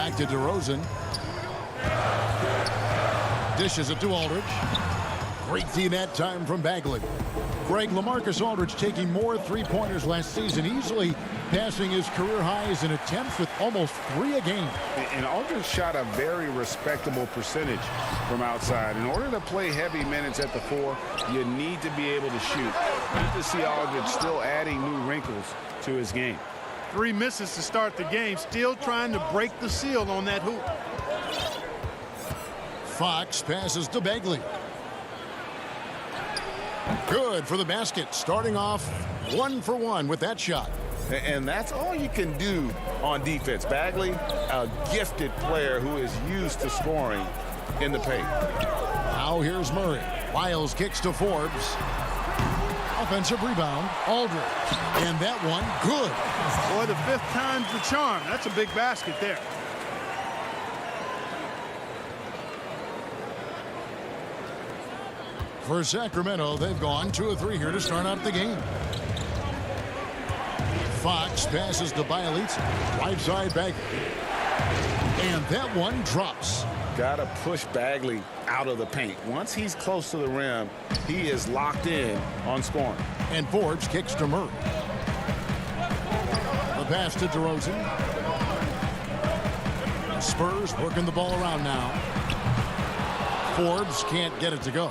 Back to DeRozan. Dishes it to Aldridge. Great D that time from Bagley. Greg, LaMarcus Aldridge taking more three-pointers last season, easily passing his career highs in attempts with almost 3 a game. And Aldridge shot a very respectable percentage from outside. In order to play heavy minutes at the 4, you need to be able to shoot. Good to see Aldridge still adding new wrinkles to his game. 3 misses to start the game, still trying to break the seal on that hoop. Fox passes to Bagley. Good for the basket, starting off 1 for 1 with that shot. And that's all you can do on defense. Bagley, a gifted player who is used to scoring in the paint. Now here's Murray. Wiles kicks to Forbes. Offensive rebound, Aldridge. And that one, good. Boy, the 5th time's the charm. That's a big basket there. For Sacramento, they've gone 2 of 3 here to start out the game. Fox passes to Bielitsa. Right side Bagley. And that one drops. Got to push Bagley out of the paint. Once he's close to the rim, he is locked in on scoring. And Forbes kicks to Murray. The pass to DeRozan. The Spurs working the ball around now. Forbes can't get it to go.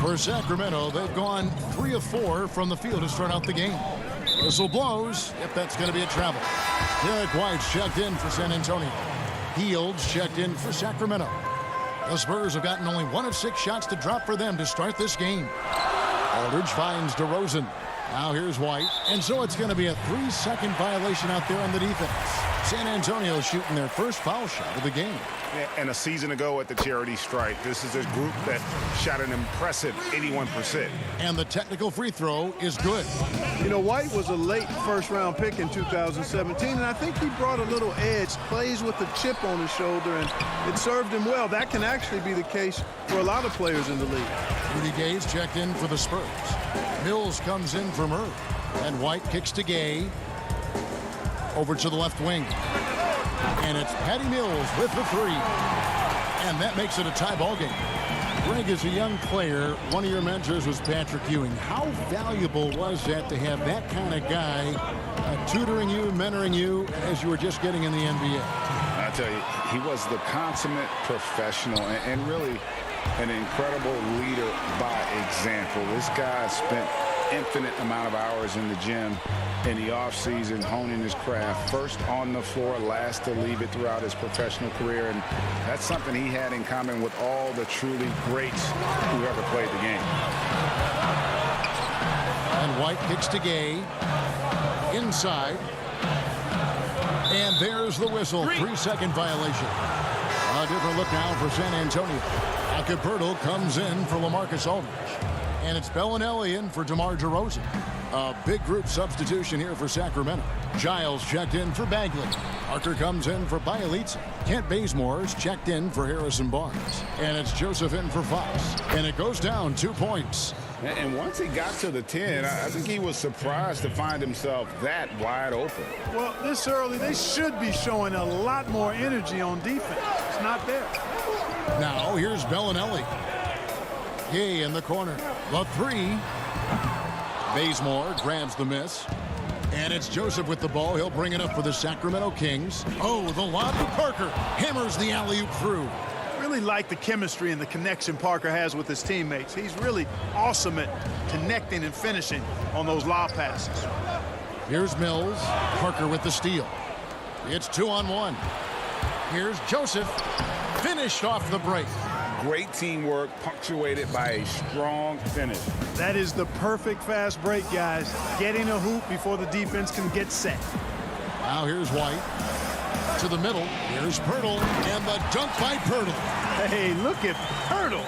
For Sacramento, they've gone 3 of 4 from the field to start out the game. Whistle blows. If that's going to be a travel. Derek White's checked in for San Antonio. Fields checked in for Sacramento. The Spurs have gotten only 1 of 6 shots to drop for them to start this game. Aldridge finds DeRozan. Now here's White. And so it's going to be a 3-second violation out there on the defense. San Antonio shooting their first foul shot of the game. And a season ago at the charity stripe, this is a group that shot an impressive 81%. And the technical free throw is good. You know, White was a late first-round pick in 2017, and I think he brought a little edge, plays with a chip on his shoulder, and it served him well. That can actually be the case for a lot of players in the league. Rudy Gay's checked in for the Spurs. Mills comes in for Murray. And White kicks to Gay. Over to the left wing. And it's Patty Mills with the 3. And that makes it a tie ball game. Greg, as a young player, one of your mentors was Patrick Ewing. How valuable was that to have that kind of guy tutoring you, mentoring you as you were just getting in the NBA? I tell you, he was the consummate professional and really an incredible leader by example. This guy spent infinite amount of hours in the gym in the offseason honing his craft, first on the floor, last to leave it throughout his professional career, and that's something he had in common with all the truly greats who ever played the game. And White kicks to Gay inside, and there's the whistle. 3-second violation. A different look now for San Antonio. Acapurdo comes in for LaMarcus Aldridge. And it's Bellinelli in for DeMar DeRozan. A big group substitution here for Sacramento. Giles checked in for Bagley. Parker comes in for Bielitsa. Kent Bazemore's checked in for Harrison Barnes. And it's Joseph in for Fox. And it goes down 2 points. And once he got to the 10, I think he was surprised to find himself that wide open. Well, this early, they should be showing a lot more energy on defense. It's not there. Now here's Bellinelli. Gay in the corner. The 3. Bazemore grabs the miss. And it's Joseph with the ball. He'll bring it up for the Sacramento Kings. Oh, the lob to Parker. Hammers the alley-oop through. Really like the chemistry and the connection Parker has with his teammates. He's really awesome at connecting and finishing on those lob passes. Here's Mills. Parker with the steal. It's 2-on-1. Here's Joseph. Finished off the break. Great teamwork punctuated by a strong finish. That is the perfect fast break, guys. Getting a hoop before the defense can get set. Now here's White. To the middle. Here's Pirtle. And the dunk by Pirtle. Hey, look at Pirtle.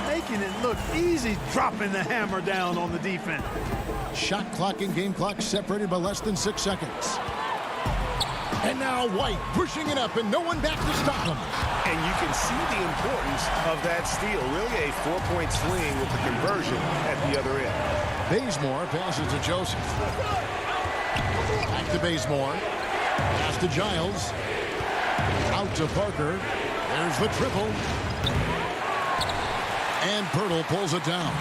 Making it look easy, dropping the hammer down on the defense. Shot clock and game clock separated by less than 6 seconds. And now White pushing it up and no one back to stop him. And you can see the importance of that steal. Really a 4-point swing with the conversion at the other end. Bazemore passes to Joseph. Back to Bazemore. Pass to Giles. Out to Parker. There's the triple. And Pirtle pulls it down.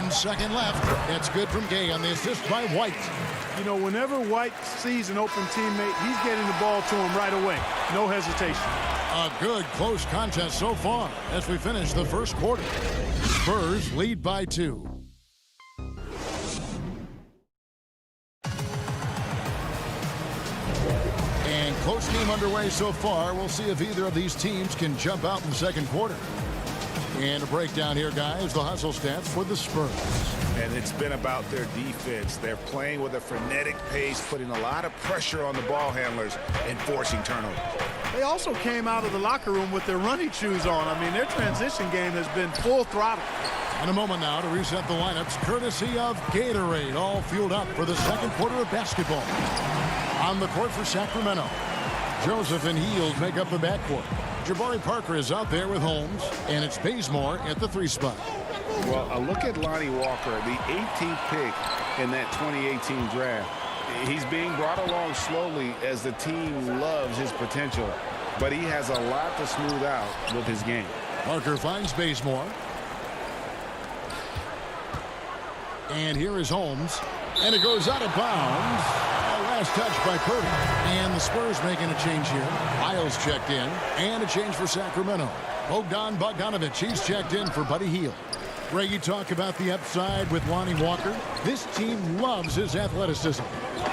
1 second left. That's good from Gay on the assist by White. You know, whenever White sees an open teammate, he's getting the ball to him right away. No hesitation. A good close contest so far as we finish the first quarter. Spurs lead by 2. And close game underway so far. We'll see if either of these teams can jump out in the second quarter. And a breakdown here, guys, the hustle stats for the Spurs. And it's been about their defense. They're playing with a frenetic pace, putting a lot of pressure on the ball handlers and forcing turnovers. They also came out of the locker room with their running shoes on. I mean, their transition game has been full throttle. In a moment now to reset the lineups, courtesy of Gatorade, all fueled up for the second quarter of basketball. On the court for Sacramento, Joseph and Hield make up the backcourt. Jabari Parker is out there with Holmes, and it's Bazemore at the 3 spot. Well, a look at Lonnie Walker, the 18th pick in that 2018 draft. He's being brought along slowly as the team loves his potential, but he has a lot to smooth out with his game. Parker finds Bazemore. And here is Holmes, and it goes out of bounds. Last touch by Purdy. And the Spurs making a change here. Miles checked in. And a change for Sacramento. Bogdan Bogdanovic, he's checked in for Buddy Hield. Ray, you talk about the upside with Lonnie Walker. This team loves his athleticism.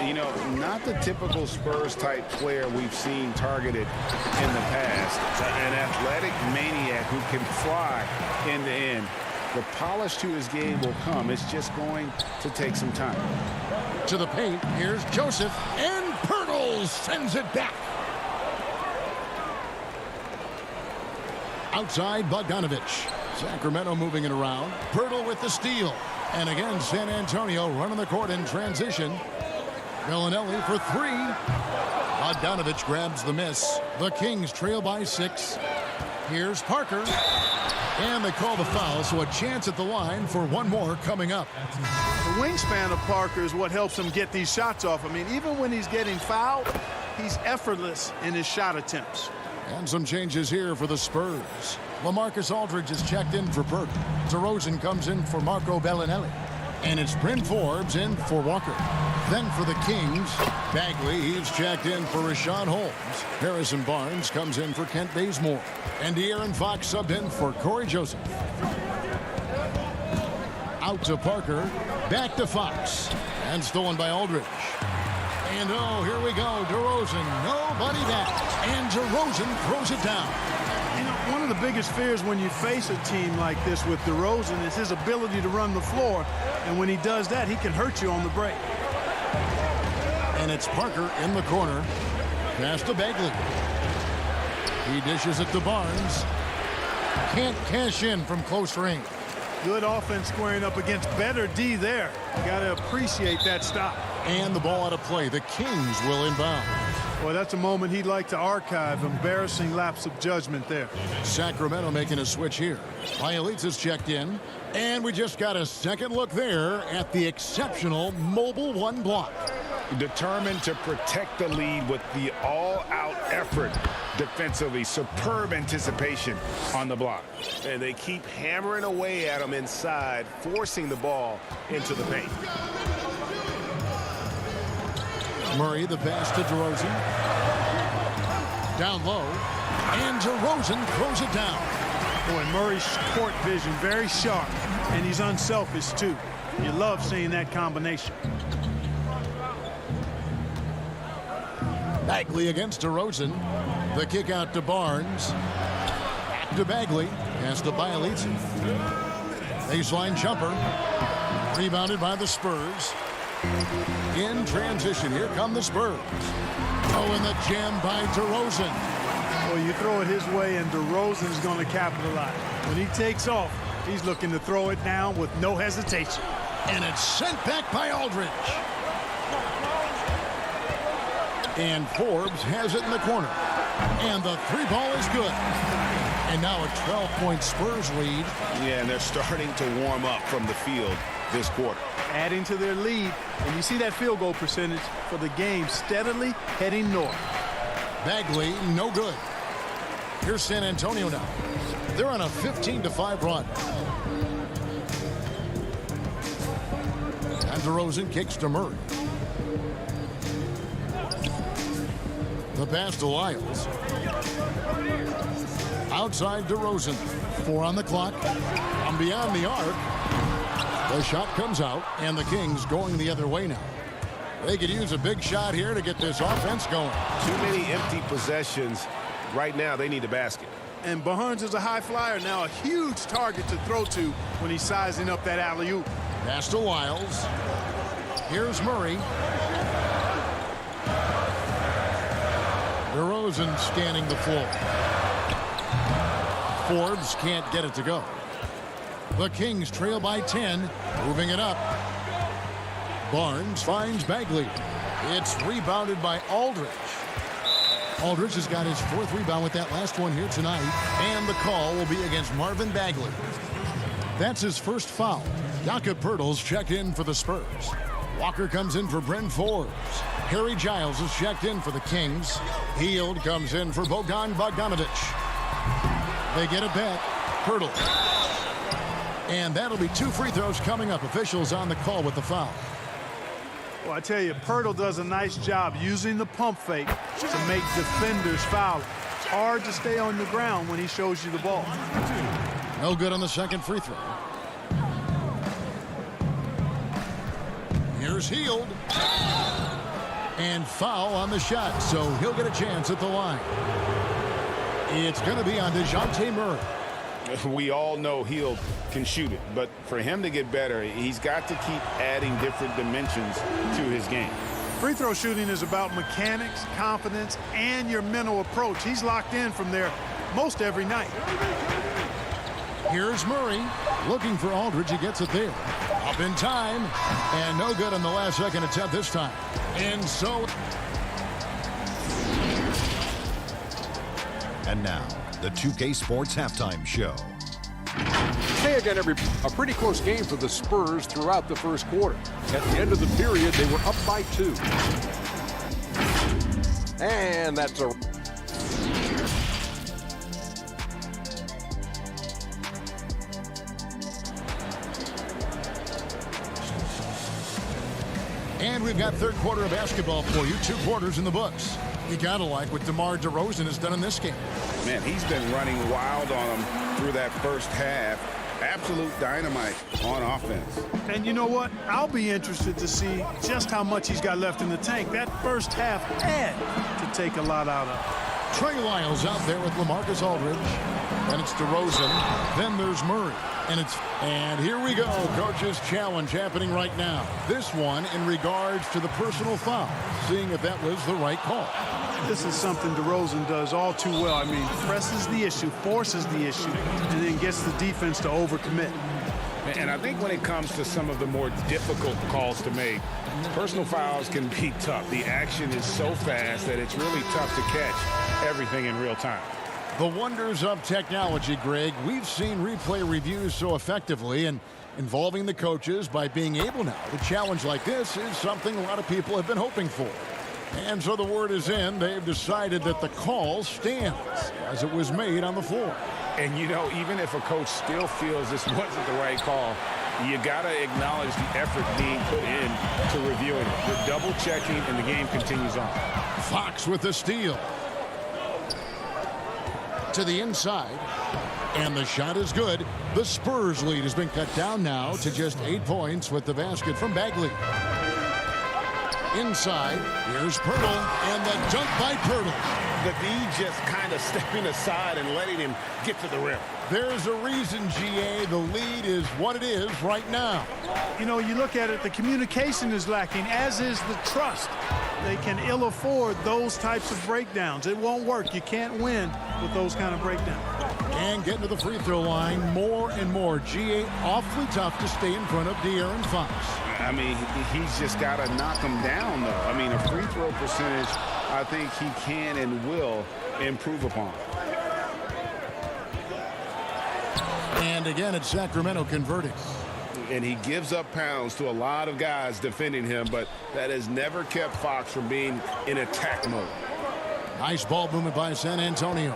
You know, not the typical Spurs-type player we've seen targeted in the past. An athletic maniac who can fly end to end. The polish to his game will come. It's just going to take some time. To the paint, here's Joseph, and Pirtle sends it back. Outside, Bogdanovic. Sacramento moving it around. Pirtle with the steal. And again, San Antonio running the court in transition. Bellinelli for 3. Bogdanovic grabs the miss. The Kings trail by 6. Here's Parker. And they call the foul, so a chance at the line for one more coming up. The wingspan of Parker is what helps him get these shots off. I mean, even when he's getting fouled, he's effortless in his shot attempts. And some changes here for the Spurs. LaMarcus Aldridge is checked in for Burke. DeRozan comes in for Marco Bellinelli. And it's Bryn Forbes in for Walker. Then for the Kings, Bagley, he's checked in for Rashawn Holmes. Harrison Barnes comes in for Kent Bazemore. And De'Aaron Fox subbed in for Corey Joseph. Out to Parker, back to Fox. And stolen by Aldridge. And oh, here we go, DeRozan, nobody back. And DeRozan throws it down. You know, one of the biggest fears when you face a team like this with DeRozan is his ability to run the floor. And when he does that, he can hurt you on the break. And it's Parker in the corner. Pass to Bagley. He dishes it to Barnes. Can't cash in from close range. Good offense squaring up against better D there. Got to appreciate that stop. And the ball out of play. The Kings will inbound. Well, that's a moment he'd like to archive. Embarrassing lapse of judgment there. Sacramento making a switch here. Bielitsa's checked in. And we just got a second look there at the exceptional mobile 1 block. Determined to protect the lead with the all-out effort defensively. Superb anticipation on the block. And they keep hammering away at him inside, forcing the ball into the paint. Murray, the pass to DeRozan. Down low. And DeRozan throws it down. Boy, Murray's court vision very sharp. And he's unselfish, too. You love seeing that combination. Bagley against DeRozan. The kick out to Barnes. Back to Bagley. Pass to Bielitsa. Baseline jumper. Rebounded by the Spurs. In transition, here come the Spurs. Oh, and the jam by DeRozan. Well, you throw it his way, and DeRozan's going to capitalize. When he takes off, he's looking to throw it down with no hesitation. And it's sent back by Aldridge. And Forbes has it in the corner. And the 3 ball is good. And now a 12-point Spurs lead. Yeah, and they're starting to warm up from the field. this quarter. Adding to their lead, and you see that field goal percentage for the game steadily heading north. Bagley, no good. Here's San Antonio now. They're on a 15-5 run. And DeRozan kicks to Murray. The pass to Lyles. Outside DeRozan. 4 on the clock. From beyond the arc. The shot comes out, and the Kings going the other way now. They could use a big shot here to get this offense going. Too many empty possessions. Right now, they need a basket. And Barnes is a high flyer, now a huge target to throw to when he's sizing up that alley-oop. Pass to Lyles. Here's Murray. DeRozan scanning the floor. Forbes can't get it to go. The Kings trail by 10, moving it up. Barnes finds Bagley. It's rebounded by Aldridge. Aldridge has got his 4th rebound with that last one here tonight. And the call will be against Marvin Bagley. That's his first foul. Jakob Poeltl's checked in for the Spurs. Walker comes in for Bryn Forbes. Harry Giles is checked in for the Kings. Hield comes in for Bogdan Bogdanovic. They get it back. Poeltl. And that'll be 2 free throws coming up. Officials on the call with the foul. Well, I tell you, Poeltl does a nice job using the pump fake to make defenders foul. It's hard to stay on the ground when he shows you the ball. No good on the second free throw. Here's Hield. And foul on the shot, so he'll get a chance at the line. It's going to be on DeJounte Murray. We all know Hield can shoot it, but for him to get better, he's got to keep adding different dimensions to his game. Free throw shooting is about mechanics, confidence, and your mental approach. He's locked in from there most every night. Here's Murray looking for Aldridge. He gets it there. Up in time, and no good on the last second attempt this time. And so. And now, the 2K Sports Halftime Show. Hey again, everybody. A pretty close game for the Spurs throughout the first quarter. At the end of the period, they were up by 2. And that's a... And we've got third quarter of basketball for you. 2 quarters in the books. You gotta like what DeMar DeRozan has done in this game. Man, he's been running wild on him through that first half. Absolute dynamite on offense. And you know what? I'll be interested to see just how much he's got left in the tank. That first half had to take a lot out of. Trey Lyles out there with LaMarcus Aldridge. Then it's DeRozan. Then there's Murray. And here we go. Coach's challenge happening right now. This one in regards to the personal foul. Seeing if that was the right call. This is something DeRozan does all too well. I mean, presses the issue, forces the issue, and then gets the defense to overcommit. And I think when it comes to some of the more difficult calls to make, personal fouls can be tough. The action is so fast that it's really tough to catch everything in real time. The wonders of technology, Greg. We've seen replay reviews so effectively and involving the coaches by being able now to challenge like this is something a lot of people have been hoping for. And so the word is in. They've decided that the call stands as it was made on the floor. And, you know, even if a coach still feels this wasn't the right call, you got to acknowledge the effort being put in to reviewing it. You're double-checking, and the game continues on. Fox with the steal. To the inside. And the shot is good. The Spurs lead has been cut down now to just 8 points with the basket from Bagley. Inside, here's Poeltl, and the dunk by Poeltl. The D just kind of stepping aside and letting him get to the rim. There's a reason, GA, the lead is what it is right now. You know, you look at it, the communication is lacking, as is the trust. They can ill afford those types of breakdowns. It won't work. You can't win with those kind of breakdowns. And getting to the free throw line more and more. GA awfully tough to stay in front of De'Aaron Fox. I mean, he's just got to knock him down, though. I mean, a free throw percentage, I think he can and will improve upon. And again, it's Sacramento converting. and he gives up pounds to a lot of guys defending him, but that has never kept Fox from being in attack mode. Nice ball movement by San Antonio.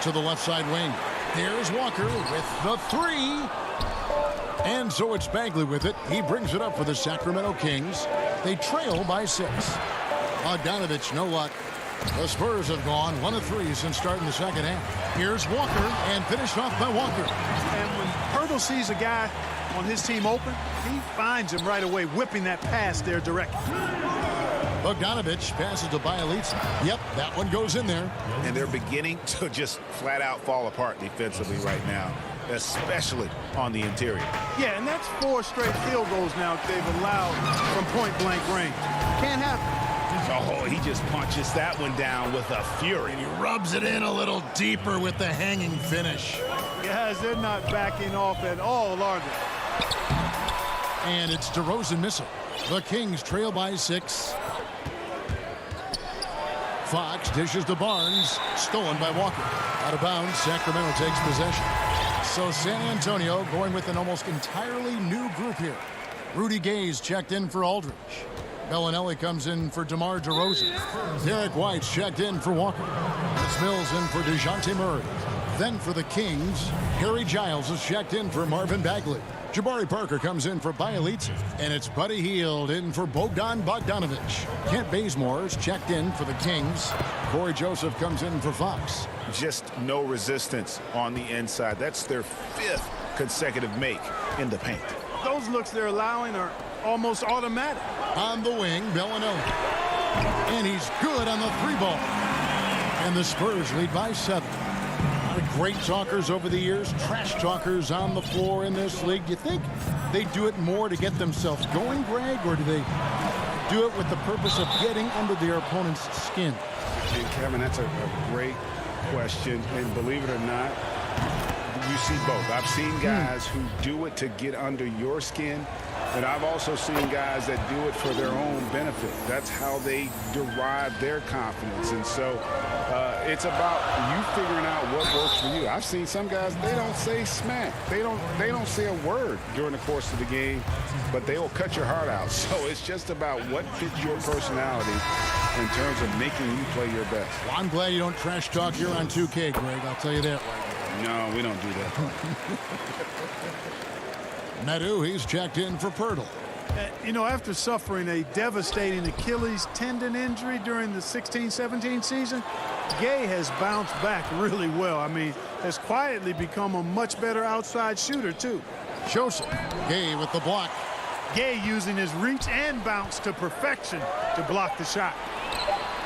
To the left side wing. There's Walker with the three. And so it's Bagley with it. He brings it up for the Sacramento Kings. They trail by 6. Bogdanovich, no luck. The Spurs have gone 1 of 3 since starting the second half. Here's Walker, and finished off by Walker. And when Hurdle sees a guy on his team open, he finds him right away, whipping that pass there directly. Bogdanovich passes to Bielitsa. Yep, that one goes in there. And they're beginning to just flat out fall apart defensively right now, especially on the interior. Yeah, and that's 4 straight field goals now they've allowed from point-blank range. Can't happen. Oh, he just punches that one down with a fury. He rubs it in a little deeper with the hanging finish. Guys, they're not backing off at all, are they? And it's DeRozan missile. The Kings trail by 6. Fox dishes to Barnes. Stolen by Walker. Out of bounds, Sacramento takes possession. So San Antonio going with an almost entirely new group here. Rudy Gay's checked in for Aldridge. Bellinelli comes in for DeMar DeRozan. Derek White's checked in for Walker. Chris Mills in for DeJounte Murray. Then for the Kings, Harry Giles is checked in for Marvin Bagley. Jabari Parker comes in for Bielitsa. And it's Buddy Hield in for Bogdan Bogdanovich. Kent Bazemore's checked in for the Kings. Corey Joseph comes in for Fox. Just no resistance on the inside. That's their 5th consecutive make in the paint. Those looks they're allowing are almost automatic. On the wing, Bellinelli. And he's good on the 3-ball. And the Spurs lead by 7. Great talkers over the years, trash talkers on the floor in this league. Do you think they do it more to get themselves going, Greg, or do they do it with the purpose of getting under their opponent's skin? And Kevin, that's a great question, and believe it or not, you see both. I've seen guys who do it to get under your skin, and I've also seen guys that do it for their own benefit. That's how they derive their confidence. And so it's about you figuring out what works for you. I've seen some guys, they don't say smack. They don't say a word during the course of the game, but they will cut your heart out. So it's just about what fits your personality in terms of making you play your best. Well, I'm glad you don't trash talk here on 2K, Greg. I'll tell you that right now. No, we don't do that. Medu, he's checked in for Pirtle. You know, after suffering a devastating Achilles tendon injury during the 16-17 season, Gay has bounced back really well. I mean, has quietly become a much better outside shooter, too. Joseph, Gay with the block. Gay using his reach and bounce to perfection to block the shot.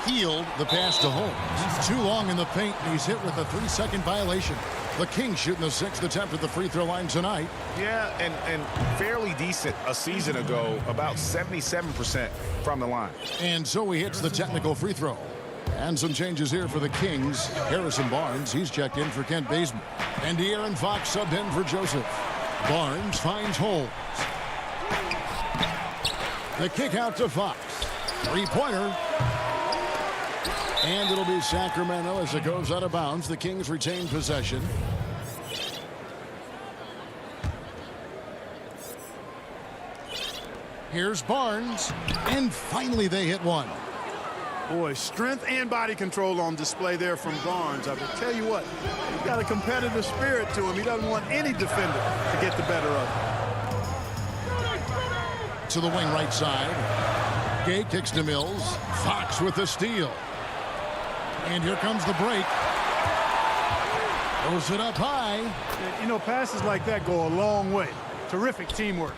Hield the pass to Holmes. He's too long in the paint, and he's hit with a 3-second violation. The Kings shooting the 6th attempt at the free throw line tonight. Yeah, and fairly decent a season ago, about 77% from the line. And so he hits the technical free throw. And some changes here for the Kings. Harrison Barnes, he's checked in for Kent Bazemore. And De'Aaron Fox subbed in for Joseph. Barnes finds Holmes. The kick out to Fox. 3-pointer. And it'll be Sacramento as it goes out of bounds. The Kings retain possession. Here's Barnes. And finally they hit one. Boy, strength and body control on display there from Barnes. I will tell you what, he's got a competitive spirit to him. He doesn't want any defender to get the better of him. To the wing right side. Gay kicks to Mills. Fox with the steal. And here comes the break. Throws it up high. You know, passes like that go a long way. Terrific teamwork.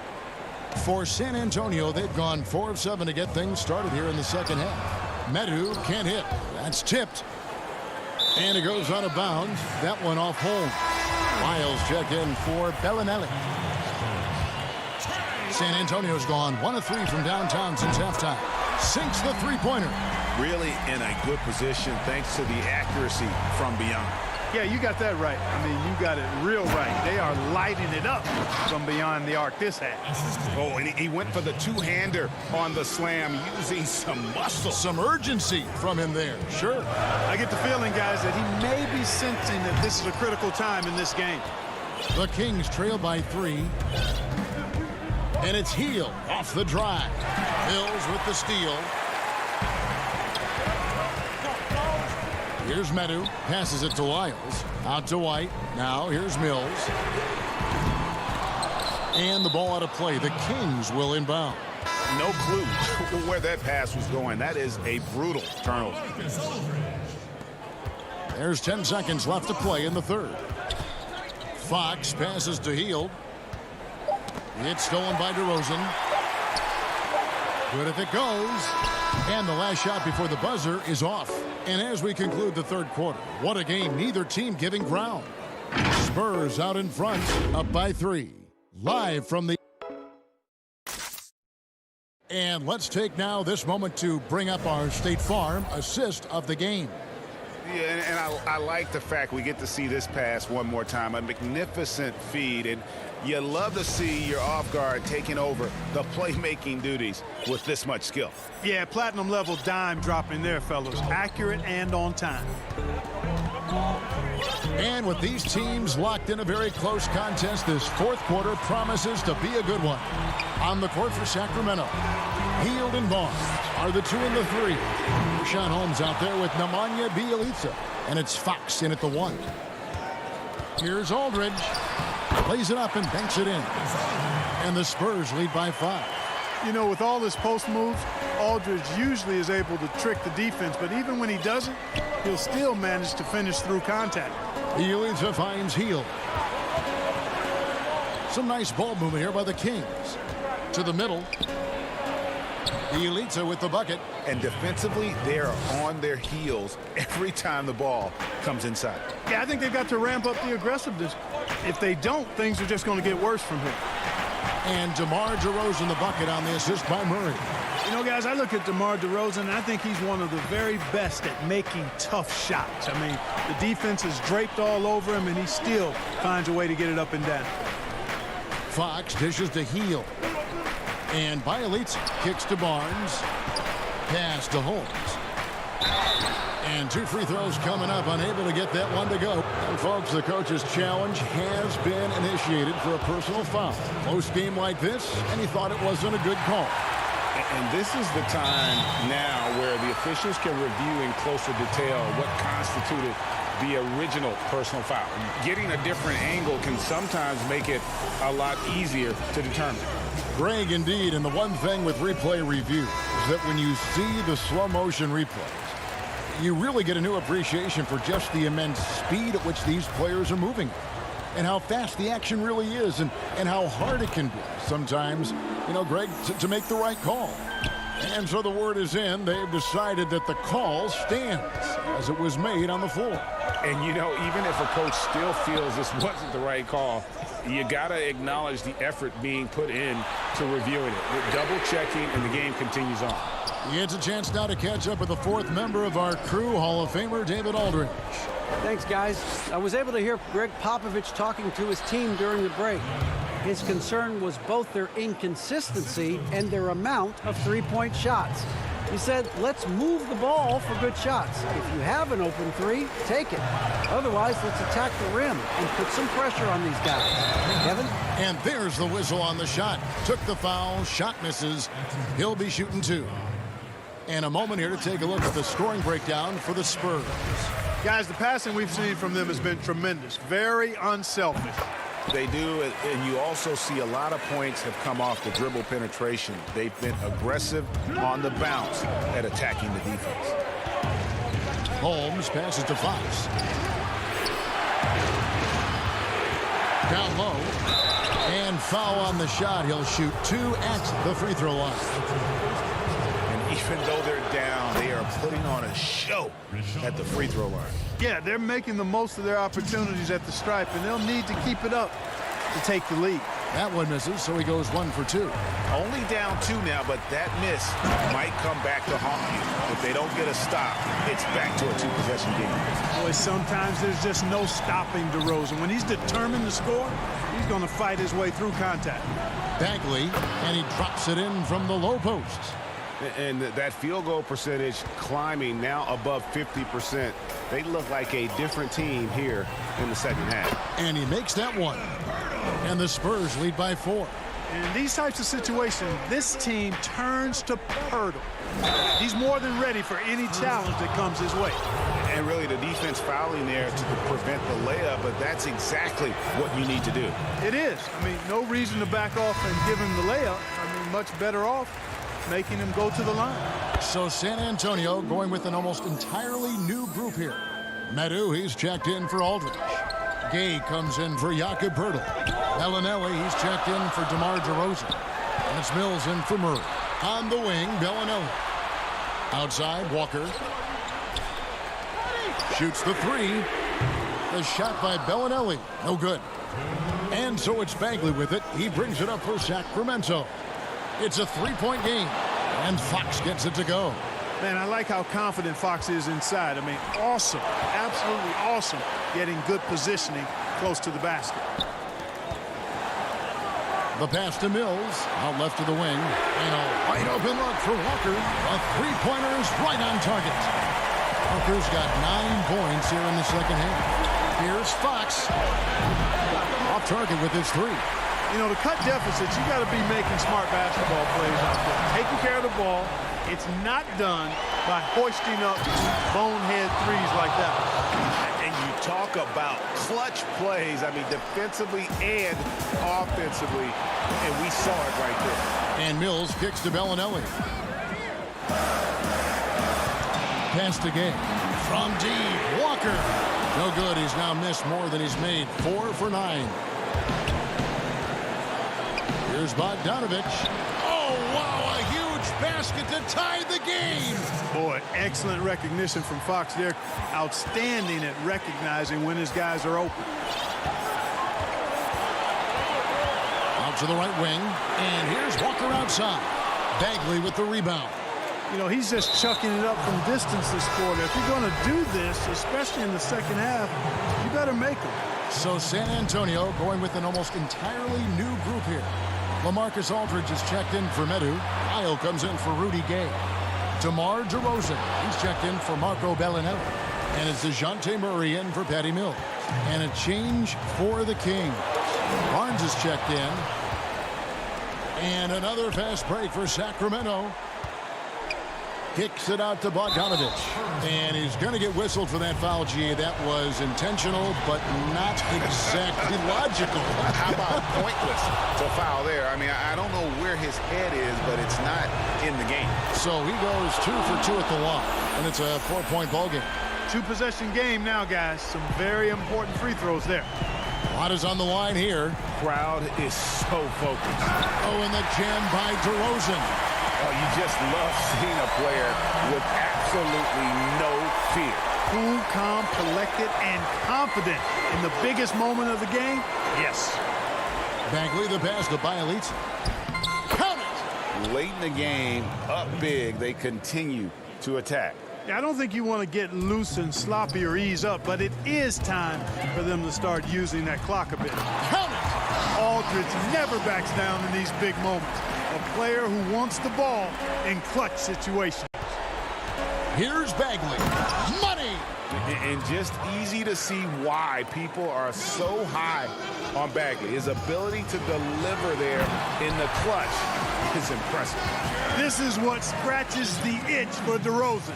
For San Antonio, they've gone 4 of 7 to get things started here in the second half. Medu can't hit. That's tipped. And it goes out of bounds. That one off Holmes. Miles checked in for Bellinelli. San Antonio's gone 1 of 3 from downtown since halftime. Sinks the 3-pointer. Really in a good position thanks to the accuracy from beyond. Yeah, you got that right. I mean, you got it real right. They are lighting it up from beyond the arc this half. Oh, and he went for the two-hander on the slam using some muscle. Some urgency from him there. Sure. I get the feeling, guys, that he may be sensing that this is a critical time in this game. The Kings trail by 3. And it's Hield off the drive. Mills with the steal. Here's Medu. Passes it to Lyles. Out to White. Now here's Mills. And the ball out of play. The Kings will inbound. No clue where that pass was going. That is a brutal turnover. There's 10 seconds left to play in the third. Fox passes to Hield. It's stolen by DeRozan. Good if it goes. And the last shot before the buzzer is off. And as we conclude the third quarter, what a game. Neither team giving ground. Spurs out in front, up by 3. Live from the... And let's take now this moment to bring up our State Farm assist of the game. Yeah, and I like the fact we get to see this pass one more time. A magnificent feed, and you love to see your off guard taking over the playmaking duties with this much skill. Yeah, platinum level dime dropping there, fellas. Accurate and on time. And with these teams locked in a very close contest, this fourth quarter promises to be a good one. On the court for Sacramento, Hield and Barnes are the 2 and the 3. Richaun Holmes out there with Nemanja Bjelica, and it's Fox in at the 1. Here's Aldridge. Plays it up and banks it in. And the Spurs lead by 5. You know, with all his post moves, Aldridge usually is able to trick the defense, but even when he doesn't, he'll still manage to finish through contact. Bjelica finds Hield. Some nice ball movement here by the Kings. To the middle. Bjelica with the bucket. And defensively, they are on their heels every time the ball comes inside. Yeah, I think they've got to ramp up the aggressiveness. If they don't, things are just going to get worse from here. And DeMar DeRozan the bucket on the assist by Murray. You know, guys, I look at DeMar DeRozan, and I think he's one of the very best at making tough shots. I mean, the defense is draped all over him, and he still finds a way to get it up and down. Fox dishes to Hield. And Bjelica kicks to Barnes. Pass to Holmes. And 2 free throws coming up, unable to get that one to go. And folks, the coach's challenge has been initiated for a personal foul. Close game like this, and he thought it wasn't a good call. And this is the time now where the officials can review in closer detail what constituted the original personal foul. Getting a different angle can sometimes make it a lot easier to determine. Greg, indeed, and the one thing with replay review is that when you see the slow motion replays, you really get a new appreciation for just the immense speed at which these players are moving and how fast the action really is and how hard it can be sometimes, you know, Greg, to make the right call. And so the word is in. They've decided that the call stands as it was made on the floor. And, you know, even if a coach still feels this wasn't the right call, you got to acknowledge the effort being put in to reviewing it. With double checking, and the game continues on. He gets a chance now to catch up with the 4th member of our crew, Hall of Famer David Aldridge. Thanks, guys. I was able to hear Greg Popovich talking to his team during the break. His concern was both their inconsistency and their amount of three-point shots. He said, let's move the ball for good shots. If you have an open 3, take it. Otherwise, let's attack the rim and put some pressure on these guys. Kevin? And there's the whistle on the shot. Took the foul, shot misses. He'll be shooting 2. And a moment here to take a look at the scoring breakdown for the Spurs. Guys, the passing we've seen from them has been tremendous. Very unselfish. They do, and you also see a lot of points have come off the dribble penetration. They've been aggressive on the bounce at attacking the defense. Holmes passes to Fox. Down low. And foul on the shot. He'll shoot 2 at the free throw line. And even though they're down, they are putting on a show at the free throw line. Yeah, they're making the most of their opportunities at the stripe, and they'll need to keep it up to take the lead. That one misses, so he goes 1 for 2. Only down 2 now, but that miss might come back to haunt you. If they don't get a stop, it's back to a 2-possession game. Boy, sometimes there's just no stopping DeRozan. When he's determined to score, he's going to fight his way through contact. Bagley, and he drops it in from the low post. And that field goal percentage climbing now above 50%. They look like a different team here in the second half. And he makes that one. And the Spurs lead by 4. In these types of situations, this team turns to Pirtle. He's more than ready for any challenge that comes his way. And really the defense fouling there to prevent the layup, but that's exactly what you need to do. It is. I mean, no reason to back off and give him the layup. I mean, much better off making him go to the line. So San Antonio going with an almost entirely new group here. Medu, he's checked in for Aldridge. Gay comes in for Jakob Poeltl. Bellinelli, he's checked in for DeMar DeRozan. And it's Mills in for Murray. On the wing, Bellinelli. Outside, Walker. Shoots the 3. The shot by Bellinelli. No good. And so it's Bagley with it. He brings it up for Sacramento. It's a 3-point game. And Fox gets it to go. Man, I like how confident Fox is inside. I mean, awesome. Absolutely awesome. Getting good positioning close to the basket. The pass to Mills. Out left to the wing. And a wide open look for Walker. A three-pointer is right on target. Walker's got 9 points here in the second half. Here's Fox. Off target with his 3. You know, to cut deficits, you got to be making smart basketball plays out there. Taking care of the ball. It's not done by hoisting up bonehead threes like that. And you talk about clutch plays, I mean, defensively and offensively, and we saw it right there. And Mills kicks to Bellinelli. Pass to Gay. From deep, Walker. No good. He's now missed more than he's made. 4 for 9. Here's Bogdanovich. Oh, wow, a huge basket to tie the game. Boy, excellent recognition from Fox there. Outstanding at recognizing when his guys are open. Out to the right wing. And here's Walker outside. Bagley with the rebound. You know, he's just chucking it up from distance this quarter. If you're going to do this, especially in the second half, you better make them. So San Antonio going with an almost entirely new group here. LaMarcus Aldridge is checked in for Medu. Kyle comes in for Rudy Gay. DeMar DeRozan, he's checked in for Marco Bellinelli. And it's DeJounte Murray in for Patty Mills. And a change for the Kings. Barnes is checked in. And another fast break for Sacramento. Kicks it out to Bogdanovich. And he's going to get whistled for that foul, G. That was intentional, but not exactly logical. How about pointless to foul there? I mean, I don't know where his head is, but it's not in the game. So he goes 2 for 2 at the line, and it's a 4-point ball game. 2-possession game now, guys. Some very important free throws there. A lot is on the line here. Crowd is so focused. Oh, and the jam by DeRozan. Oh, you just love seeing a player with absolutely no fear. Cool, calm, collected, and confident in the biggest moment of the game. Yes. Bagley the pass to Bielitsa. Count it! Late in the game, up big, they continue to attack. Yeah, I don't think you want to get loose and sloppy or ease up, but it is time for them to start using that clock a bit. Count it! Aldridge never backs down in these big moments. A player who wants the ball in clutch situations. Here's Bagley. Money! And just easy to see why people are so high on Bagley. His ability to deliver there in the clutch is impressive. This is what scratches the itch for DeRozan.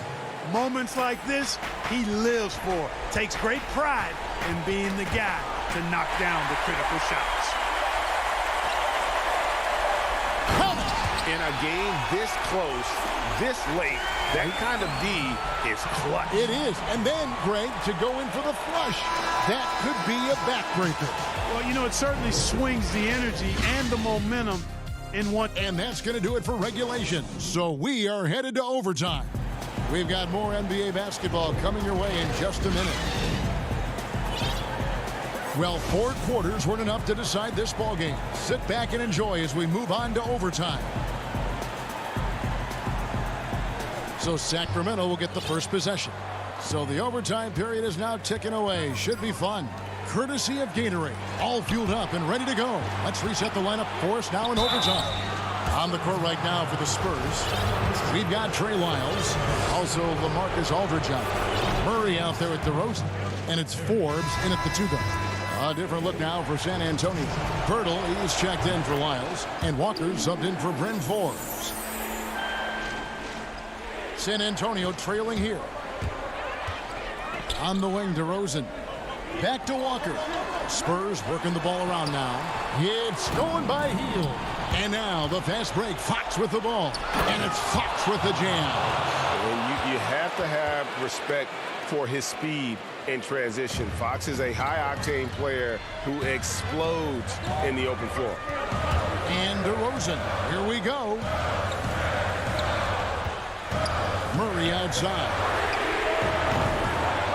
Moments like this, he lives for. Takes great pride in being the guy to knock down the critical shots. In a game this close, this late, that kind of D is clutch. It is. And then, Greg, to go in for the flush. That could be a backbreaker. Well, you know, it certainly swings the energy and the momentum in one. And that's going to do it for regulation. So we are headed to overtime. We've got more NBA basketball coming your way in just a minute. Well, 4 quarters weren't enough to decide this ball game. Sit back and enjoy as we move on to overtime. So Sacramento will get the first possession. So the overtime period is now ticking away. Should be fun. Courtesy of Gatorade. All fueled up and ready to go. Let's reset the lineup for us now in overtime. On the court right now for the Spurs, we've got Trey Lyles, also LaMarcus Aldridge out. Murray out there at DeRozan, and it's Forbes in at the 2-guard. A different look now for San Antonio. Pirtle, he's checked in for Lyles, and Walker subbed in for Bryn Forbes. San Antonio trailing here. On the wing, DeRozan. Back to Walker. Spurs working the ball around now. It's going by Hield. And now the fast break. Fox with the ball. And it's Fox with the jam. And you have to have respect for his speed in transition. Fox is a high-octane player who explodes in the open floor. And DeRozan. Here we go. Murray outside.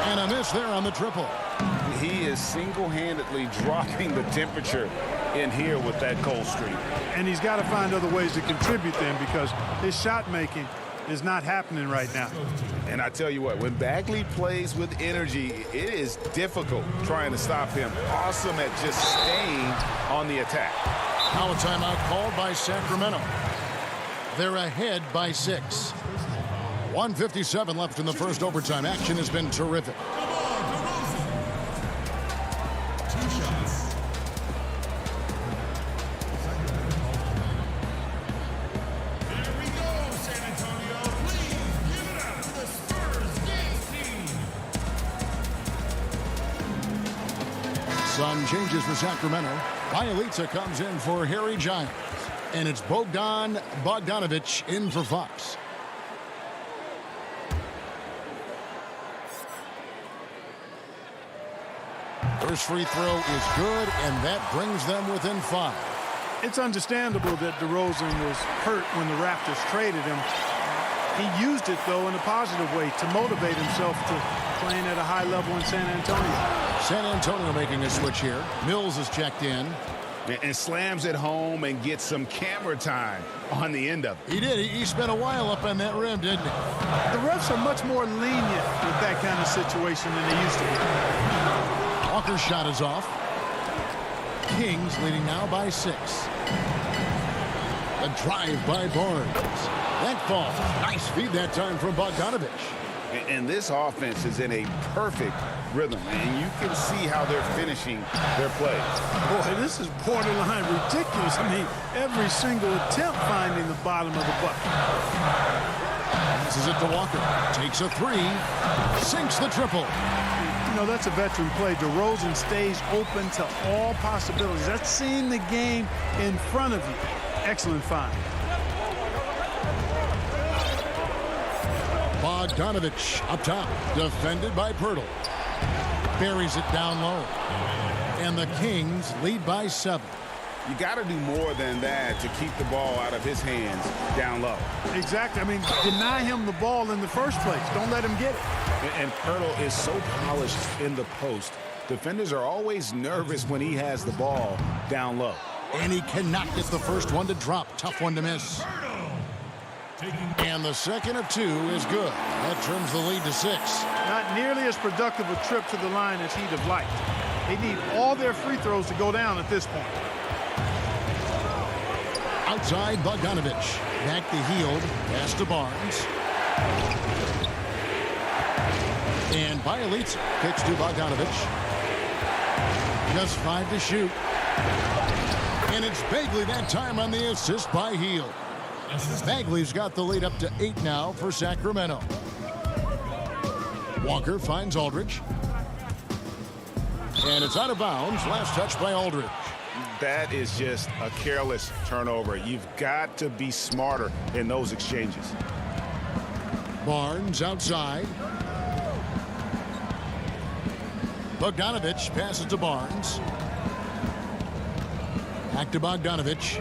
And a miss there on the triple. He is single-handedly dropping the temperature in here with that cold streak. And he's got to find other ways to contribute then, because his shot making is not happening right now. And I tell you what, when Bagley plays with energy, it is difficult trying to stop him. Awesome at just staying on the attack. Now a timeout called by Sacramento. They're ahead by 6. 1:57 left in the first overtime. Action has been terrific. Some changes for Sacramento. Bielitsa comes in for Harry Giles. And it's Bogdan Bogdanovic in for Fox. First free throw is good, and that brings them within 5. It's understandable that DeRozan was hurt when the Raptors traded him. He used it, though, in a positive way to motivate himself to playing at a high level in San Antonio. San Antonio making a switch here. Mills is checked in. And slams it home and gets some camera time on the end of it. He did. He spent a while up on that rim, didn't he? The refs are much more lenient with that kind of situation than they used to be. Walker's shot is off. Kings leading now by 6. A drive by Barnes. That fall. Nice feed that time from Bogdanovic. And this offense is in a perfect rhythm, and you can see how they're finishing their play. Boy, this is borderline ridiculous. I mean, every single attempt finding the bottom of the bucket. Passes it to Walker. Takes a 3. Sinks the triple. You know, that's a veteran play. DeRozan stays open to all possibilities. That's seeing the game in front of you. Excellent find. Bogdanovic up top. Defended by Pirtle. Buries it down low. And the Kings lead by 7. You got to do more than that to keep the ball out of his hands down low. Exactly. I mean, deny him the ball in the first place. Don't let him get it. And Pirtle is so polished in the post. Defenders are always nervous when he has the ball down low. And he cannot get the first one to drop. Tough one to miss. And the second of 2 is good. That trims the lead to 6. Not nearly as productive a trip to the line as he'd have liked. They need all their free throws to go down at this point. Outside Bogdanovic. Back to Hield. Pass to Barnes. And Bielitsa kicks to Bogdanovic. Just 5 to shoot. And it's Bagley that time on the assist by Hield. Bagley's got the lead up to 8 now for Sacramento. Walker finds Aldridge. And it's out of bounds. Last touch by Aldridge. That is just a careless turnover. You've got to be smarter in those exchanges. Barnes outside. Bogdanovic passes to Barnes. Back to Bogdanovic.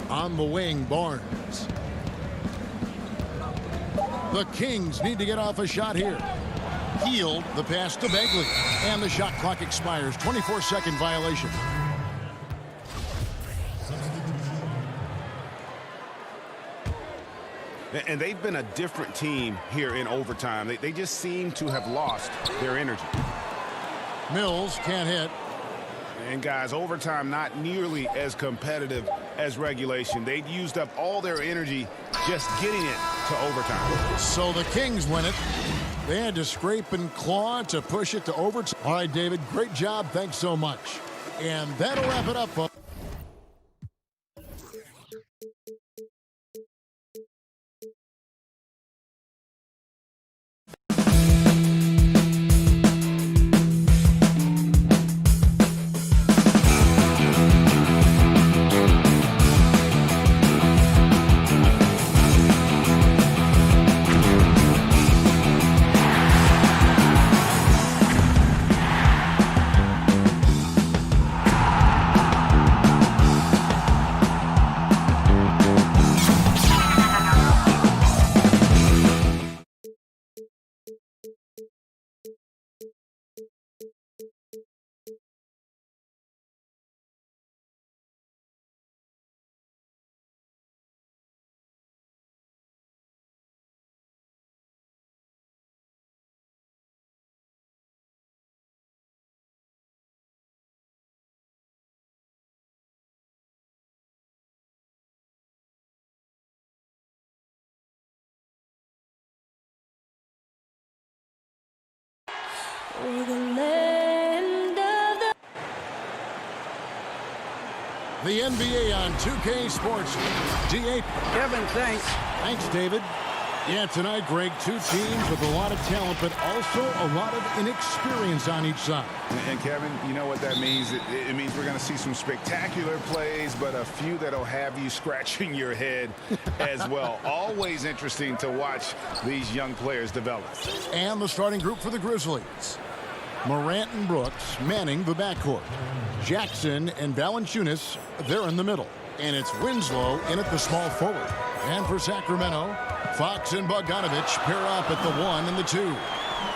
On the wing, Barnes. The Kings need to get off a shot here. Hield, the pass to Bagley. And the shot clock expires. 24-second violation. And they've been a different team here in overtime. They just seem to have lost their energy. Mills can't hit. And guys, overtime not nearly as competitive as regulation. They'd used up all their energy just getting it to overtime. So the Kings win it. They had to scrape and claw to push it to overtime. All right, David, great job. Thanks so much. And that'll wrap it up, folks. The NBA on 2K Sports. D8. Kevin, thanks. Thanks, David. Yeah, tonight, Greg, two teams with a lot of talent, but also a lot of inexperience on each side. And Kevin, you know what that means? It means we're going to see some spectacular plays, but a few that'll have you scratching your head as well. Always interesting to watch these young players develop. And the starting group for the Grizzlies. Morant and Brooks manning the backcourt. Jackson and Valanciunas, they're in the middle. And it's Winslow in at the small forward. And for Sacramento, Fox and Bogdanovich pair up at the 1 and the 2.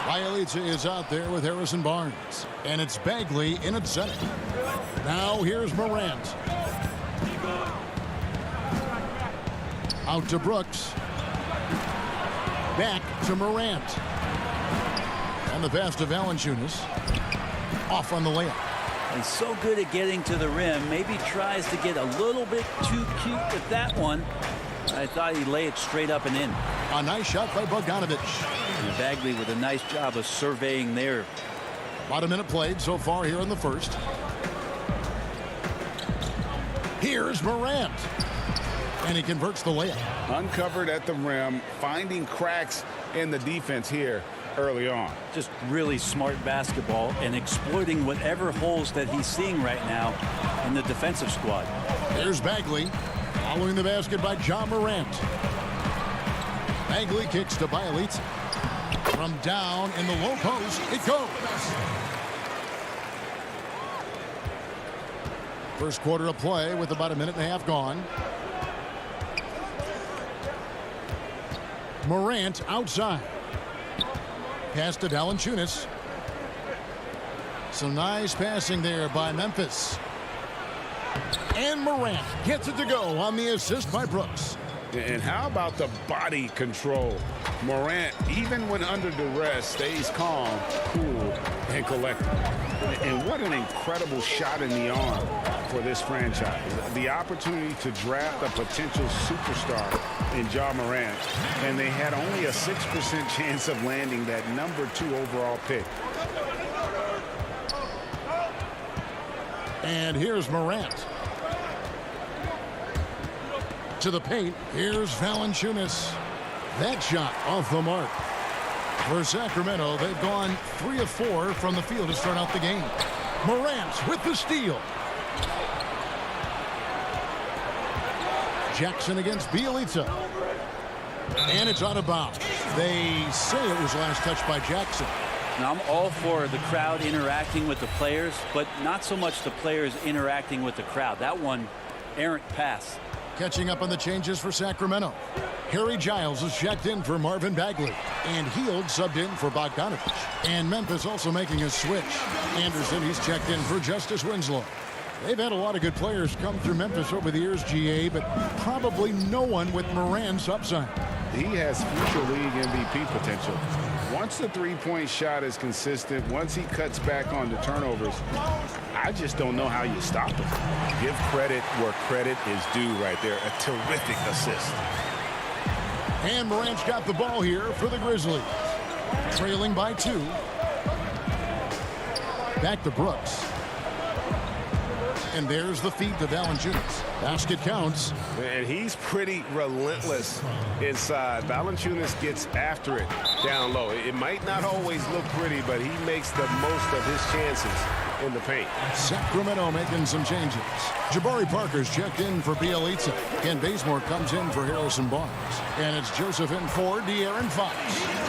Bjelica is out there with Harrison Barnes. And it's Bagley in at center. Now here's Morant. Out to Brooks. Back to Morant. And the pass to Valanciunas. Off on the layup. And so good at getting to the rim. Maybe tries to get a little bit too cute with that one. I thought he'd lay it straight up and in. A nice shot by Bogdanovich. And Bagley with a nice job of surveying there. About a minute played so far here in the first. Here's Morant. And he converts the layup. Uncovered at the rim, finding cracks in the defense here early on. Just really smart basketball and exploiting whatever holes that he's seeing right now in the defensive squad. Here's Bagley. Following the basket by John Morant. Bagley kicks to Bjelica. From down in the low post, it goes. First quarter of play with about a minute and a half gone. Morant outside. Pass to Valanciunas. Some nice passing there by Memphis. And Morant gets it to go on the assist by Brooks. And how about the body control? Morant, even when under duress, stays calm, cool, and collected. And what an incredible shot in the arm for this franchise. The opportunity to draft a potential superstar in Ja Morant, and they had only a 6% chance of landing that #2 overall pick. And here's Morant. To the paint. Here's Valanciunas. That shot off the mark. For Sacramento, they've gone 3 of 4 from the field to start out the game. Morant with the steal. Jackson against Bjelica. And it's out of bounds. They say it was last touched by Jackson. Now, I'm all for the crowd interacting with the players, but not so much the players interacting with the crowd. That one, errant pass. Catching up on the changes for Sacramento. Harry Giles is checked in for Marvin Bagley. And Hield subbed in for Bogdanovich. And Memphis also making a switch. Anderson, he's checked in for Justice Winslow. They've had a lot of good players come through Memphis over the years, GA, but probably no one with Morant's upside. He has future league MVP potential. Once the three-point shot is consistent, once he cuts back on the turnovers, I just don't know how you stop him. Give credit where credit is due right there. A terrific assist. And Morant's got the ball here for the Grizzlies. Trailing by 2. Back to Brooks. And there's the feed to Valanciunas. Basket counts. And he's pretty relentless inside. Valanciunas gets after it down low. It might not always look pretty, but he makes the most of his chances in the paint. Sacramento making some changes. Jabari Parker's checked in for Bielitsa. Ken Bazemore comes in for Harrison Barnes. And it's Joseph in for De'Aaron Fox.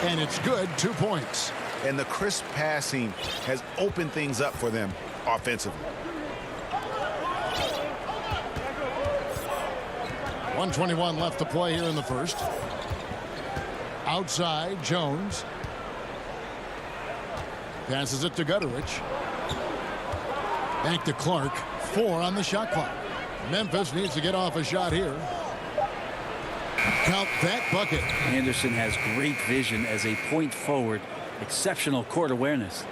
And it's good, 2 points. And the crisp passing has opened things up for them offensively. 1:21 left to play here in the first. Outside, Jones. Passes it to Gutterich. Back to Clark. 4 on the shot clock. Memphis needs to get off a shot here. Count that bucket. Anderson has great vision as a point forward. Exceptional court awareness.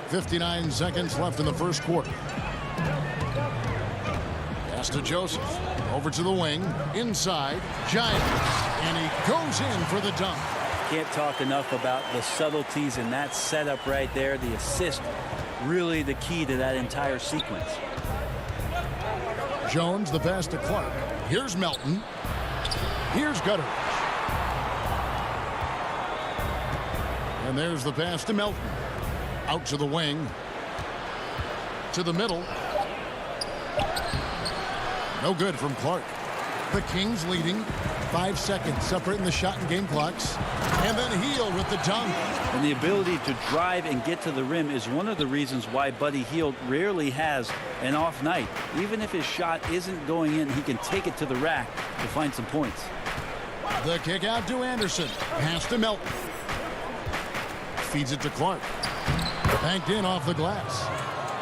59 seconds left in the first quarter. Pass to Joseph. Over to the wing. Inside. Giants. And he goes in for the dunk. Can't talk enough about the subtleties in that setup right there. The assist, really the key to that entire sequence. Jones, the pass to Clark. Here's Melton. Here's Gutterich. And there's the pass to Melton. Out to the wing. To the middle. No good from Clark. The Kings leading. 5 seconds separating the shot and game clocks. And then Hield with the dunk. And the ability to drive and get to the rim is one of the reasons why Buddy Hield rarely has an off night. Even if his shot isn't going in, he can take it to the rack to find some points. The kick out to Anderson. Pass to Melton. Feeds it to Clark. Banked in off the glass.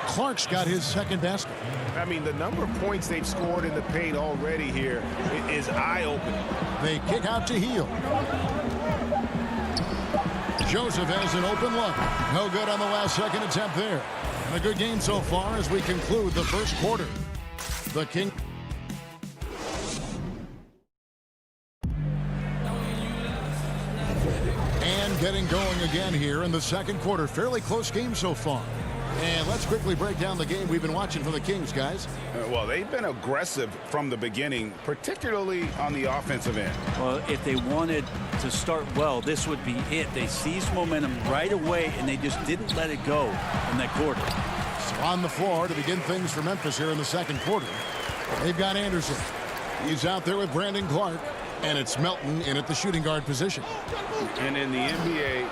Clark's got his second basket. I mean, the number of points they've scored in the paint already here is eye-opening. They kick out to Hield. Joseph has an open look. No good on the last second attempt there. And a good game so far as we conclude the first quarter. The King. And getting going again here in the second quarter. Fairly close game so far. And let's quickly break down the game we've been watching from the Kings, guys. Well, they've been aggressive from the beginning, particularly on the offensive end. Well, if they wanted to start well, this would be it. They seized momentum right away, and they just didn't let it go in that quarter. So on the floor to begin things for Memphis here in the second quarter. They've got Anderson. He's out there with Brandon Clark. And it's Melton in at the shooting guard position. And in the NBA,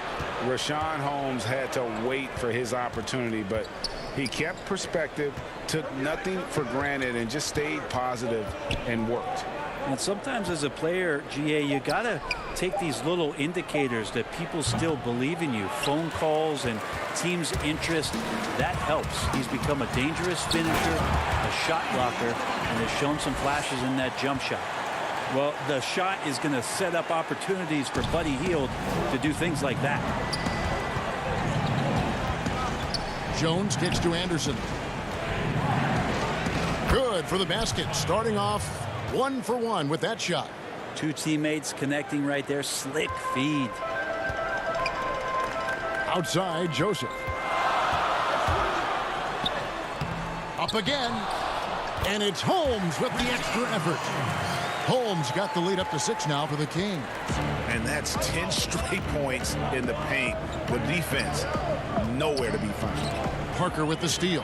Rashawn Holmes had to wait for his opportunity, but he kept perspective, took nothing for granted, and just stayed positive and worked. And sometimes as a player, GA, you got to take these little indicators that people still believe in you. Phone calls and team's interest, that helps. He's become a dangerous finisher, a shot blocker, and has shown some flashes in that jump shot. Well, the shot is going to set up opportunities for Buddy Hield to do things like that. Jones kicks to Anderson. Good for the basket. Starting off 1 for 1 with that shot. Two teammates connecting right there. Slick feed. Outside, Joseph. Up again. And it's Holmes with the extra effort. Holmes got the lead up to 6 now for the Kings. And that's 10 straight points in the paint. The defense, nowhere to be found. Parker with the steal.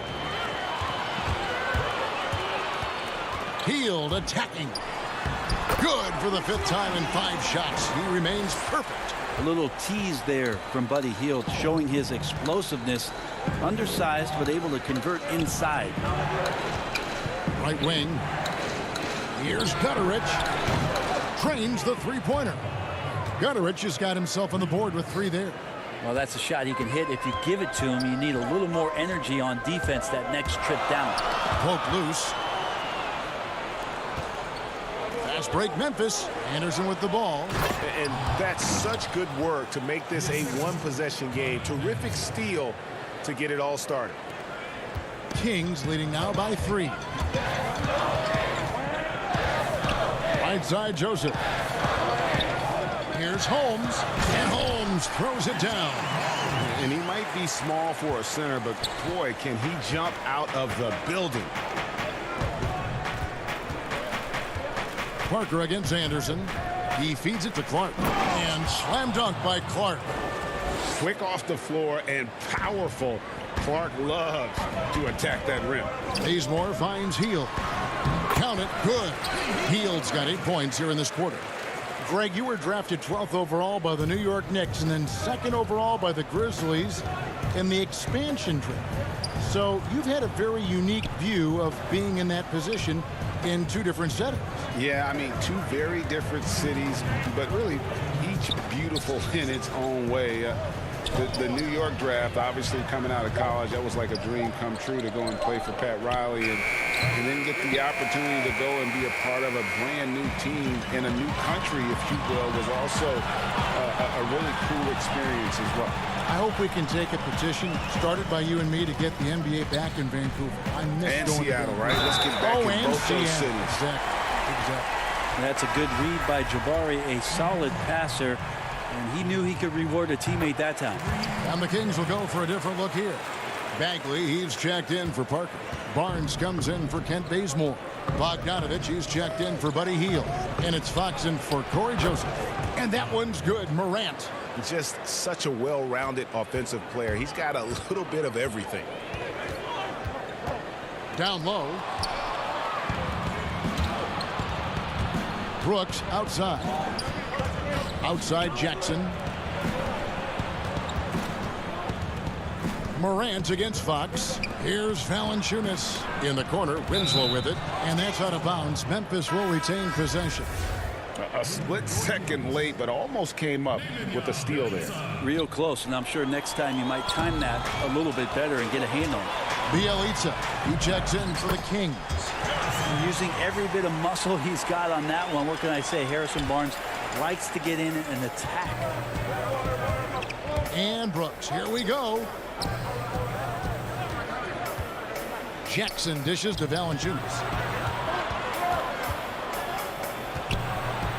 Hield attacking. Good for the 5th time in 5 shots. He remains perfect. A little tease there from Buddy Hield, showing his explosiveness. Undersized, but able to convert inside. Right wing. Here's Gutterich. Trains the three-pointer. Gutterich has got himself on the board with 3 there. Well, that's a shot he can hit. If you give it to him, you need a little more energy on defense that next trip down. Poke loose. Fast break Memphis. Anderson with the ball. And that's such good work to make this a one-possession game. Terrific steal to get it all started. Kings leading now by 3. Right side, Joseph. Here's Holmes, and Holmes throws it down. And he might be small for a center, but boy, can he jump out of the building. Parker against Anderson. He feeds it to Clark. And slam dunk by Clark. Quick off the floor and powerful. Clark loves to attack that rim. Bazemore finds Hield. Count it. Good. Hield's got 8 points here in this quarter. Greg, you were drafted 12th overall by the New York Knicks and then 2nd overall by the Grizzlies in the expansion draft. So you've had a very unique view of being in that position in 2 different settings. Yeah, I mean, 2 very different cities, but really each beautiful in its own way. The New York draft, obviously coming out of college, that was like a dream come true to go and play for Pat Riley and then get the opportunity to go and be a part of a brand new team in a new country, if you will, was also a really cool experience as well. I hope we can take a petition started by you and me to get the NBA back in Vancouver. I miss and going Seattle, to right? Let's get back in both those cities. Exactly. That's a good read by Jabari, a solid passer, and he knew he could reward a teammate that time. And the Kings will go for a different look here. Bagley, he's checked in for Parker. Barnes comes in for Kent Bazemore. Bogdanovich, he's checked in for Buddy Hield. And it's Fox in for Corey Joseph. And that one's good. Morant. Just such a well-rounded offensive player. He's got a little bit of everything. Down low. Brooks outside. Outside Jackson. Morant against Fox. Here's Valanciunas in the corner. Winslow with it. And that's out of bounds. Memphis will retain possession. A split second late, but almost came up with a steal there. Real close, and I'm sure next time you might time that a little bit better and get a hand on it. Bielitsa, he checks in for the Kings. Using every bit of muscle he's got on that one. What can I say? Harrison Barnes likes to get in and attack. And Brooks, here we go. Jackson dishes to Valanciunas.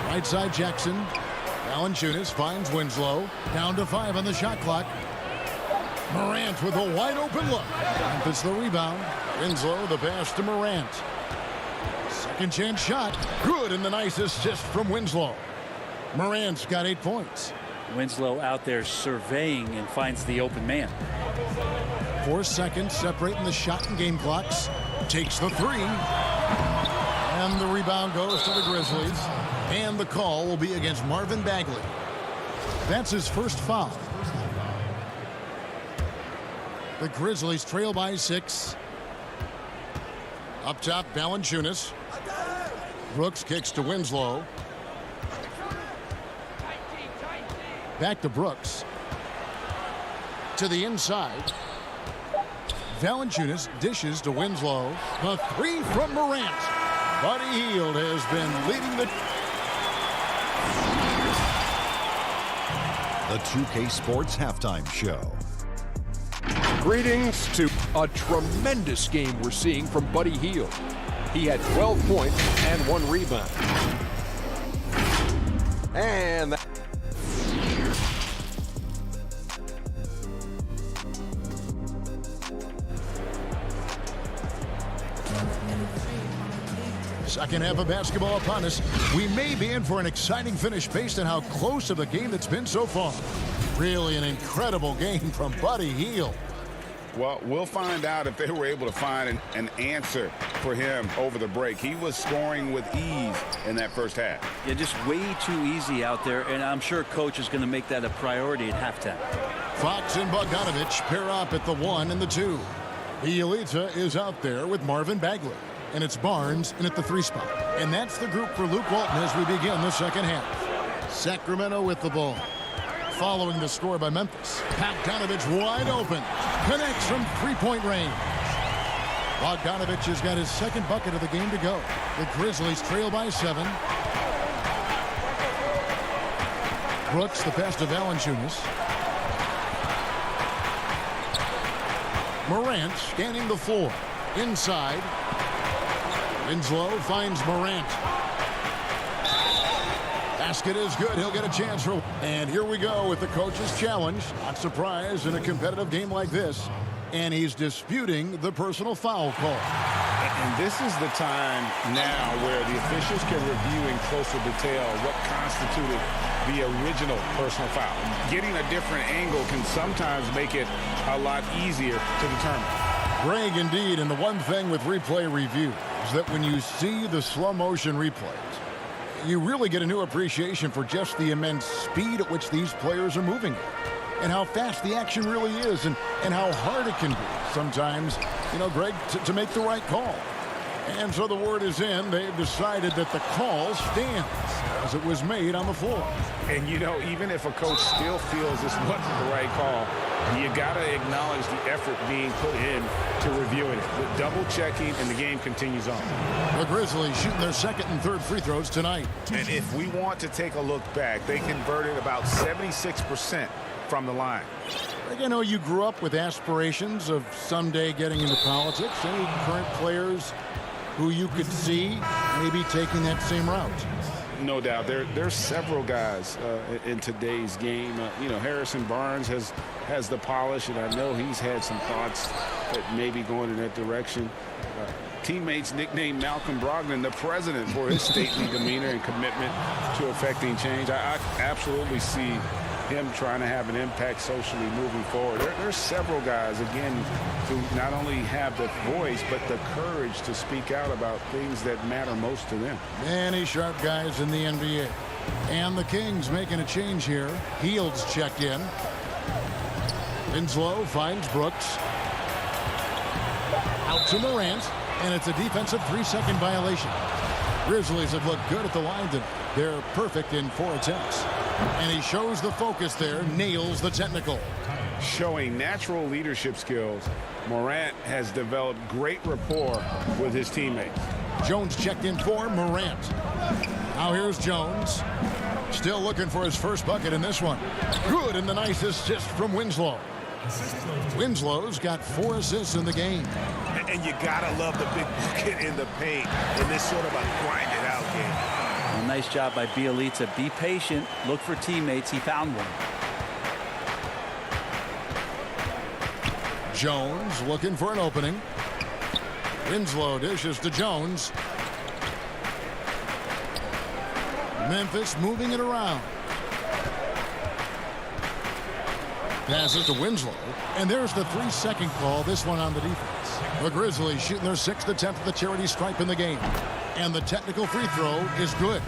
Right side Jackson. Valanciunas finds Winslow. Down to 5 on the shot clock. Morant with a wide open look. Memphis the rebound. Winslow the pass to Morant. Second chance shot. Good, and the nice assist from Winslow. Morant's got 8 points. Winslow out there surveying and finds the open man. 4 seconds separating the shot and game clocks. Takes the 3. And the rebound goes to the Grizzlies. And the call will be against Marvin Bagley. That's his first foul. The Grizzlies trail by 6. Up top, Valanciunas. Brooks kicks to Winslow. Back to Brooks. To the inside. Valanciunas dishes to Winslow. The 3 from Morant. Buddy Hield has been leading the... The 2K Sports Halftime Show. Greetings to a tremendous game we're seeing from Buddy Hield. He had 12 points and 1 rebound. And that second half of basketball upon us. We may be in for an exciting finish based on how close of a game that's been so far. Really an incredible game from Buddy Hield. Well, we'll find out if they were able to find an answer for him over the break. He was scoring with ease in that first half. Yeah, just way too easy out there, and I'm sure coach is going to make that a priority at halftime. Fox and Bogdanovich pair up at the 1 and the 2. Bielitsa is out there with Marvin Bagley. And it's Barnes in at the 3 spot. And that's the group for Luke Walton as we begin the second half. Sacramento with the ball. Following the score by Memphis. Bogdanovich wide open. Connects from 3-point range. Bogdanovich has got his second bucket of the game to go. The Grizzlies trail by 7. Brooks the pass to Valanciunas. Morant scanning the floor. Inside. Winslow finds Morant. Basket is good. He'll get a chance for. And here we go with the coach's challenge. Not surprised in a competitive game like this. And he's disputing the personal foul call. And this is the time now where the officials can review in closer detail what constituted the original personal foul. Getting a different angle can sometimes make it a lot easier to determine. Greg, indeed, and the one thing with replay review is that when you see the slow motion replays, you really get a new appreciation for just the immense speed at which these players are moving and how fast the action really is and how hard it can be sometimes, Greg, to make the right call. And so the word is in. They've decided that the call stands as it was made on the floor. And, even if a coach still feels this wasn't the right call, you got to acknowledge the effort being put in to reviewing it. With double checking, and the game continues on. The Grizzlies shooting their second and third free throws tonight. And if we want to take a look back, they converted about 76% from the line. I know you grew up with aspirations of someday getting into politics. Any current players who you could see maybe taking that same route? No doubt. There's several guys in today's game. Harrison Barnes has the polish, and I know he's had some thoughts that maybe going in that direction. Teammates nicknamed Malcolm Brogdon the president for his stately demeanor and commitment to effecting change. I absolutely see him trying to have an impact socially moving forward. There's several guys, again, who not only have the voice, but the courage to speak out about things that matter most to them. Many sharp guys in the NBA. And the Kings making a change here. Fields checked in. Winslow finds Brooks. Out to Morant. And it's a defensive 3-second violation. Grizzlies have looked good at the line tonight. They're perfect in 4 attempts. And he shows the focus there, nails the technical. Showing natural leadership skills, Morant has developed great rapport with his teammates. Jones checked in for Morant. Now here's Jones. Still looking for his first bucket in this one. Good, and the nice assist from Winslow. Winslow's got 4 assists in the game. And you gotta love the big bucket in the paint in this sort of a grinded-out game. Well, nice job by Bielitsa. Be patient. Look for teammates. He found one. Jones looking for an opening. Winslow dishes to Jones. Memphis moving it around. Passes to Winslow. And there's the 3-second call, this one on the defense. The Grizzlies shooting their 6th attempt at the charity stripe in the game. And the technical free throw is good.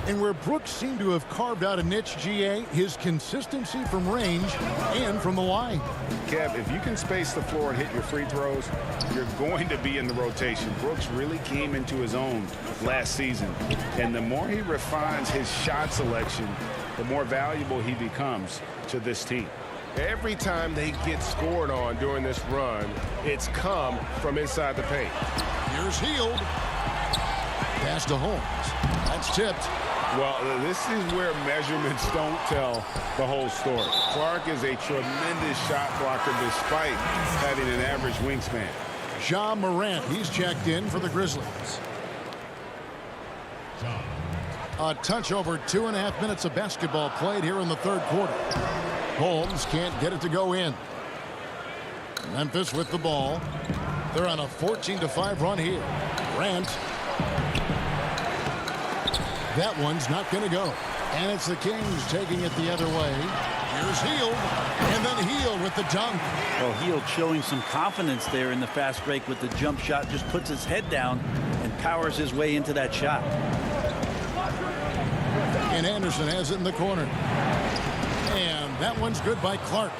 And where Brooks seemed to have carved out a niche, GA, his consistency from range and from the line. Kev, if you can space the floor and hit your free throws, you're going to be in the rotation. Brooks really came into his own last season. And the more he refines his shot selection, the more valuable he becomes to this team. Every time they get scored on during this run, it's come from inside the paint. Here's Hield. Pass to Holmes. That's tipped. Well, this is where measurements don't tell the whole story. Clark is a tremendous shot blocker despite having an average wingspan. Ja Morant, he's checked in for the Grizzlies. A touch over 2.5 minutes of basketball played here in the third quarter. Holmes can't get it to go in. Memphis with the ball. They're on a 14-5 run here. Grant. That one's not going to go. And it's the Kings taking it the other way. Here's Hield. And then Hield with the dunk. Well, Hield showing some confidence there in the fast break with the jump shot. Just puts his head down and powers his way into that shot. And Anderson has it in the corner. And that one's good by Clark.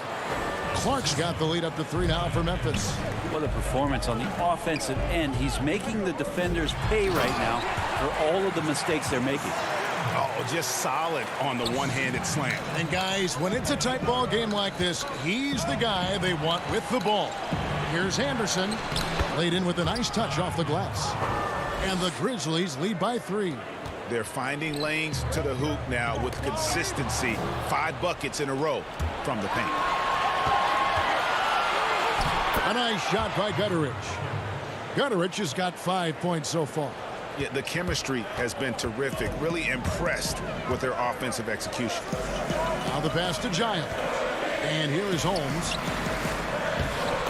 Clark's got the lead up to 3 now for Memphis. What a performance on the offensive end. He's making the defenders pay right now for all of the mistakes they're making. Oh, just solid on the one-handed slam. And guys, when it's a tight ball game like this, he's the guy they want with the ball. Here's Anderson, laid in with a nice touch off the glass. And the Grizzlies lead by 3. They're finding lanes to the hoop now with consistency. 5 buckets in a row from the paint. A nice shot by Gutteridge. Gutterich has got 5 points so far. Yeah, the chemistry has been terrific. Really impressed with their offensive execution. Now the pass to Giant. And here is Holmes.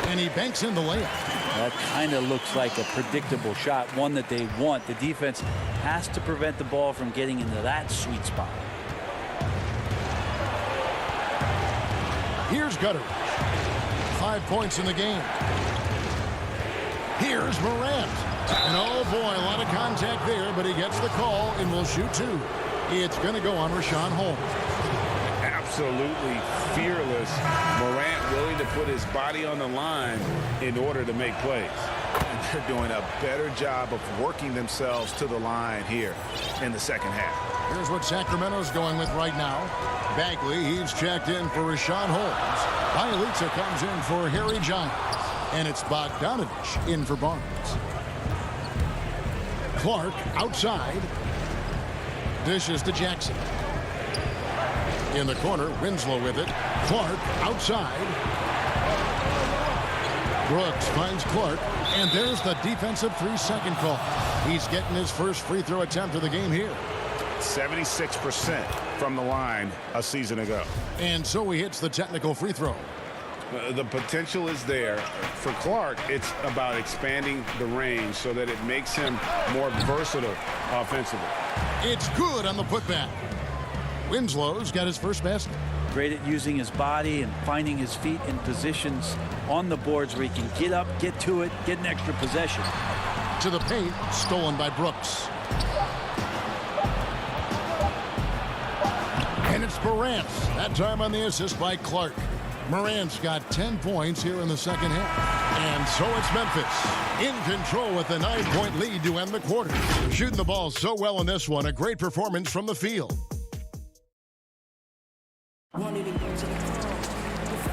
And he banks in the layup. That kind of looks like a predictable shot, one that they want. The defense has to prevent the ball from getting into that sweet spot. Here's Gutterich. 5 points in the game. Here's Morant. And oh boy, a lot of contact there, but he gets the call and will shoot 2. It's going to go on Rashawn Holmes. Absolutely fearless. Morant willing to put his body on the line in order to make plays. And they're doing a better job of working themselves to the line here in the second half. Here's what Sacramento's going with right now. Bagley, he's checked in for Rashawn Holmes. Bielitsa comes in for Harry Giants. And it's Bogdanovich in for Barnes. Clark outside. Dishes to Jackson. In the corner, Winslow with it. Clark outside. Brooks finds Clark. And there's the defensive 3-second call. He's getting his first free throw attempt of the game here. 76% from the line a season ago. And so he hits the technical free throw. The potential is there. For Clark, it's about expanding the range so that it makes him more versatile offensively. It's good on the putback. Winslow's got his first basket. Great at using his body and finding his feet in positions on the boards where he can get up, get to it, get an extra possession. To the paint, stolen by Brooks. And it's Morant. That time on the assist by Clark. Morant's got 10 points here in the second half. And so it's Memphis in control with a 9-point lead to end the quarter. Shooting the ball so well in this one. A great performance from the field.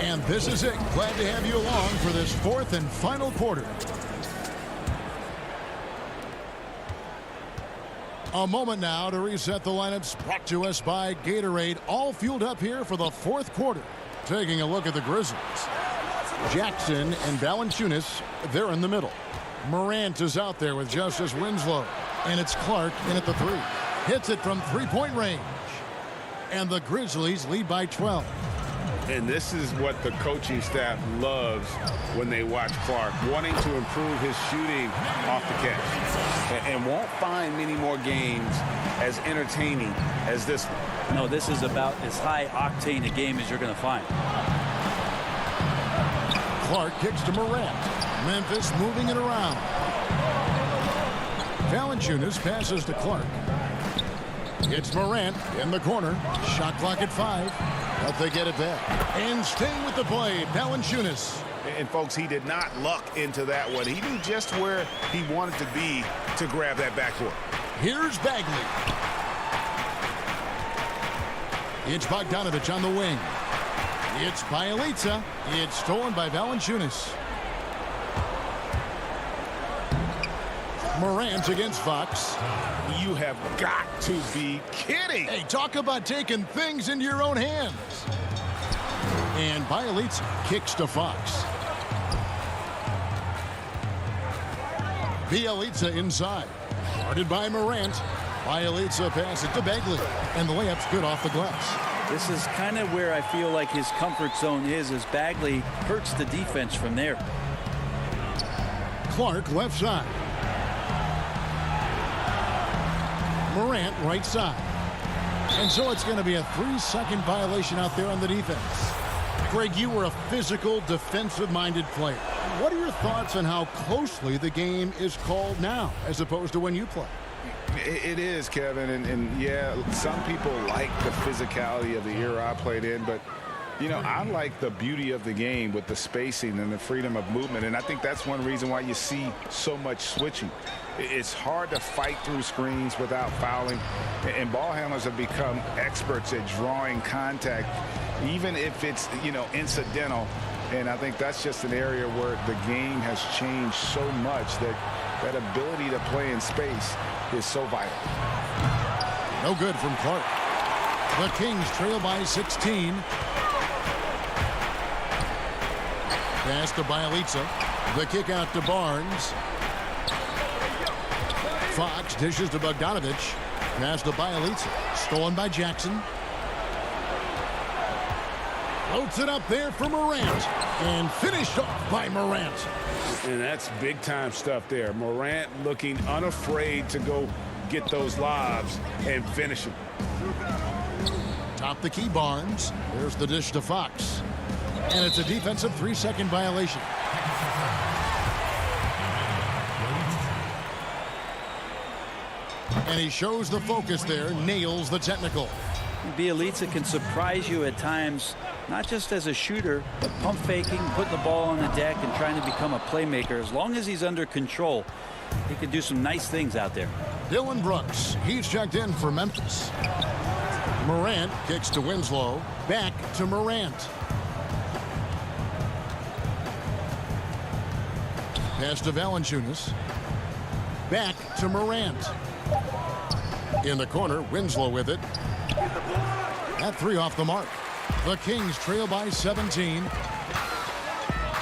And this is it. Glad to have you along for this fourth and final quarter. A moment now to reset the lineups, brought to us by Gatorade. All fueled up here for the fourth quarter. Taking a look at the Grizzlies. Jackson and Valanciunas, they're in the middle. Morant is out there with Justice Winslow. And it's Clark in at the 3. Hits it from three-point range. And the Grizzlies lead by 12. And this is what the coaching staff loves when they watch Clark, wanting to improve his shooting off the catch. And won't find many more games as entertaining as this one. No, this is about as high octane a game as you're going to find. Clark kicks to Morant. Memphis moving it around. Valanciunas passes to Clark. It's Morant in the corner. Shot clock at 5. But they get it back. And staying with the play, Valanciunas. And folks, he did not luck into that one. He knew just where he wanted to be to grab that backcourt. Here's Bagley. It's Bogdanovich on the wing. It's Bielitsa. It's stolen by Valanciunas. Morant against Fox. You have got to be kidding. Hey, talk about taking things into your own hands. And Bielitsa kicks to Fox. Bielitsa inside. Guarded by Morant. Bielitsa passes to Bagley. And the layup's good off the glass. This is kind of where I feel like his comfort zone is, as Bagley hurts the defense from there. Clark left side. Morant right side. And so it's going to be a 3-second violation out there on the defense. Greg, you were a physical, defensive-minded player. What are your thoughts on how closely the game is called now as opposed to when you play? It is, Kevin, and yeah, some people like the physicality of the era I played in, but you know, I like the beauty of the game with the spacing and the freedom of movement, and I think that's one reason why you see so much switching. It's hard to fight through screens without fouling, and ball handlers have become experts at drawing contact, even if it's, you know, incidental. And I think that's just an area where the game has changed so much that that ability to play in space is so vital. No good from Clark. The Kings trail by 16. Pass to Bielitsa. The kick out to Barnes. Fox dishes to Bogdanovich. Pass to Bielitsa. Stolen by Jackson. Floats it up there for Morant. And finished off by Morant. And that's big-time stuff there. Morant looking unafraid to go get those lobs and finish them. Top the key, Barnes. There's the dish to Fox. And it's a defensive 3-second violation. And he shows the focus there, nails the technical. Bielitsa can surprise you at times, not just as a shooter, but pump faking, putting the ball on the deck, and trying to become a playmaker. As long as he's under control, he can do some nice things out there. Dylan Brooks, he's checked in for Memphis. Morant kicks to Winslow. Back to Morant. Pass to Valanciunas. Back to Morant. In the corner, Winslow with it. That three off the mark. The Kings trail by 17.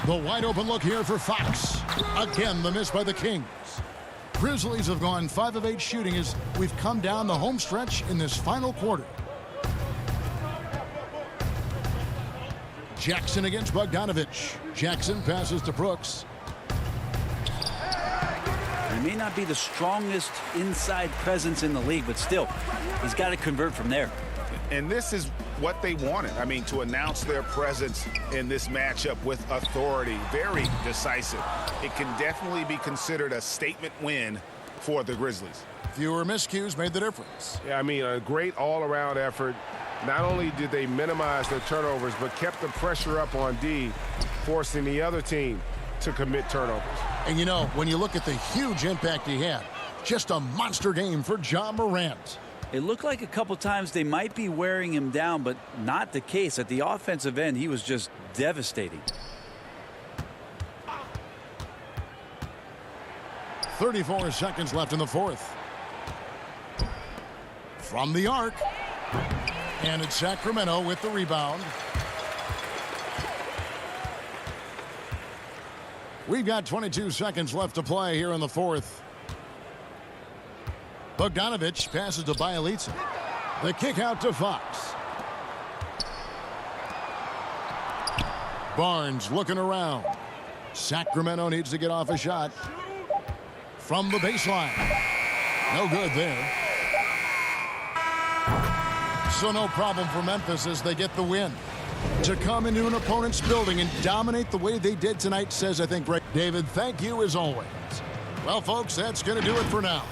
The wide open look here for Fox. Again, the miss by the Kings. Grizzlies have gone 5 of 8 shooting as we've come down the home stretch in this final quarter. Jackson against Bogdanovich. Jackson passes to Brooks. He may not be the strongest inside presence in the league, but still, he's got to convert from there. And this is what they wanted. I mean, to announce their presence in this matchup with authority. Very decisive. It can definitely be considered a statement win for the Grizzlies. Fewer miscues made the difference. Yeah, I mean, a great all-around effort. Not only did they minimize their turnovers, but kept the pressure up on D, forcing the other team to commit turnovers. And you know, when you look at the huge impact he had, just a monster game for Ja Morant. It looked like a couple times they might be wearing him down, but not the case. At the offensive end, he was just devastating. 34 seconds left in the fourth. From the arc. And it's Sacramento with the rebound. We've got 22 seconds left to play here in the fourth. Bogdanovich passes to Bielitsa. The kick out to Fox. Barnes looking around. Sacramento needs to get off a shot. From the baseline. No good there. So no problem for Memphis as they get the win. To come into an opponent's building and dominate the way they did tonight says, I think, Greg. David, thank you as always. Well, folks, that's going to do it for now.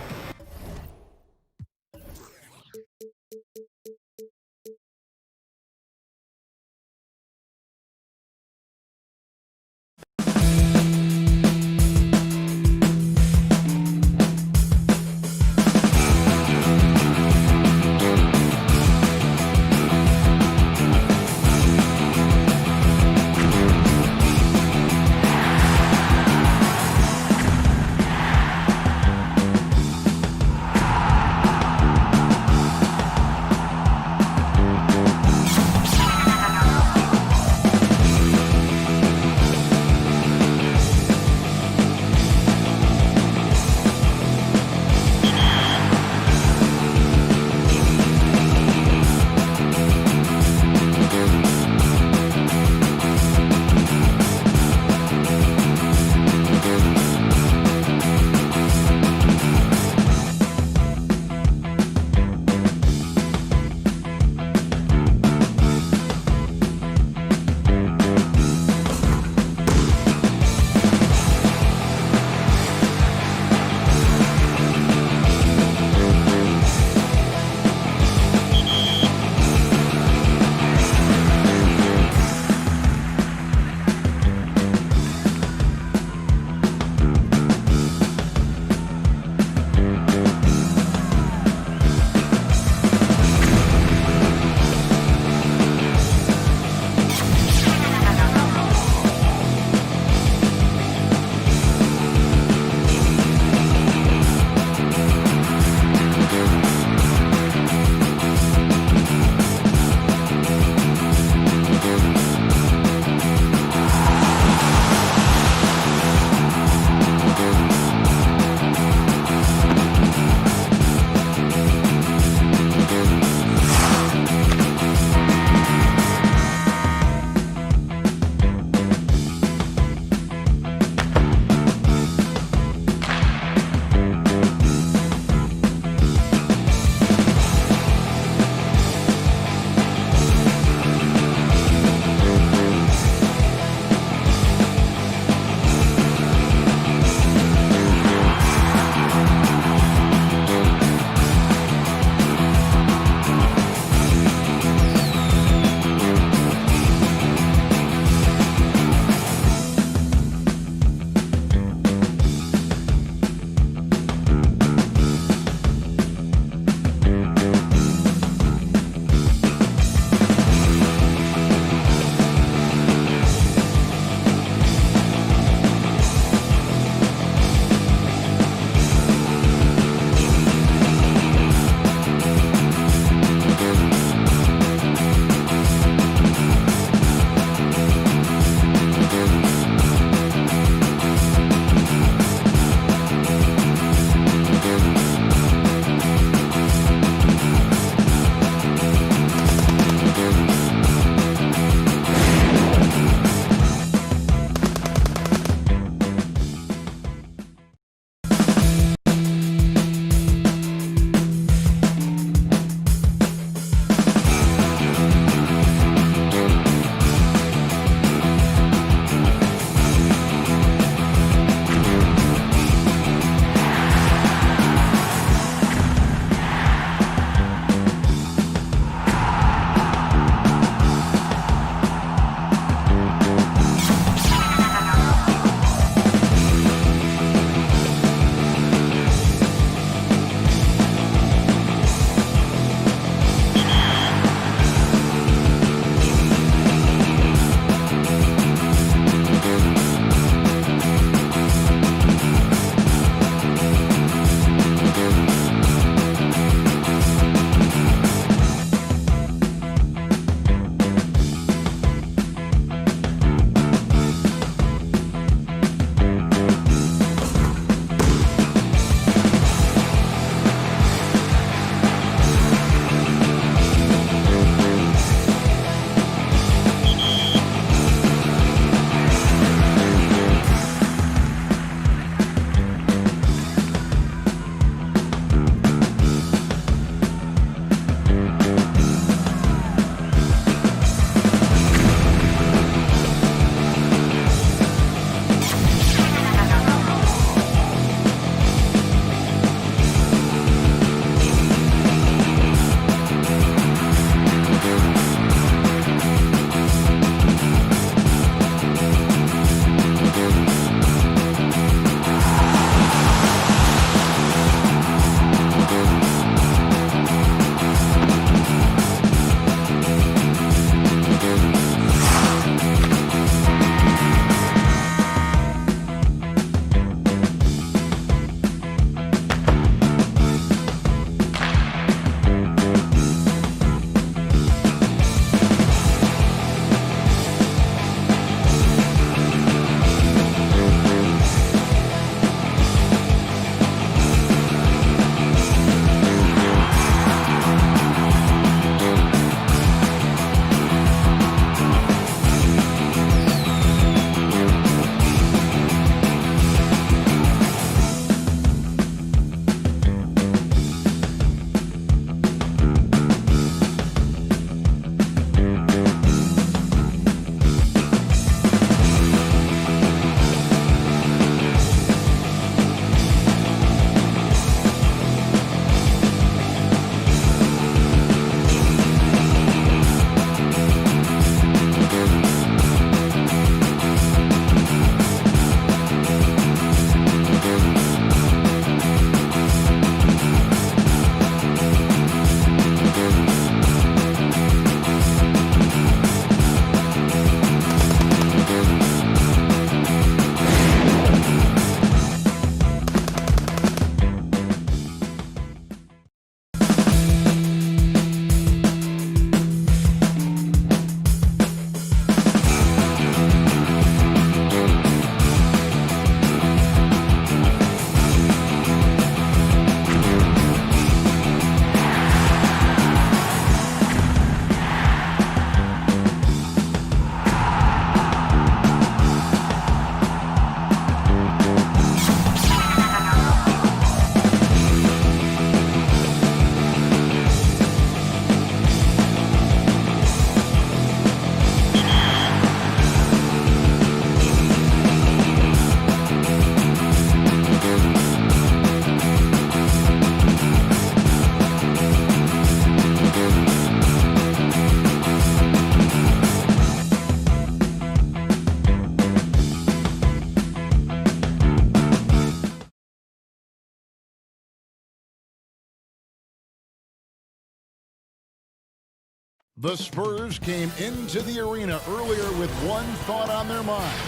The Spurs came into the arena earlier with one thought on their mind.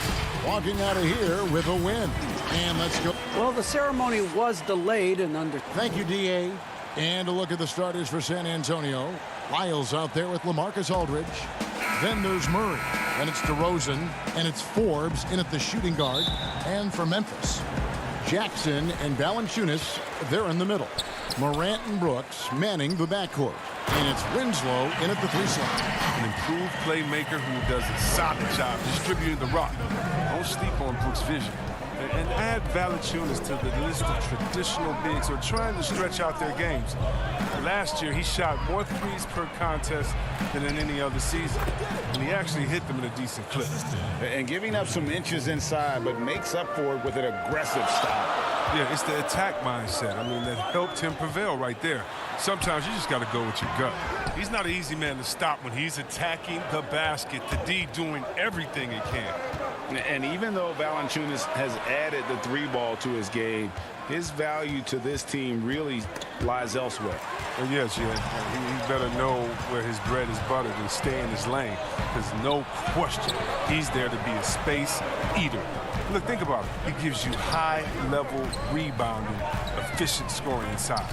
Walking out of here with a win. And let's go. Well, the ceremony was delayed and under. Thank you, D.A. And a look at the starters for San Antonio. Lyles out there with LaMarcus Aldridge. Then there's Murray. Then it's DeRozan. And it's Forbes in at the shooting guard. And for Memphis, Jackson and Valanciunas, they're in the middle. Morant and Brooks manning the backcourt. And it's Winslow in at the 3 slot. An improved playmaker who does a solid job distributing the rock. Don't sleep on Brooks' vision. And add Valanciunas to the list of traditional bigs who are trying to stretch out their games. Last year, he shot more threes per contest than in any other season. And he actually hit them in a decent clip. And giving up some inches inside, but makes up for it with an aggressive style. Yeah, it's the attack mindset. I mean, that helped him prevail right there. Sometimes you just got to go with your gut. He's not an easy man to stop when he's attacking the basket. The D doing everything he can. And even though Valanciunas has added the 3-ball to his game, his value to this team really lies elsewhere. Well, yes, he better know where his bread is buttered and stay in his lane. There's no question he's there to be a space eater. Look, think about it. He gives you high-level rebounding, efficient scoring inside.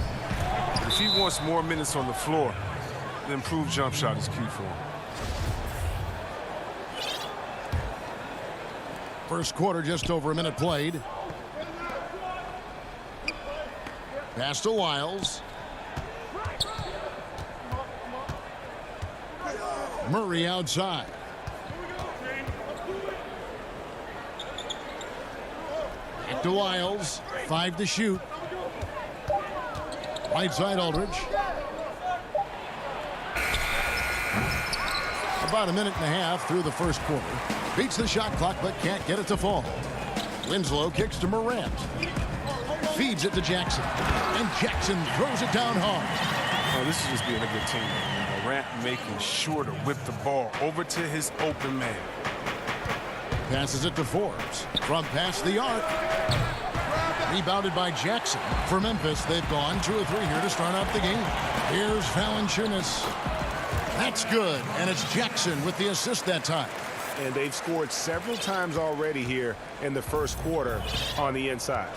If he wants more minutes on the floor, the improved jump shot is key for him. First quarter, just over a minute played. Pass to Lyles. Murray outside. Back to Lyles. 5 to shoot. Right side Aldridge. About a minute and a half through the first quarter. Beats the shot clock but can't get it to fall. Winslow kicks to Morant. Feeds it to Jackson. And Jackson throws it down hard. Oh, this is just being a good team. Morant making sure to whip the ball over to his open man. Passes it to Forbes. From past the arc. Rebounded by Jackson. For Memphis, they've gone 2 of 3 here to start out the game. Here's Valanciunas. That's good. And it's Jackson with the assist that time. And they've scored several times already here in the first quarter on the inside.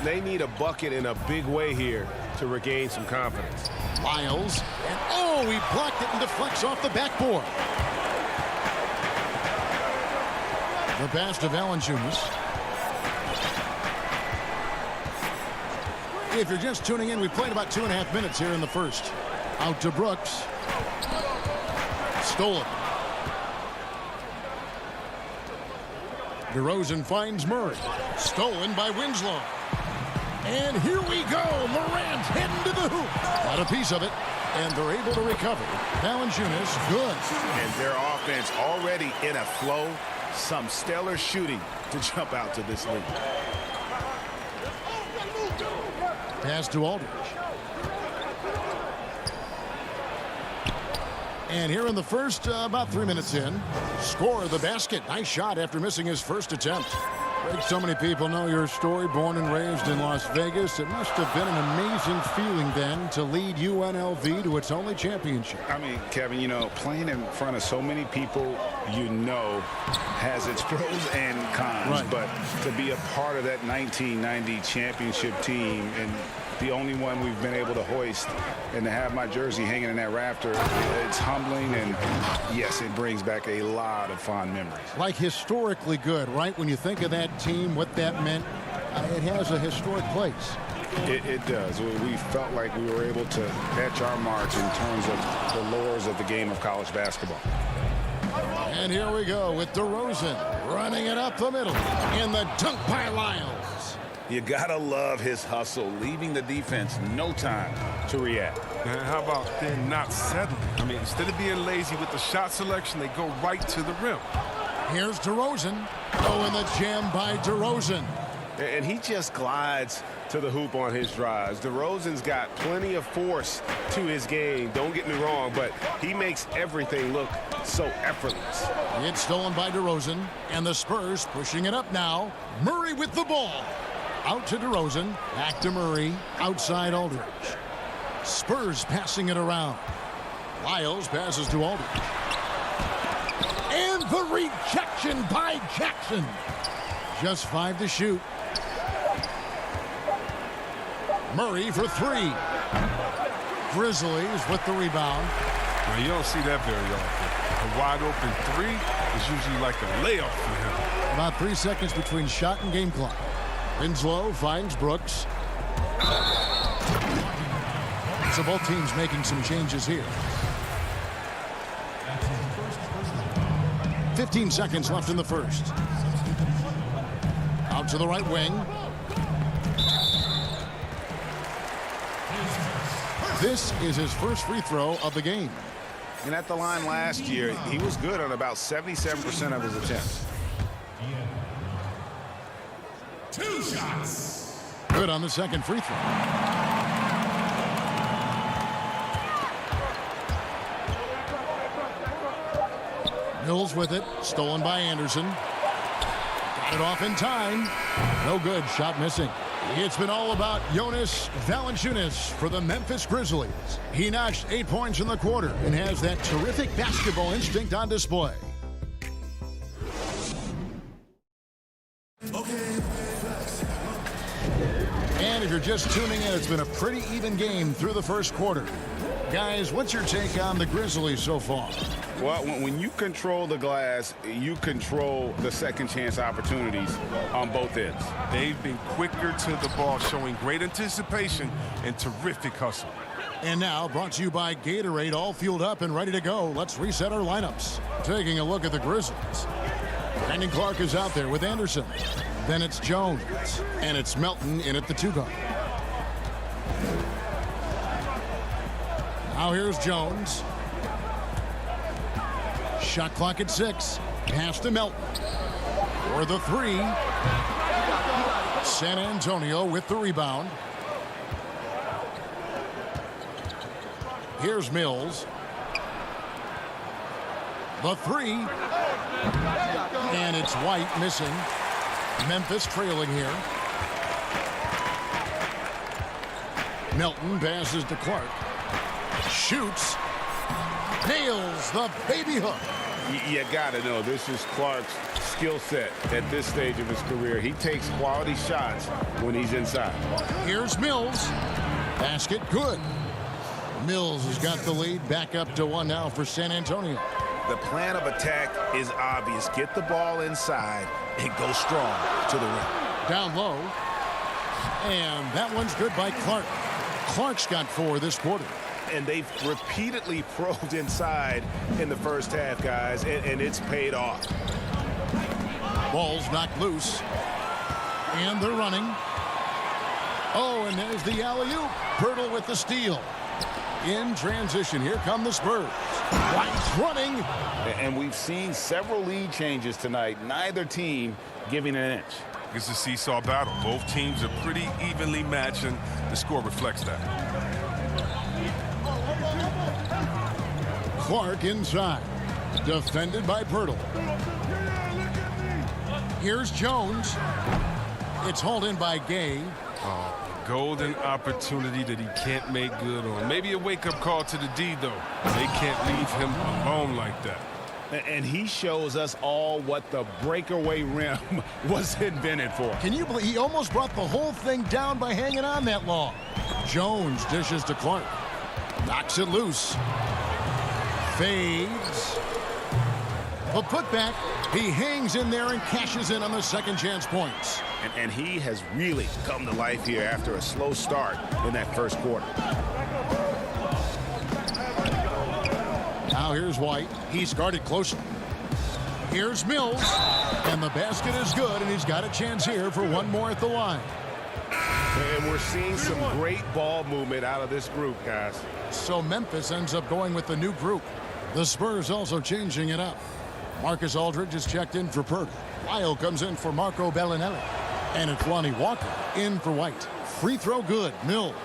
They need a bucket in a big way here to regain some confidence. Lyles. And oh, he blocked it and deflects off the backboard. The pass to Valanciunas. If you're just tuning in, we played about 2.5 minutes here in the first. Out to Brooks. Stolen. DeRozan finds Murray. Stolen by Winslow. And here we go. Morant heading to the hoop. Got a piece of it. And they're able to recover. Valanciunas, good. And their offense already in a flow. Some stellar shooting to jump out to this league. Pass to Aldridge. And here in the first, about 3 minutes in, score the basket. Nice shot after missing his first attempt. Greg, so many people know your story, born and raised in Las Vegas. It must have been an amazing feeling then to lead UNLV to its only championship. I mean, Kevin, you know, playing in front of so many people you know has its pros and cons. Right. But to be a part of that 1990 championship team and the only one we've been able to hoist and to have my jersey hanging in that rafter, it's humbling, and yes, it brings back a lot of fond memories. Like historically good, right? When you think of that team, what that meant, it has a historic place. It does. We felt like we were able to etch our marks in terms of the lures of the game of college basketball. And here we go with DeRozan running it up the middle in the dunk by Lyles. You gotta love his hustle, leaving the defense no time to react. And how about them not settling? I mean, instead of being lazy with the shot selection, they go right to the rim. Here's DeRozan. Oh, and the jam by DeRozan. And he just glides to the hoop on his drives. DeRozan's got plenty of force to his game, don't get me wrong, but he makes everything look so effortless. It's stolen by DeRozan, and the Spurs pushing it up now. Murray with the ball. Out to DeRozan, back to Murray, outside Aldridge. Spurs passing it around. Lyles passes to Aldridge. And the rejection by Jackson. Just 5 to shoot. Murray for 3. Grizzlies with the rebound. Well, you don't see that very often. A wide open 3 is usually like a layup for him. About 3 seconds between shot and game clock. Winslow finds Brooks. So both teams making some changes here. 15 seconds left in the first. Out to the right wing. This is his first free throw of the game. And at the line last year, he was good on about 77% of his attempts. 2 shots. Good on the second free throw. Mills with it. Stolen by Anderson. Got it off in time. No good. Shot missing. It's been all about Jonas Valanciunas for the Memphis Grizzlies. He notched 8 points in the quarter and has that terrific basketball instinct on display. And if you're just tuning in, it's been a pretty even game through the first quarter. Guys, what's your take on the Grizzlies so far? Well, when you control the glass, you control the second chance opportunities on both ends. They've been quicker to the ball, showing great anticipation and terrific hustle. And now, brought to you by Gatorade, all fueled up and ready to go. Let's reset our lineups. Taking a look at the Grizzlies. Brandon Clark is out there with Anderson. Then it's Jones. And it's Melton in at the 2 guard. Now here's Jones. Shot clock at 6. Pass to Melton. For the 3. San Antonio with the rebound. Here's Mills. The 3. And it's White missing. Memphis trailing here. Melton passes to Clark. Shoots. Nails the baby hook. You got to know, this is Clark's skill set at this stage of his career. He takes quality shots when he's inside. Here's Mills. Basket good. Mills has got the lead back up to 1 now for San Antonio. The plan of attack is obvious. Get the ball inside and go strong to the rim. Down low. And that one's good by Clark. Clark's got 4 this quarter. And they've repeatedly probed inside in the first half, guys, and it's paid off. Ball's knocked loose. And they're running. Oh, and there's the alley-oop. Pirtle with the steal. In transition, here come the Spurs. White's running. And we've seen several lead changes tonight. Neither team giving an inch. It's a seesaw battle. Both teams are pretty evenly matched, and the score reflects that. Clark inside. Defended by Pirtle. Here's Jones. It's hauled in by Gay. Golden opportunity that he can't make good on. Maybe a wake-up call to the D, though. They can't leave him alone like that. And he shows us all what the breakaway rim was invented for. Can you believe he almost brought the whole thing down by hanging on that long? Jones dishes to Clark. Knocks it loose. Fades. A putback. He hangs in there and cashes in on the second chance points. And he has really come to life here after a slow start in that first quarter. Now here's White. He's guarded closely. Here's Mills. And the basket is good, and he's got a chance here for 1 more at the line. And we're seeing some great ball movement out of this group, guys. So Memphis ends up going with the new group. The Spurs also changing it up. Marcus Aldridge is checked in for Purdy. Lyle comes in for Marco Bellinelli. And it's Lonnie Walker in for White. Free throw good. Mills.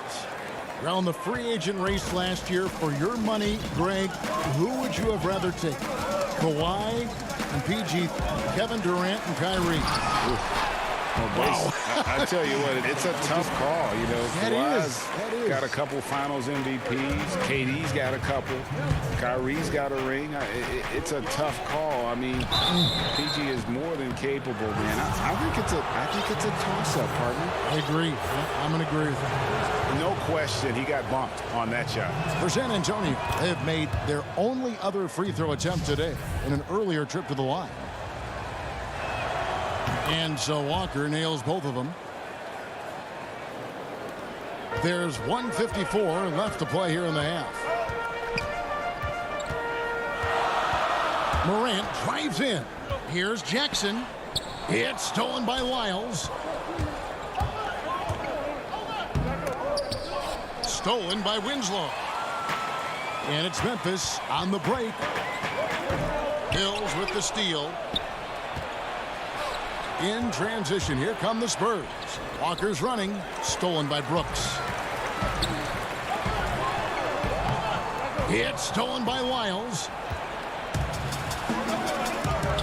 Around the free agent race last year, for your money, Greg, who would you have rather taken? Kawhi and PG, Kevin Durant and Kyrie. Wow. I tell you what, it's a tough call. You know, That is. got a couple Finals MVPs. KD's got a couple. Kyrie's got a ring. It's a tough call. I mean, PG is more than capable, man. I think it's a toss-up, partner. I agree. I'm going to agree with you. No question, he got bumped on that shot. For San Antonio, they have made their only other free throw attempt today in an earlier trip to the line. And so Walker nails both of them. There's 1:54 left to play here in the half. Morant drives in. Here's Jackson. It's stolen by Lyles. Stolen by Winslow. And it's Memphis on the break. Hills with the steal. In transition, here come the Spurs. Walker's running, stolen by Brooks. It's stolen by Lyles.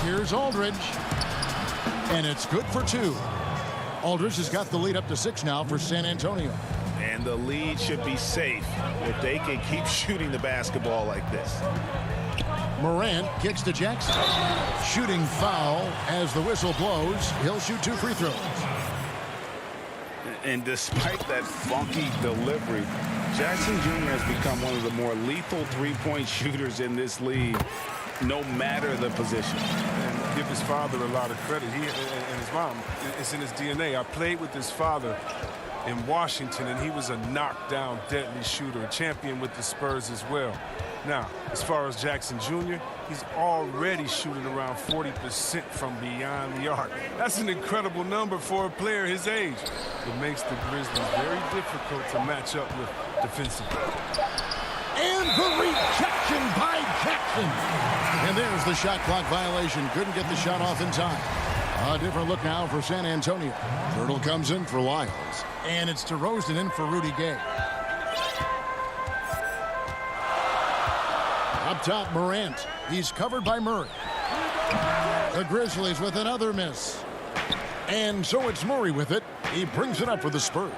Here's Aldridge. And it's good for two. Aldridge has got the lead up to 6 now for San Antonio. And the lead should be safe if they can keep shooting the basketball like this. Morant kicks to Jackson. Shooting foul as the whistle blows. He'll shoot 2 free throws. And despite that funky delivery, Jackson Jr. has become one of the more lethal three-point shooters in this league, no matter the position. And give his father a lot of credit. He and his mom, it's in his DNA. I played with his father in Washington, and he was a knockdown, deadly shooter, a champion with the Spurs as well. Now, as far as Jackson Jr., he's already shooting around 40% from beyond the arc. That's an incredible number for a player his age. It makes the Grizzlies very difficult to match up with defensively. And the rejection by Jackson. And there's the shot clock violation. Couldn't get the shot off in time. A different look now for San Antonio. Turtle comes in for Lyles. And it's DeRozan in for Rudy Gay. Up top, Morant. He's covered by Murray. The Grizzlies with another miss. And so it's Murray with it. He brings it up for the Spurs.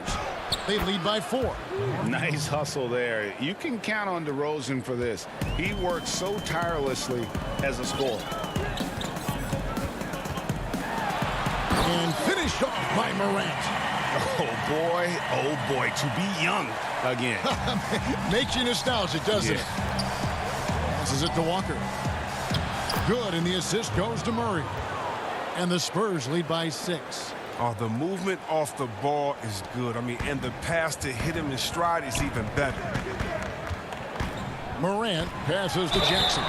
They lead by 4. Nice hustle there. You can count on DeRozan for this. He works so tirelessly as a scorer. And finished off by Morant. Oh boy, to be young again. Makes you nostalgic, doesn't it? Passes it to Walker. Good, and the assist goes to Murray. And the Spurs lead by 6. Oh, the movement off the ball is good. I mean, and the pass to hit him in stride is even better. Morant passes to Jackson.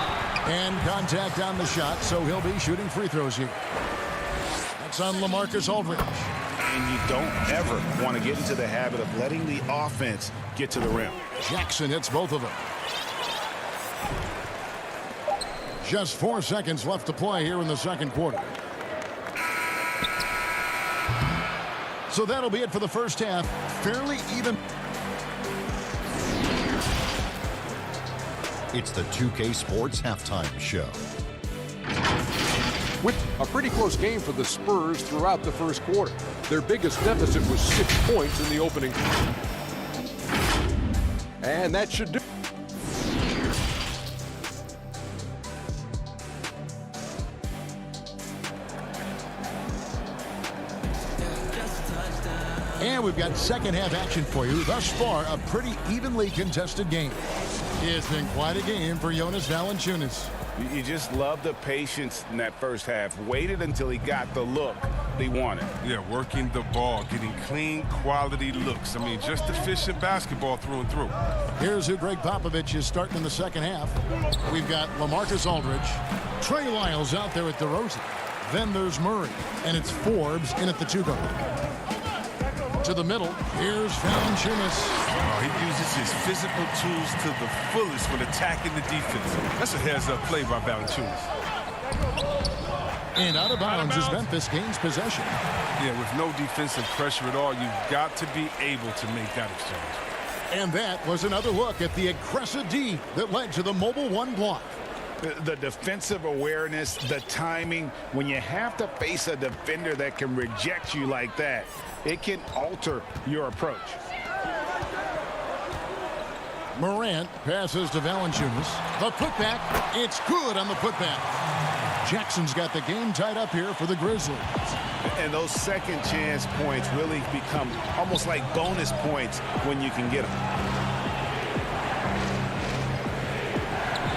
And contact on the shot, so he'll be shooting free throws here. That's on LaMarcus Aldridge. And you don't ever want to get into the habit of letting the offense get to the rim. Jackson hits both of them. Just 4 seconds left to play here in the second quarter. So that'll be it for the first half. Fairly even. It's the 2K Sports Halftime Show. With a pretty close game for the Spurs throughout the first quarter. Their biggest deficit was 6 points in the opening. And that should do. And we've got second half action for you. Thus far, a pretty evenly contested game. It's been quite a game for Jonas Valanciunas. You just love the patience in that first half. Waited until he got the look he wanted. Yeah, working the ball, getting clean, quality looks. I mean, just efficient basketball through and through. Here's who Greg Popovich is starting in the second half. We've got LaMarcus Aldridge, Trey Lyles out there at DeRozan. Then there's Murray, and it's Forbes in at the 2-guard. To the middle, here's Valanciunas. Oh, he uses his physical tools to the fullest when attacking the defense. That's a heads-up play by Valanciunas. And out of bounds as Memphis gains possession. Yeah, with no defensive pressure at all, you've got to be able to make that exchange. And that was another look at the aggressive D that led to the mobile 1 block. The defensive awareness, the timing, when you have to face a defender that can reject you like that, it can alter your approach. Morant passes to Valanciunas. The putback, it's good on the putback. Jackson's got the game tied up here for the Grizzlies. And those second chance points really become almost like bonus points when you can get them.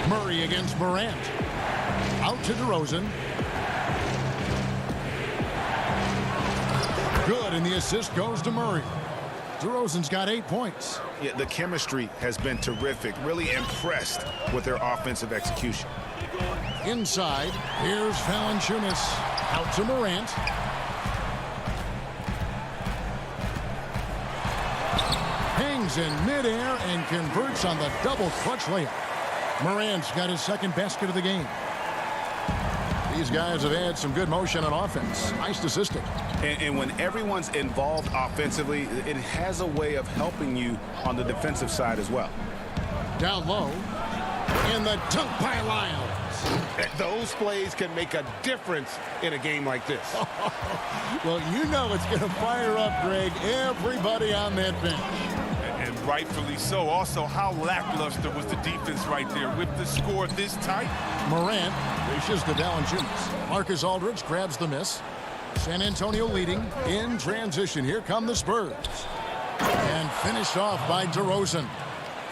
Murray against Morant. Out to DeRozan. Good, and the assist goes to Murray. DeRozan's got 8 points. Yeah, the chemistry has been terrific. Really impressed with their offensive execution. Inside, here's Valanciunas. Out to Morant. Hangs in midair and converts on the double clutch layup. Morant's got his second basket of the game. These guys have had some good motion on offense. Nice assistant. And when everyone's involved offensively, it has a way of helping you on the defensive side as well. Down low. And the dunk by Lyles. Those plays can make a difference in a game like this. Well, you know it's going to fire up, Greg, everybody on that bench. And rightfully so. Also, how lackluster was the defense right there with the score this tight? Morant dishes to Valanciunas. Marcus Aldridge grabs the miss. San Antonio leading in transition. Here come the Spurs. And finished off by DeRozan.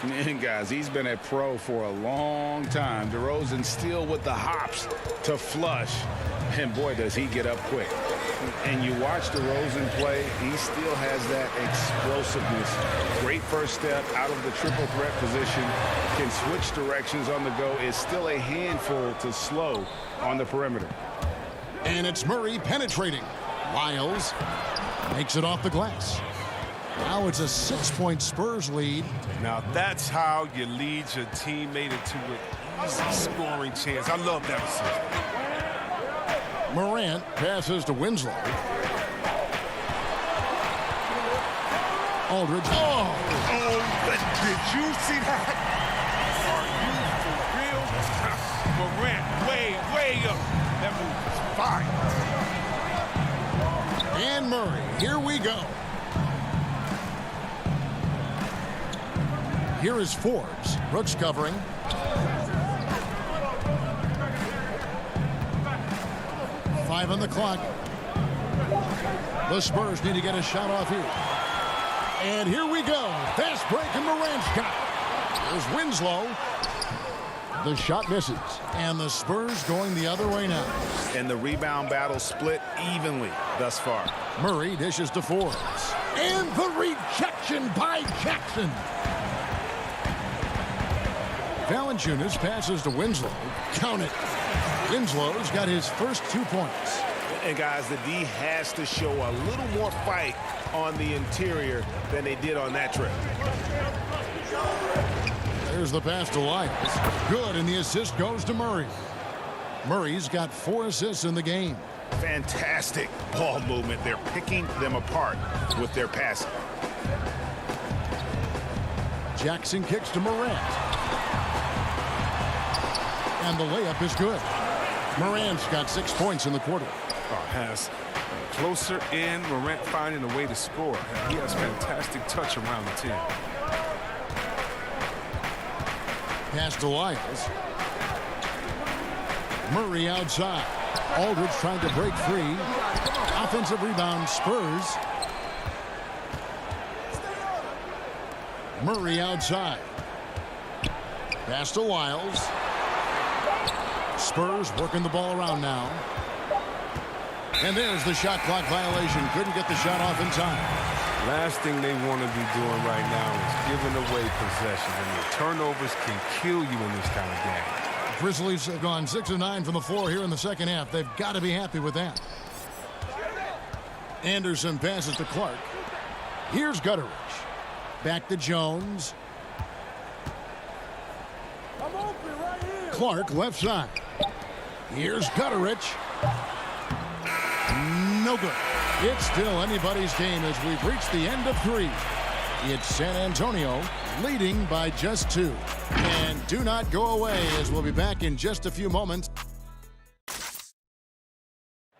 And guys, he's been a pro for a long time. DeRozan still with the hops to flush. And boy, does he get up quick. And you watch DeRozan play, he still has that explosiveness. Great first step out of the triple threat position. Can switch directions on the go. Is still a handful to slow on the perimeter. And it's Murray penetrating. Lyles makes it off the glass. Now it's a 6-point Spurs lead. Now that's how you lead your teammate into an easy scoring chance. I love that assist. Morant passes to Winslow. Aldridge. Oh, Did you see that? Are you for real? Morant way up. That move is fine. and Murray. Here we go. Here is Forbes. Brooks covering. Five on the clock. The Spurs need to get a shot off here. And here we go. Fast break and Morant's got it. There's Winslow. The shot misses. And the Spurs going the other way now. And the rebound battle split evenly thus far. Murray dishes to Forbes. And the rejection by Jackson. Valanciunas passes to Winslow. Count it. Winslow's got his first 2 points. And guys, the D has to show a little more fight on the interior than they did on that trip. There's the pass to Lyles. Good, and the assist goes to Murray. Murray's got 4 assists in the game. Fantastic ball movement. They're picking them apart with their passing. Jackson kicks to Morant. And the layup is good. Morant's got 6 points in the quarter. Has closer in. Morant finding a way to score. He has fantastic touch around the team. Pass to Lyles. Murray outside. Aldridge trying to break free. Offensive rebound, Spurs. Murray outside. Pass to Lyles. Spurs working the ball around now. And there's the shot clock violation. Couldn't get the shot off in time. Last thing they want to be doing right now is giving away possessions. And the turnovers can kill you in this kind of game. Grizzlies have gone 6 of 9 from the floor here in the second half. They've got to be happy with that. Anderson passes to Clark. Here's Gutteridge. Back to Jones. Clark left side. Here's Gutteridge. No good. It's still anybody's game as we've reached the end of 3. It's San Antonio leading by just 2. And do not go away, as we'll be back in just a few moments.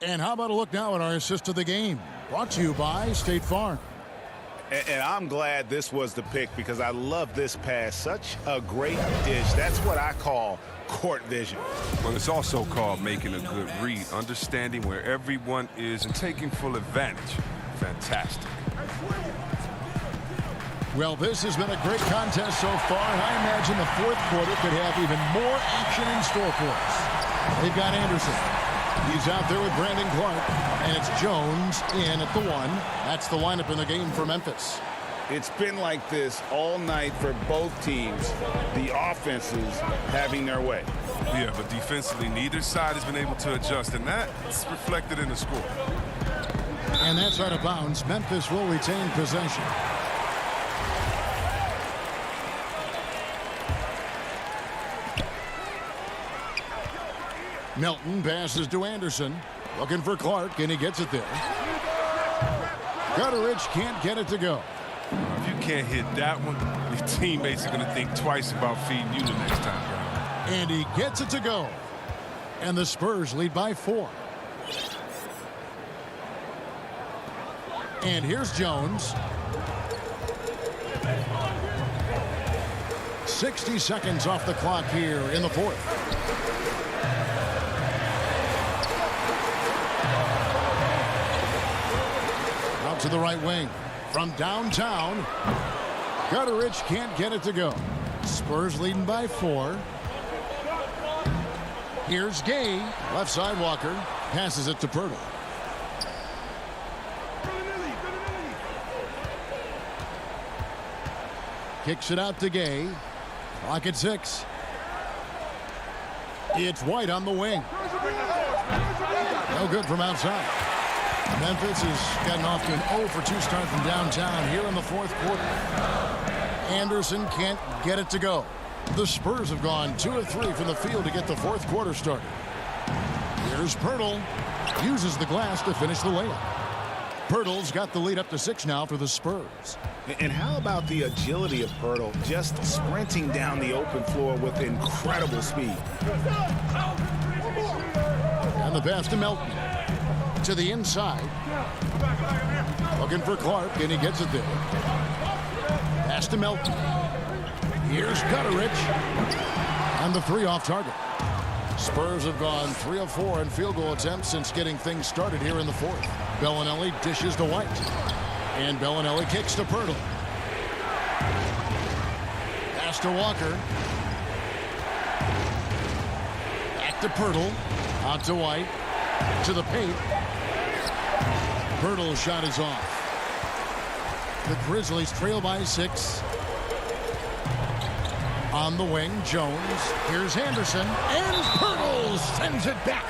And how about a look now at our assist of the game? Brought to you by State Farm. And I'm glad this was the pick because I love this pass. Such a great dish. That's what I call court vision. Well, it's also called making a good read, understanding where everyone is and taking full advantage. Fantastic. Well, this has been a great contest so far, and I imagine the fourth quarter could have even more action in store for us. They've got Anderson. He's out there with Brandon Clark, and it's Jones in at the 1. That's the lineup in the game for Memphis. It's been like this all night for both teams. The offenses having their way. Yeah, but defensively, neither side has been able to adjust, and that's reflected in the score. And that's out of bounds. Memphis will retain possession. Melton passes to Anderson. Looking for Clark, and he gets it there. Gutteridge can't get it to go. If you can't hit that one, your teammates are going to think twice about feeding you the next time around. And he gets it to go. And the Spurs lead by 4. And here's Jones. 60 seconds off the clock here in the 4th. Out to the right wing. From downtown, Gutteridge can't get it to go. Spurs leading by 4. Here's Gay. Left side Walker. Passes it to Pirtle. Kicks it out to Gay. Clock at 6. It's White on the wing. No good from outside. Memphis has gotten off to an 0 for 2 start from downtown here in the 4th quarter. Anderson can't get it to go. The Spurs have gone 2 of 3 from the field to get the 4th quarter started. Here's Pirtle. Uses the glass to finish the layup. Pirtle's got the lead up to 6 now for the Spurs. And how about the agility of Pirtle, just sprinting down the open floor with incredible speed. And the pass to Melton. To the inside. Looking for Clark, and he gets it there. Pass to Melton. Here's Gutteridge. And the 3 off target. Spurs have gone 3 of 4 in field goal attempts since getting things started here in the 4th. Bellinelli dishes to White. And Bellinelli kicks to Pirtle. Pass to Walker. Back to Pirtle. Out to White. To the paint. Pirtle's shot is off. The Grizzlies trail by 6. On the wing, Jones. Here's Anderson. And Pirtle sends it back.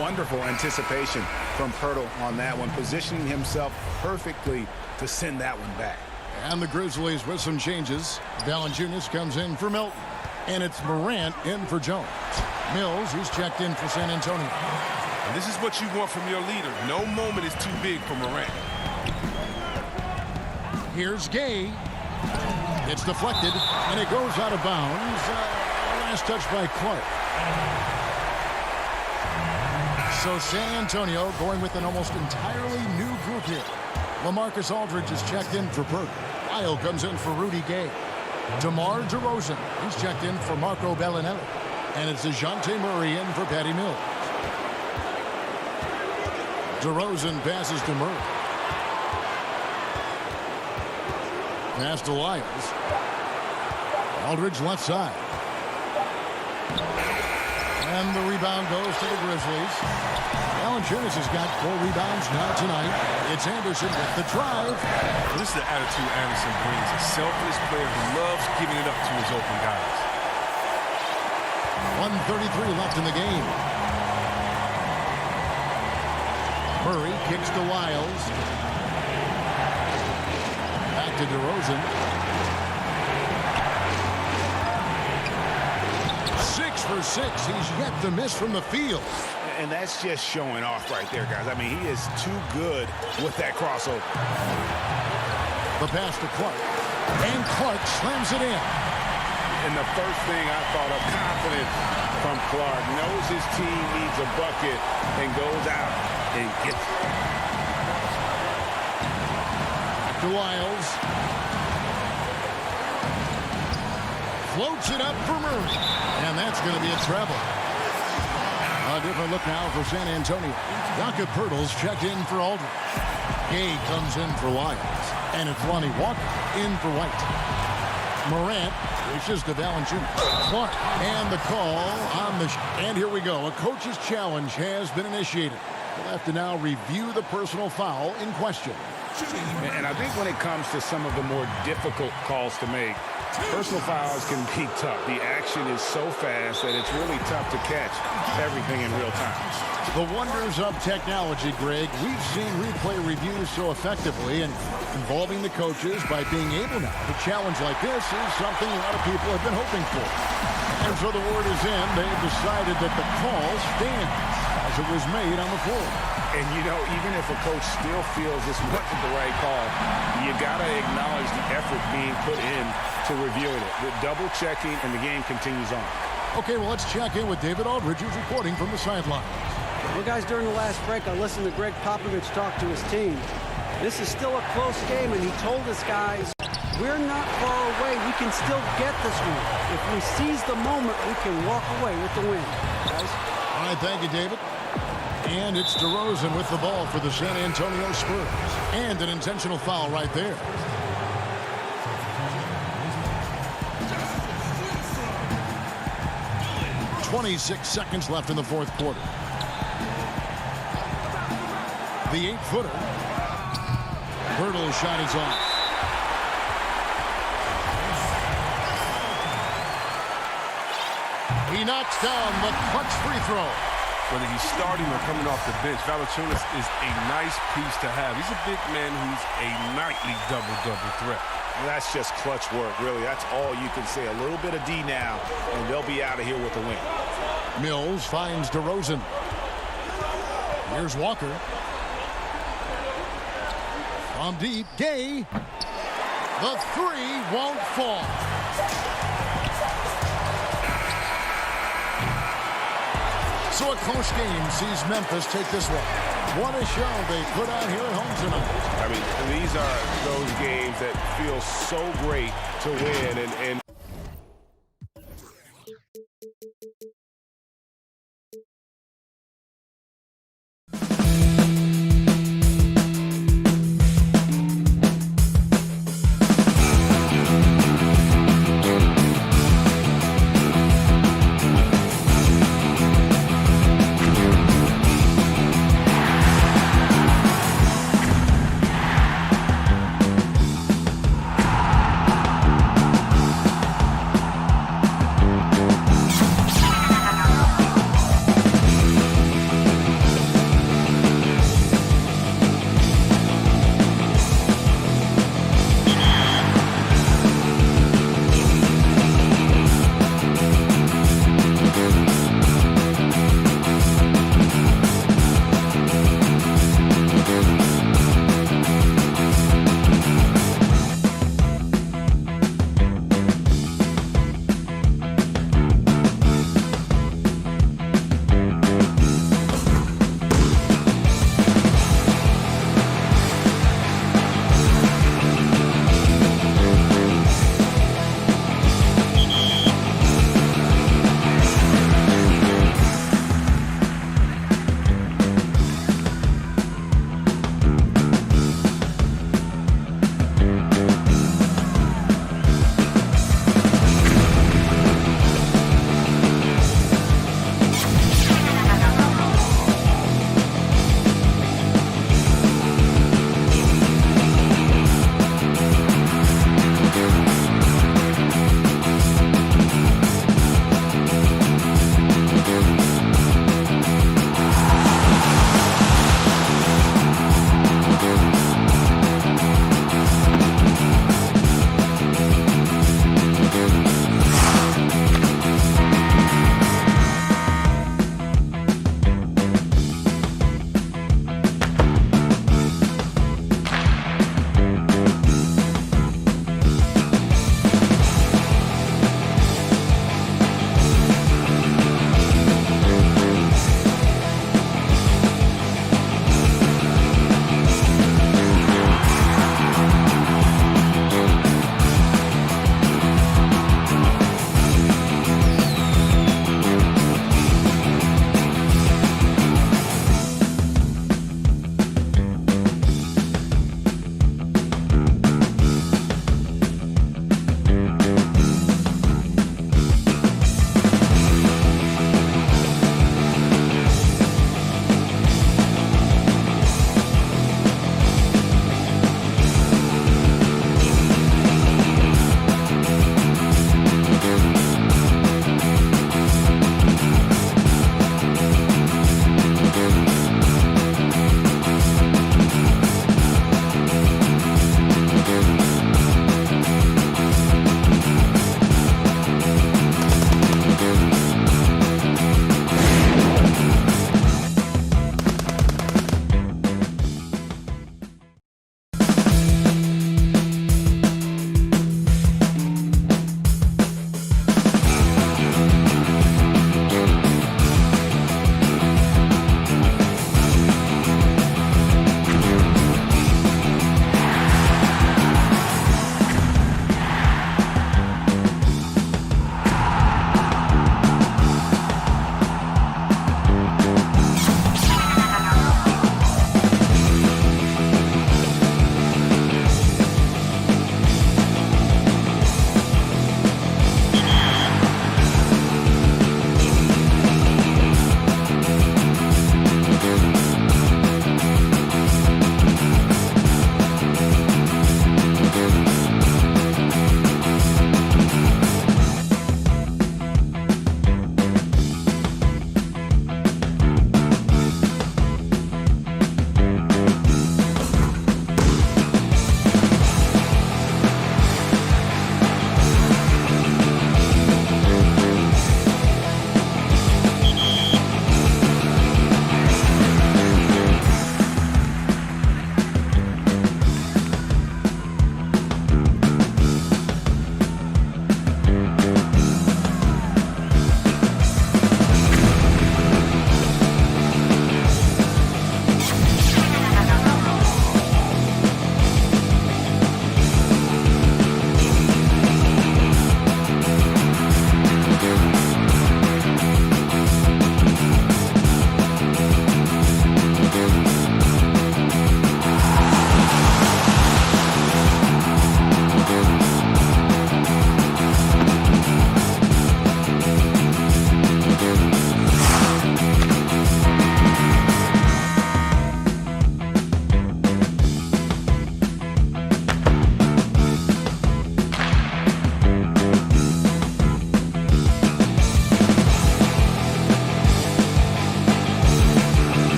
Wonderful anticipation from Pirtle on that one, positioning himself perfectly to send that one back. And the Grizzlies with some changes. Valanciunas comes in for Melton. And it's Morant in for Jones. Mills, he's checked in for San Antonio. And this is what you want from your leader. No moment is too big for Morant. Here's Gay. It's deflected, and it goes out of bounds. Last touch by Clark. So San Antonio going with an almost entirely new group here. LaMarcus Aldridge is checked in for Pirtle. Lyle comes in for Rudy Gay. DeMar DeRozan, he's checked in for Marco Bellinelli. And it's DeJounte Murray in for Patty Mills. DeRozan passes to Murray. Pass to Lyles. Aldridge left side. And the rebound goes to the Grizzlies. Valanciunas has got 4 rebounds now tonight. It's Anderson with the drive. This is the attitude Anderson brings. A selfless player who loves giving it up to his open guys. 1:33 left in the game. Murray kicks to Lyles. Back to DeRozan. 6 for 6. He's yet to miss from the field. And that's just showing off right there, guys. I mean, he is too good with that crossover. The pass to Clark. And Clark slams it in. And the first thing I thought of, confidence from Clark. Knows his team needs a bucket and goes out and gets it. To Wiles. Floats it up for Murray. And that's going to be a treble. A different look now for San Antonio. Jakob Poeltl's checked in for Aldridge. Gay comes in for Wiles. And it's Lonnie Walker in for White. Morant wishes to Valanciunas. Clark. And the call on the... And here we go. A coach's challenge has been initiated. We'll have to now review the personal foul in question. And I think when it comes to some of the more difficult calls to make, personal fouls can be tough. The action is so fast that it's really tough to catch everything in real time. The wonders of technology, Greg. We've seen replay reviews so effectively, and involving the coaches by being able now to challenge like this is something a lot of people have been hoping for. And so the word is in. They've decided that the call stands as it was made on the floor. And, you know, even if a coach still feels this wasn't the right call, you got to acknowledge the effort being put in to reviewing it. With double-checking, and the game continues on. Okay, well, let's check in with David Aldridge, who's reporting from the sideline. Well, guys, during the last break, I listened to Greg Popovich talk to his team. This is still a close game, and he told his guys, we're not far away. We can still get this one. If we seize the moment, we can walk away with the win. Guys? All right, thank you, David. And it's DeRozan with the ball for the San Antonio Spurs. And an intentional foul right there. .26 seconds left in the fourth quarter. The 8-footer. Poeltl's shot is off. He knocks down the clutch free throw. Whether he's starting or coming off the bench, Valanciunas is a nice piece to have. He's a big man who's a nightly double-double threat. Well, that's just clutch work, really. That's all you can say. A little bit of D now, and they'll be out of here with a win. Mills finds DeRozan. Here's Walker. From deep, Gay. The three won't fall. So a close game sees Memphis take this one. What a show they put on here at home tonight. I mean, these are those games that feel so great to win, and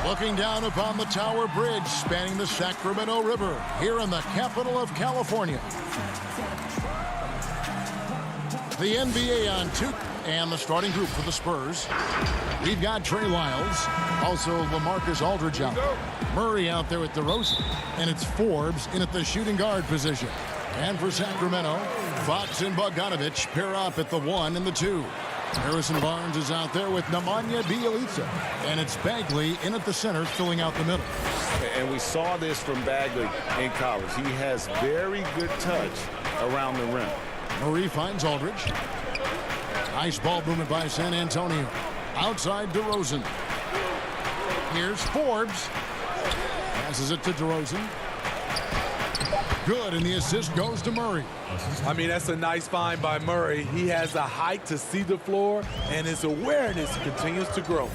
Looking down upon the Tower Bridge spanning the Sacramento River here in the capital of California. The NBA on 2 and the starting group for the Spurs. We've got Trey Lyles, also LaMarcus Aldridge out. Murray out there with DeRozan, and it's Forbes in at the shooting guard position. And for Sacramento, Fox and Bogdanovich pair up at the 1 and the 2. Harrison Barnes is out there with Nemanja Bjelica, and it's Bagley in at the center filling out the middle. And we saw this from Bagley in college. He has very good touch around the rim. Murray finds Aldridge. Nice ball movement by San Antonio. Outside DeRozan. Here's Forbes. Passes it to DeRozan. Good, and the assist goes to Murray. I mean, that's a nice find by Murray. He has the height to see the floor, and his awareness continues to grow.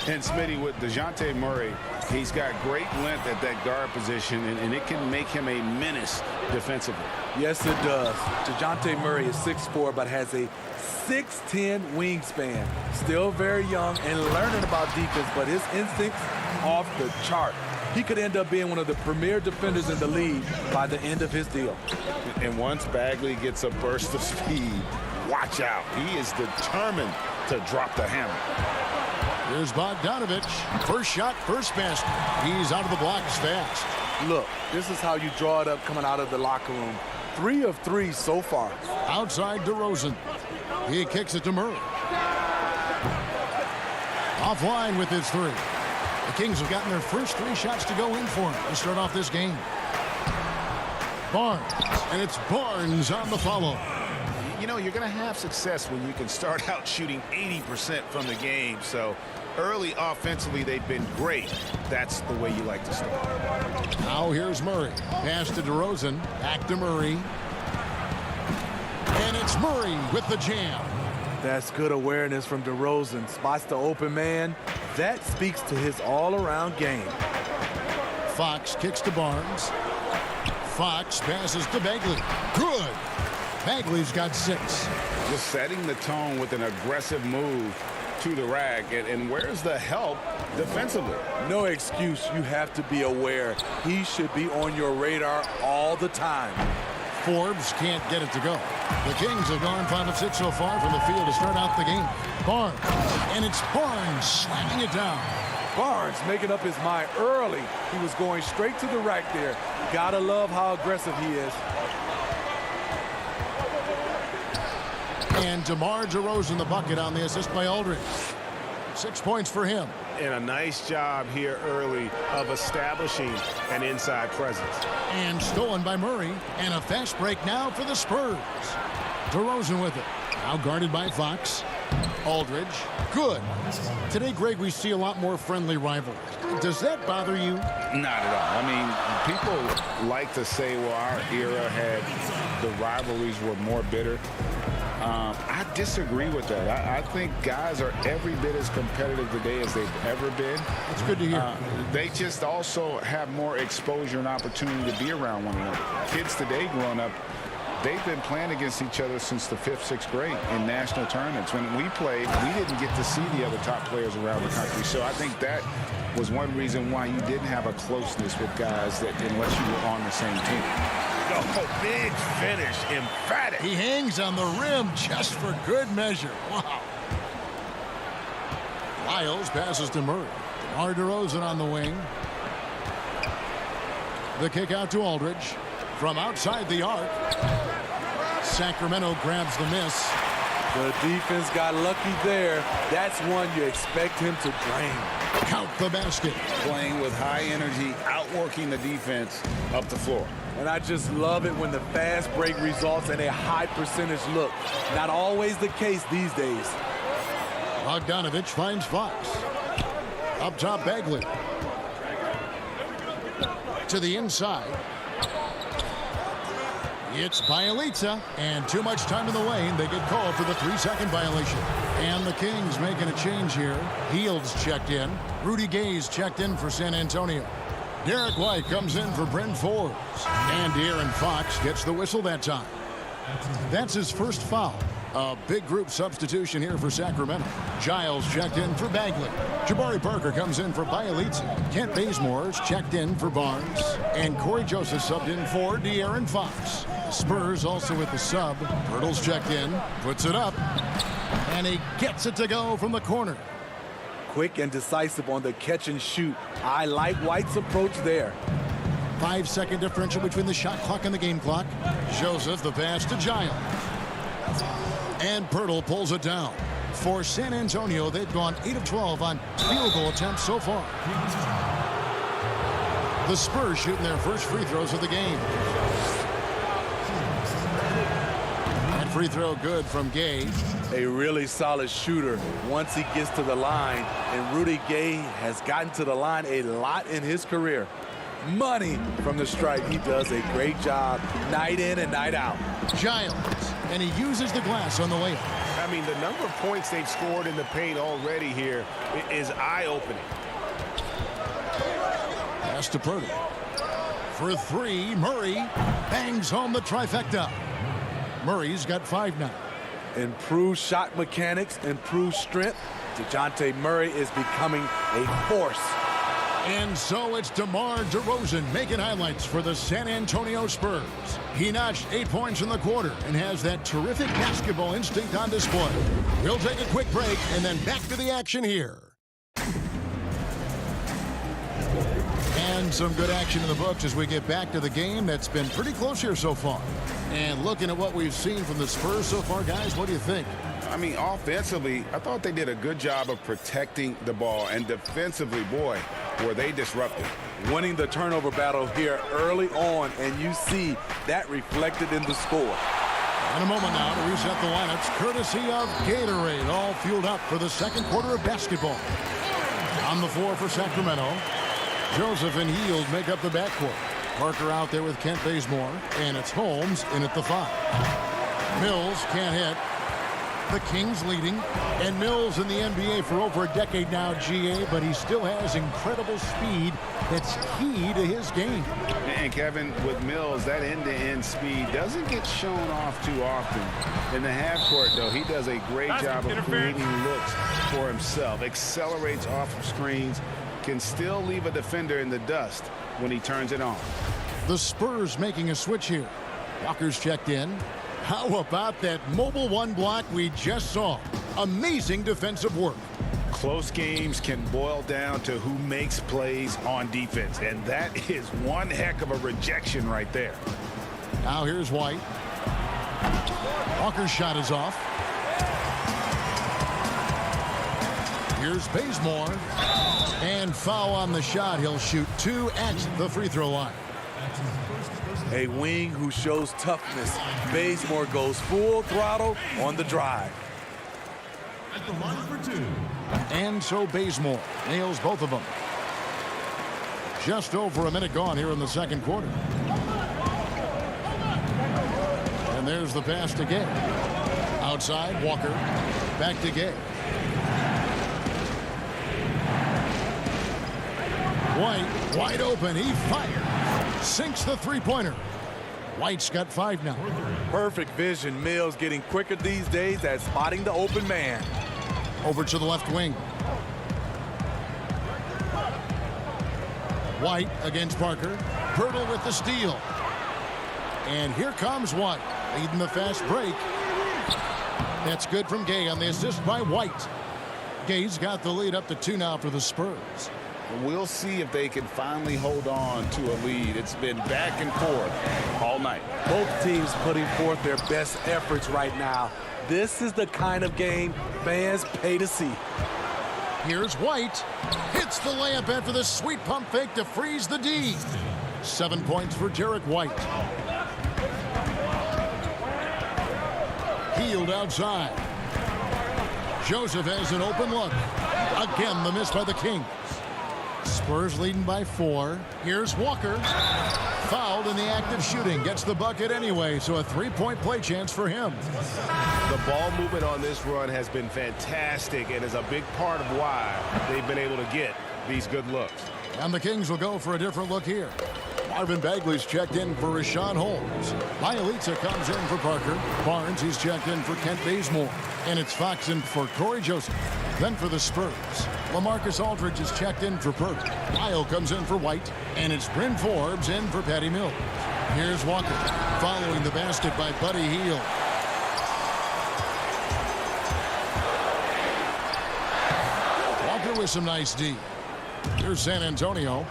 And Smitty, with DeJounte Murray, he's got great length at that guard position, and it can make him a menace defensively. Yes, it does. DeJounte Murray is 6'4", but has a 6'10" wingspan. Still very young and learning about defense, but his instincts off the chart. He could end up being one of the premier defenders in the league by the end of his deal. And once Bagley gets a burst of speed, watch out. He is determined to drop the hammer. Here's Bogdanovich. First shot, first basket. He's out of the blocks fast. Look, this is how you draw it up coming out of the locker room. 3 of 3 so far. Outside DeRozan. He kicks it to Murray. Offline with his 3. The Kings have gotten their first 3 shots to go in for him to start off this game. Barnes, and it's Barnes on the follow. You know, you're going to have success when you can start out shooting 80% from the game. So early offensively, they've been great. That's the way you like to start. Now here's Murray. Pass to DeRozan. Back to Murray. And it's Murray with the jam. That's good awareness from DeRozan. Spots the open man. That speaks to his all-around game. Fox kicks to Barnes. Fox passes to Bagley. Good. Bagley's got 6. Just setting the tone with an aggressive move to the rack. And where's the help defensively? No excuse. You have to be aware. He should be on your radar all the time. Forbes can't get it to go. The Kings have gone 5 of 6 so far from the field to start out the game. Barnes, and it's Barnes slamming it down. Barnes making up his mind early. He was going straight to the rack there. Gotta love how aggressive he is. And DeMar DeRozan the bucket on the assist by Aldridge. 6 points for him. And a nice job here early of establishing an inside presence. And stolen by Murray. And a fast break now for the Spurs. DeRozan with it. Now guarded by Fox. Aldridge. Good. Today, Greg, we see a lot more friendly rivalries. Does that bother you? Not at all. I mean, people like to say, well, our era had the rivalries were more bitter. I disagree with that. I think guys are every bit as competitive today as they've ever been. It's good to hear. They just also have more exposure and opportunity to be around one another. Kids today growing up, they've been playing against each other since the 5th, 6th grade in national tournaments. When we played, we didn't get to see the other top players around the country. So I think that was one reason why you didn't have a closeness with guys that unless you were on the same team. Oh, big finish, emphatic. He hangs on the rim just for good measure. Wow. Lyles passes to Murray. DeMar DeRozan on the wing. The kick out to Aldridge. From outside the arc. Sacramento grabs the miss. The defense got lucky there. That's one you expect him to drain. Count the basket. Playing with high energy, outworking the defense up the floor. And I just love it when the fast break results in a high percentage look. Not always the case these days. Bogdanovich finds Fox. Up top, Bagley. To the inside. It's Bjelica, and too much time in the lane. They get called for the 3-second violation. And the Kings making a change here. Fields checked in. Rudy Gay's checked in for San Antonio. Derek White comes in for Brent Forbes. And De'Aaron Fox gets the whistle that time. That's his first foul. A big group substitution here for Sacramento. Giles checked in for Bagley. Jabari Parker comes in for Bielitsa. Kent Bazemore's checked in for Barnes. And Corey Joseph subbed in for De'Aaron Fox. The Spurs also with the sub. Pirtle's checked in. Puts it up. And he gets it to go from the corner. Quick and decisive on the catch and shoot. I like White's approach there. 5-second differential between the shot clock and the game clock. Joseph the pass to Giles. And Pirtle pulls it down. For San Antonio, they've gone 8 of 12 on field goal attempts so far. The Spurs shooting their first free throws of the game. That free throw good from Gay. A really solid shooter once he gets to the line. And Rudy Gay has gotten to the line a lot in his career. Money from the stripe. He does a great job night in and night out. Giles, and he uses the glass on the layup. I mean, the number of points they've scored in the paint already here is eye-opening. Pass to Purdy. For three, Murray bangs home the trifecta. Murray's got 5 now. Improved shot mechanics, improved strength. DeJounte Murray is becoming a force. And so it's DeMar DeRozan making highlights for the San Antonio Spurs. He notched 8 points in the quarter and has that terrific basketball instinct on display. We'll take a quick break and then back to the action here. And some good action in the books as we get back to the game that's been pretty close here so far. And looking at what we've seen from the Spurs so far, guys, what do you think? I mean, offensively, I thought they did a good job of protecting the ball. And defensively, boy, were they disruptive. Winning the turnover battle here early on, and you see that reflected in the score. In a moment now to reset the lineups, courtesy of Gatorade, all fueled up for the second quarter of basketball. On the floor for Sacramento, Joseph and Hield make up the backcourt. Parker out there with Kent Bazemore, and it's Holmes in at the 5. Mills can't hit. The Kings leading, and Mills in the NBA for over a decade now, GA, but he still has incredible speed that's key to his game. And Kevin, with Mills, that end-to-end speed doesn't get shown off too often. In the half court, though, he does a great job of creating looks for himself, accelerates off of screens, can still leave a defender in the dust when he turns it on. The Spurs making a switch here. Walker's checked in. How about that mobile one block we just saw? Amazing defensive work. Close games can boil down to who makes plays on defense, and that is one heck of a rejection right there. Now here's White. Walker's shot is off. Here's Bazemore. And foul on the shot. He'll shoot 2 at the free throw line. A wing who shows toughness. Bazemore goes full throttle on the drive. At the line for 2. And so Bazemore nails both of them. Just over a minute gone here in the second quarter. And there's the pass to Gay. Outside, Walker. Back to Gay. White, wide open. He fires. Sinks the three-pointer. White's got 5 now. Perfect vision. Mills getting quicker these days at spotting the open man. Over to the left wing. White against Parker. Pirtle with the steal. And here comes White, leading the fast break. That's good from Gay on the assist by White. Gay's got the lead up to 2 now for the Spurs. We'll see if they can finally hold on to a lead. It's been back and forth all night. Both teams putting forth their best efforts right now. This is the kind of game fans pay to see. Here's White. Hits the layup after the sweet pump fake to freeze the D. 7 points for Derek White. Hield outside. Joseph has an open look. Again, the miss by the Kings. Spurs leading by 4. Here's Walker. Fouled in the act of shooting. Gets the bucket anyway, so a 3-point play chance for him. The ball movement on this run has been fantastic and is a big part of why they've been able to get these good looks. And the Kings will go for a different look here. Marvin Bagley's checked in for Rashawn Holmes. Bielitsa comes in for Parker. Barnes, he's checked in for Kent Bazemore. And it's Fox in for Corey Joseph. Then for the Spurs, LaMarcus Aldridge is checked in for Purdy. Lyle comes in for White. And it's Bryn Forbes in for Patty Mills. Here's Walker following the basket by Buddy Hield. Walker with some nice D. Here's San Antonio.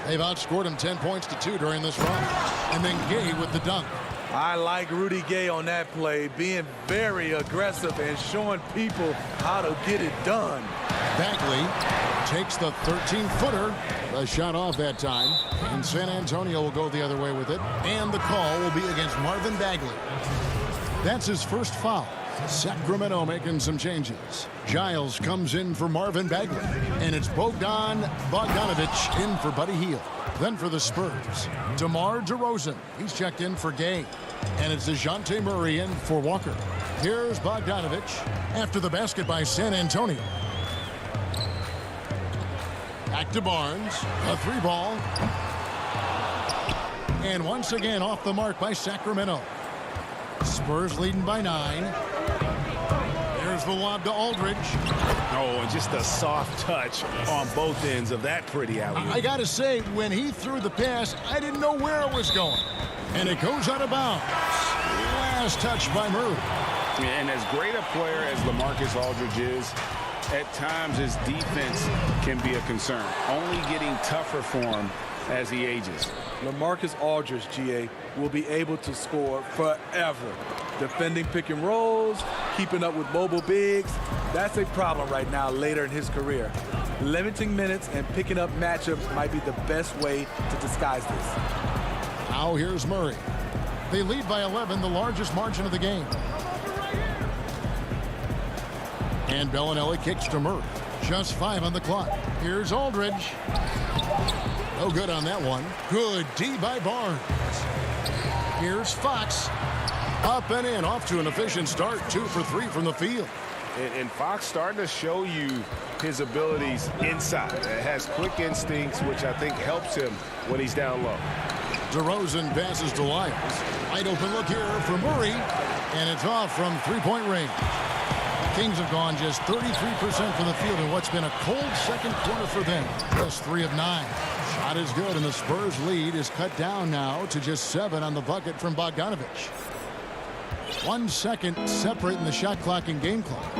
They've outscored him 10 points to 2 during this run. And then Gay with the dunk. I like Rudy Gay on that play, being very aggressive and showing people how to get it done. Bagley takes the 13-footer. The shot off that time. And San Antonio will go the other way with it. And the call will be against Marvin Bagley. That's his first foul. Sacramento making some changes. Giles comes in for Marvin Bagley. And it's Bogdan Bogdanovic in for Buddy Hield. Then for the Spurs, DeMar DeRozan. He's checked in for Gay. And it's DeJounte Murray in for Walker. Here's Bogdanovic after the basket by San Antonio. Back to Barnes. A 3-ball. And once again off the mark by Sacramento. Spurs leading by 9. There's the lob to Aldridge. Oh, and just a soft touch on both ends of that pretty alley-oop. I got to say, when he threw the pass, I didn't know where it was going. And it goes out of bounds. Last touch by Murray. And as great a player as LaMarcus Aldridge is, at times his defense can be a concern. Only getting tougher for him as he ages. LaMarcus Aldridge, GA, will be able to score forever. Defending pick and rolls, keeping up with mobile bigs, that's a problem right now later in his career. Limiting minutes and picking up matchups might be the best way to disguise this. Now here's Murray. They lead by 11, the largest margin of the game. And Bellinelli kicks to Murray. Just 5 on the clock. Here's Aldridge. No good on that one. Good D by Barnes. Here's Fox. Up and in, off to an efficient start. 2 for 3 from the field. And Fox starting to show you his abilities inside. It has quick instincts, which I think helps him when he's down low. DeRozan passes to Lyles. Wide open look here for Murray. And it's off from three-point range. Kings have gone just 33% from the field in what's been a cold second quarter for them. Just 3 of 9. Shot is good, and the Spurs lead is cut down now to just 7 on the bucket from Bogdanovic. 1 second separating the shot clock and game clock.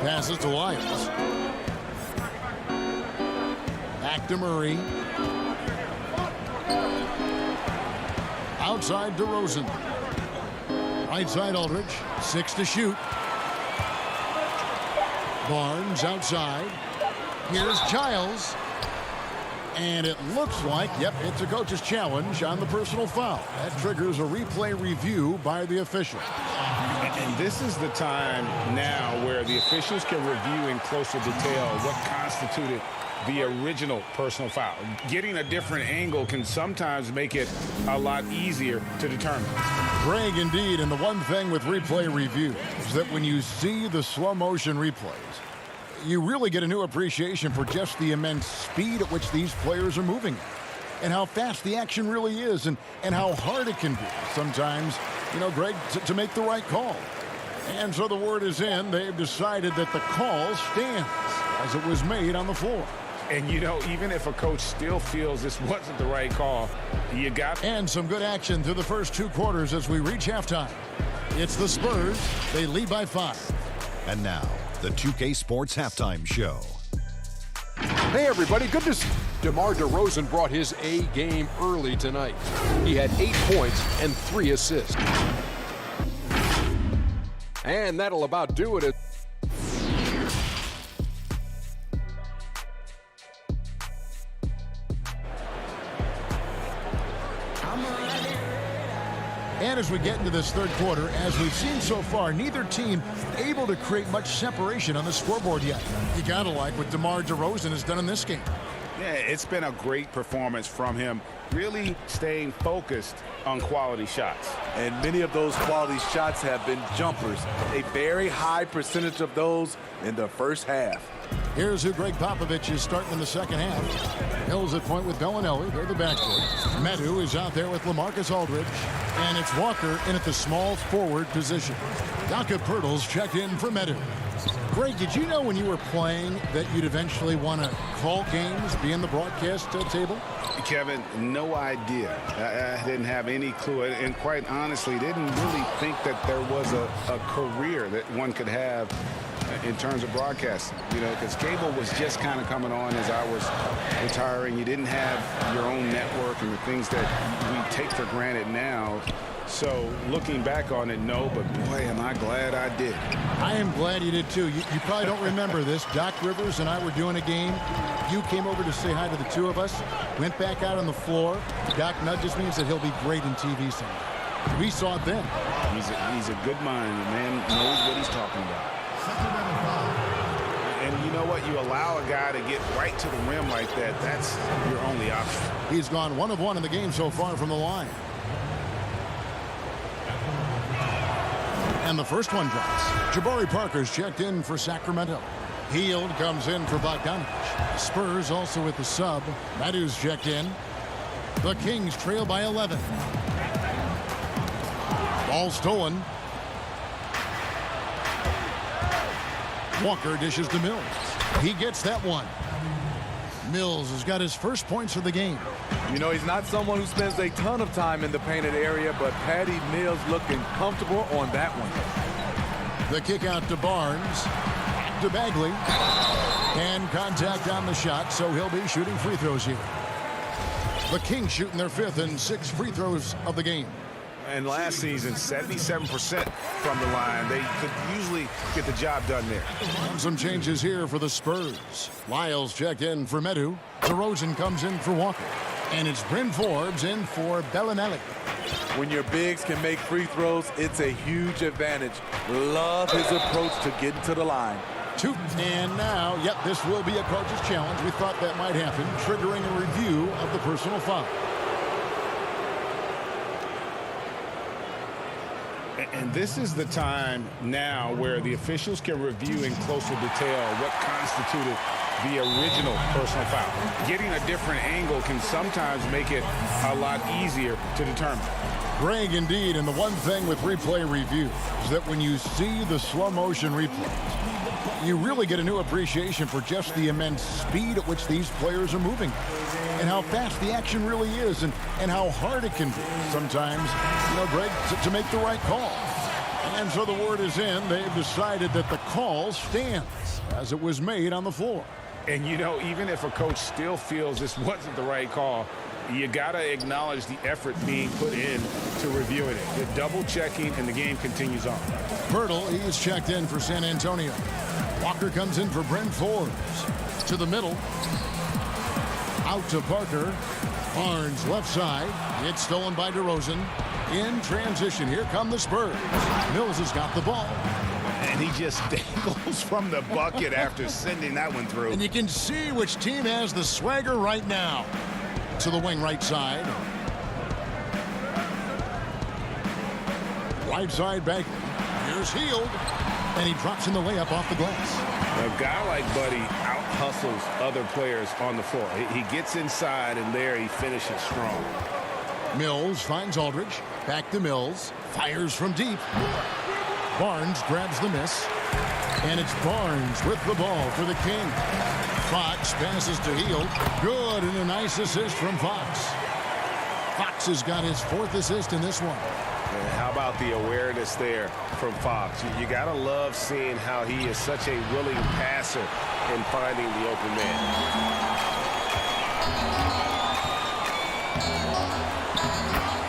Passes to Lyles. Back to Murray. Outside DeRozan. Right side Aldridge. 6 to shoot. Barnes outside. Here's Giles. And it looks like, yep, it's a coach's challenge on the personal foul. That triggers a replay review by the official. And this is the time now where the officials can review in closer detail what constituted the original personal foul. Getting a different angle can sometimes make it a lot easier to determine. Greg, indeed, and the one thing with replay review is that when you see the slow motion replays, you really get a new appreciation for just the immense speed at which these players are moving at, and how fast the action really is, and how hard it can be sometimes, you know, Greg, to make the right call. And so the word is in. They've decided that the call stands as it was made on the floor. And, you know, even if a coach still feels this wasn't the right call, you got... And some good action through the first 2 quarters as we reach halftime. It's the Spurs. They lead by 5. And now, the 2K Sports Halftime Show. Hey, everybody. Good to see. DeMar DeRozan brought his A game early tonight. He had 8 points and 3 assists. And that'll about do it. And as we get into this third quarter, as we've seen so far, neither team able to create much separation on the scoreboard yet. You gotta like what DeMar DeRozan has done in this game. Yeah, it's been a great performance from him, really staying focused on quality shots. And many of those quality shots have been jumpers. A very high percentage of those in the first half. Here's who Greg Popovich is starting in the second half. Mills at point with Bellinelli. They're the backcourt. Medu is out there with LaMarcus Aldridge. And it's Walker in at the small forward position. Jakob Poeltl's checked in for Medu. Greg, did you know when you were playing that you'd eventually want to call games, be in the broadcast table? Kevin, no idea. I didn't have any clue. And quite honestly, didn't really think that there was a career that one could have in terms of broadcasting. You know, because cable was just kind of coming on as I was retiring. You didn't have your own network and the things that we take for granted now. So looking back on it, no, but boy, am I glad I did. I am glad you did too. You probably don't remember this. Doc Rivers and I were doing a game. You came over to say hi to the two of us. Went back out on the floor. Doc nudges me and said he'll be great in TV someday. We saw it then. He's a good mind. The man knows what he's talking about. And you know what? You allow a guy to get right to the rim like that. That's your only option. He's gone 1 of 1 in the game so far from the line. And the first one drops. Jabari Parker's checked in for Sacramento. Hield comes in for Bogdanovich. Spurs also with the sub. Medu's checked in. The Kings trail by 11. Ball stolen. Walker dishes to Mills. He gets that one. Mills has got his first points of the game. You know, he's not someone who spends a ton of time in the painted area, but Patty Mills looking comfortable on that one. The kick out to Barnes. To Bagley. And contact on the shot, so he'll be shooting free throws here. The Kings shooting their 5th and 6th free throws of the game. And last season, 77% from the line. They could usually get the job done there. And some changes here for the Spurs. Lyles checked in for Medu. DeRozan comes in for Walker. And it's Bryn Forbes in for Bellinelli. When your bigs can make free throws, it's a huge advantage. Love his approach to getting to the line. And now, yep, this will be a coach's challenge. We thought that might happen, triggering a review of the personal foul. And this is the time now where the officials can review in closer detail what constituted the original personal foul. Getting a different angle can sometimes make it a lot easier to determine. Greg, indeed, and the one thing with replay review is that when you see the slow motion replays, you really get a new appreciation for just the immense speed at which these players are moving and how fast the action really is and how hard it can be sometimes, you know, Greg, to make the right call. And so the word is in. They've decided that the call stands as it was made on the floor. And, you know, even if a coach still feels this wasn't the right call, you got to acknowledge the effort being put in to reviewing it. The double checking, and the game continues on. Poeltl, he's checked in for San Antonio. Walker comes in for Bryn Forbes. To the middle. Out to Parker. Barnes left side. It's stolen by DeRozan. In transition, here come the Spurs. Mills has got the ball. And he just dangles from the bucket after sending that one through. And you can see which team has the swagger right now. To the wing right side. Right side Bagley. Here's Hield. And he drops in the layup off the glass. A guy like Buddy out-hustles other players on the floor. He gets inside, and there he finishes strong. Mills finds Aldridge. Back to Mills. Fires from deep. Barnes grabs the miss. And it's Barnes with the ball for the King. Fox passes to Hield. Good, and a nice assist from Fox. Fox has got his 4th assist in this one. And how about the awareness there from Fox? You got to love seeing how he is such a willing passer in finding the open man.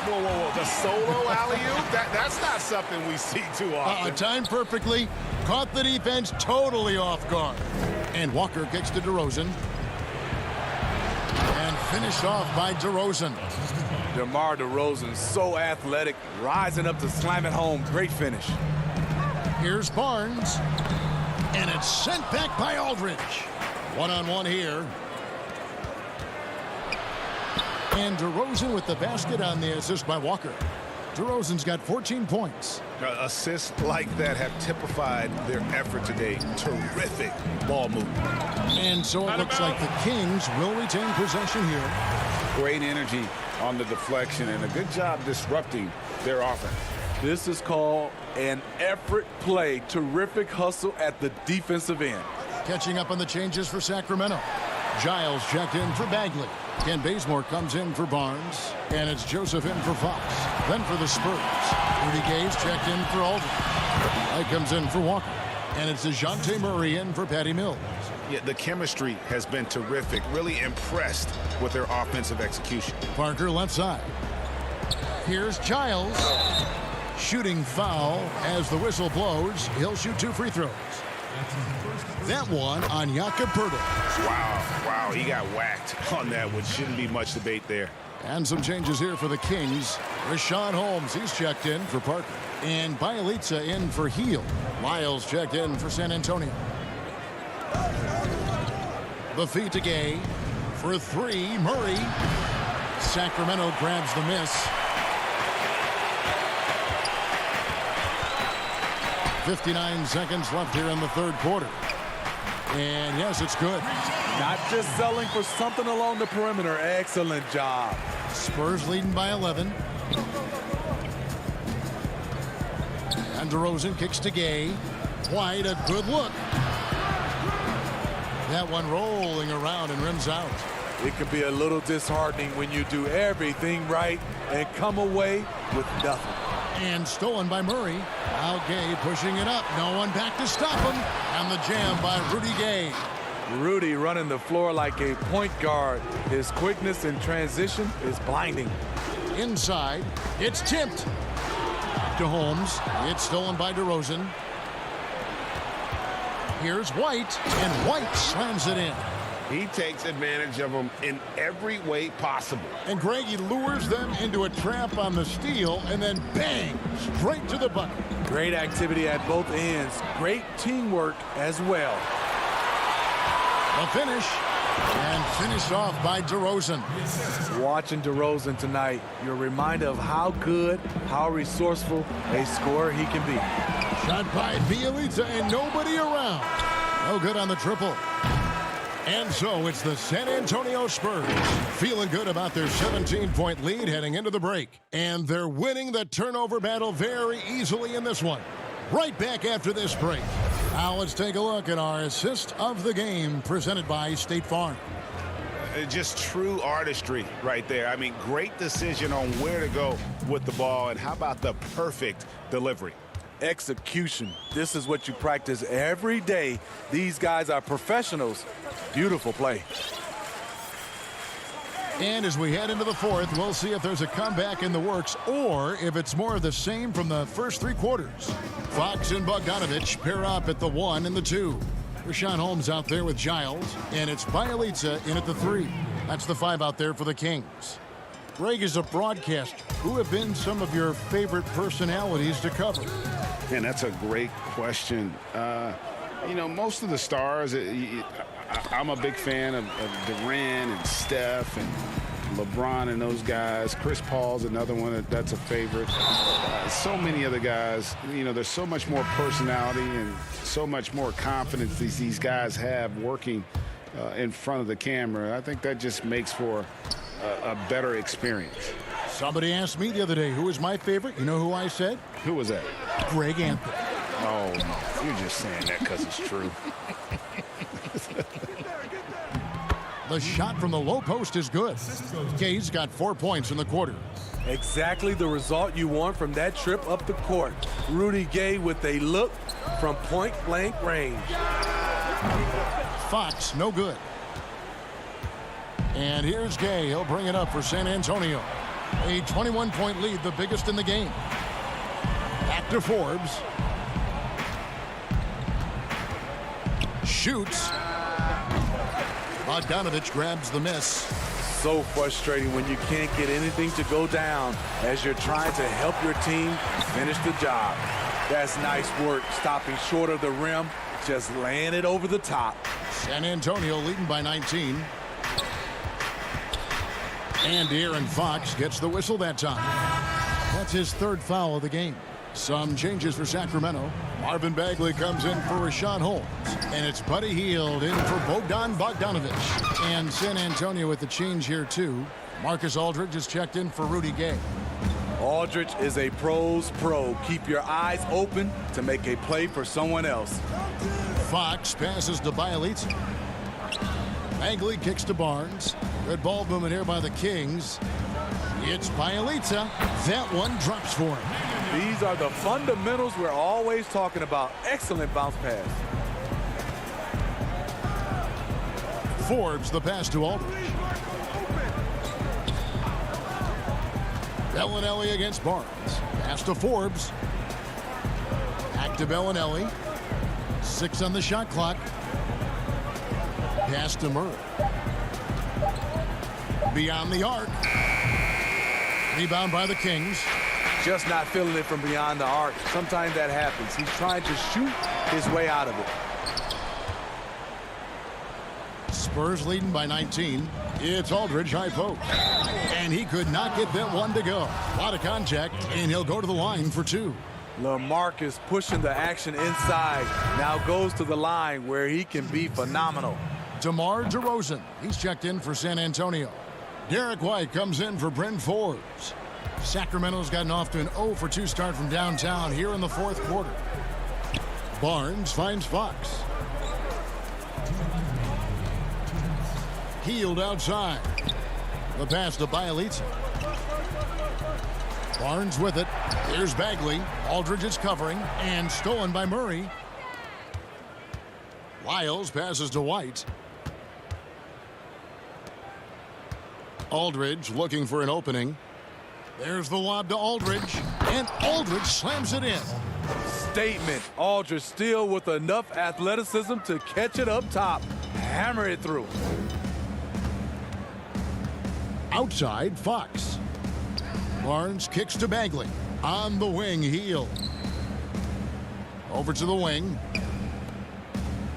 Whoa, the solo alley-oop? That's not something we see too often. Timed perfectly. Caught the defense totally off guard. And Walker kicks to DeRozan. And finished off by DeRozan. DeMar DeRozan, so athletic, rising up to slam it home. Great finish. Here's Barnes. And it's sent back by Aldridge. One-on-one here. And DeRozan with the basket on the assist by Walker. DeRozan's got 14 points. Assists like that have typified their effort today. Terrific ball movement. And so it looks like the Kings will retain possession here. Great energy on the deflection and a good job disrupting their offense. This is called an effort play. Terrific hustle at the defensive end. Catching up on the changes for Sacramento. Giles checked in for Bagley. Ken Bazemore comes in for Barnes. And it's Joseph in for Fox. Then for the Spurs, Rudy Gay's checked in for Aldridge. Wright comes in for Walker. And it's DeJounte Murray in for Patty Mills. Yeah, the chemistry has been terrific. Really impressed with their offensive execution. Parker left side. Here's Giles. Shooting foul as the whistle blows. He'll shoot 2 free throws. That one on Jakob Poeltl. Wow, he got whacked on that one. Shouldn't be much debate there. And some changes here for the Kings. Rashawn Holmes, he's checked in for Parker. And Bielitsa in for Heel. Lyles checked in for San Antonio. The feed to Gay. For 3, Murray. Sacramento grabs the miss. 59 seconds left here in the third quarter. And yes, it's good. Not just selling for something along the perimeter. Excellent job. Spurs leading by 11. And DeRozan kicks to Gay. White, a good look. That one rolling around and rims out. It can be a little disheartening when you do everything right and come away with nothing. And stolen by Murray. Now Gay pushing it up. No one back to stop him. And the jam by Rudy Gay. Rudy running the floor like a point guard. His quickness in transition is blinding. Inside, it's tipped to Holmes. It's stolen by DeRozan. Here's White, and White slams it in. He takes advantage of them in every way possible. And Greg, he lures them into a trap on the steal, and then bang, straight to the bucket. Great activity at both ends. Great teamwork as well. The finish, and finished off by DeRozan. Watching DeRozan tonight, you're reminded of how good, how resourceful a scorer he can be. Shot by Bielitsa, and nobody around. No good on the triple. And so it's the San Antonio Spurs feeling good about their 17-point lead heading into the break. And they're winning the turnover battle very easily in this one. Right back after this break. Now let's take a look at our assist of the game presented by State Farm. Just true artistry right there. I mean, great decision on where to go with the ball. And how about the perfect delivery? Execution. This is what you practice every day. These guys are professionals. Beautiful play. And as we head into the fourth, we'll see if there's a comeback in the works or if it's more of the same from the first 3 quarters. Fox and Bogdanovich pair up at the 1 and the 2. Rashawn Holmes out there with Giles, and it's Bielitsa in at the 3. That's the 5 out there for the Kings. Greg, is a broadcaster, who have been some of your favorite personalities to cover? And that's a great question. You know, most of the stars, I'm a big fan of Durant and Steph and LeBron and those guys. Chris Paul's another one that's a favorite. So many other guys, you know, there's so much more personality and so much more confidence these guys have working in front of the camera. I think that just makes for a better experience. Somebody asked me the other day, who was my favorite? You know who I said? Who was that? Greg Anthony. Oh, no. You're just saying that because it's true. The shot from the low post is good. Gay's got 4 points in the quarter. Exactly the result you want from that trip up the court. Rudy Gay with a look from point-blank range. Fox, no good. And here's Gay. He'll bring it up for San Antonio. A 21-point lead, the biggest in the game. Back to Forbes. Shoots. Bogdanovich grabs the miss. So frustrating when you can't get anything to go down as you're trying to help your team finish the job. That's nice work, stopping short of the rim, just laying it over the top. San Antonio leading by 19. And Aaron Fox gets the whistle that time. That's his third foul of the game. Some changes for Sacramento. Marvin Bagley comes in for Rashawn Holmes. And it's Buddy Hield in for Bogdan Bogdanovic. And San Antonio with the change here, too. Marcus Aldridge is checked in for Rudy Gay. Aldridge is a pro's pro. Keep your eyes open to make a play for someone else. Fox passes to Bielitsa. Bagley kicks to Barnes. Good ball movement here by the Kings. It's Bielitsa. That one drops for him. These are the fundamentals we're always talking about. Excellent bounce pass. Forbes the pass to Aldridge. Bellinelli against Barnes. Pass to Forbes. Back to Bellinelli. 6 on the shot clock. Pass to Murray. Beyond the arc. Rebound by the Kings. Just not feeling it from beyond the arc. Sometimes that happens. He's trying to shoot his way out of it. Spurs leading by 19. It's Aldridge high post. And he could not get that one to go. A lot of contact, and he'll go to the line for 2. LaMarcus pushing the action inside. Now goes to the line where he can be phenomenal. DeMar DeRozan. He's checked in for San Antonio. Derek White comes in for Bryn Forbes. Sacramento's gotten off to an 0 for 2 start from downtown here in the 4th quarter. Barnes finds Fox. Hield outside. The pass to Bielitsa. Barnes with it. Here's Bagley. Aldridge is covering and stolen by Murray. Lyles passes to White. Aldridge looking for an opening. There's the lob to Aldridge, and Aldridge slams it in. Statement. Aldridge still with enough athleticism to catch it up top. Hammer it through. Outside, Fox. Barnes kicks to Bagley. On the wing, Hield. Over to the wing.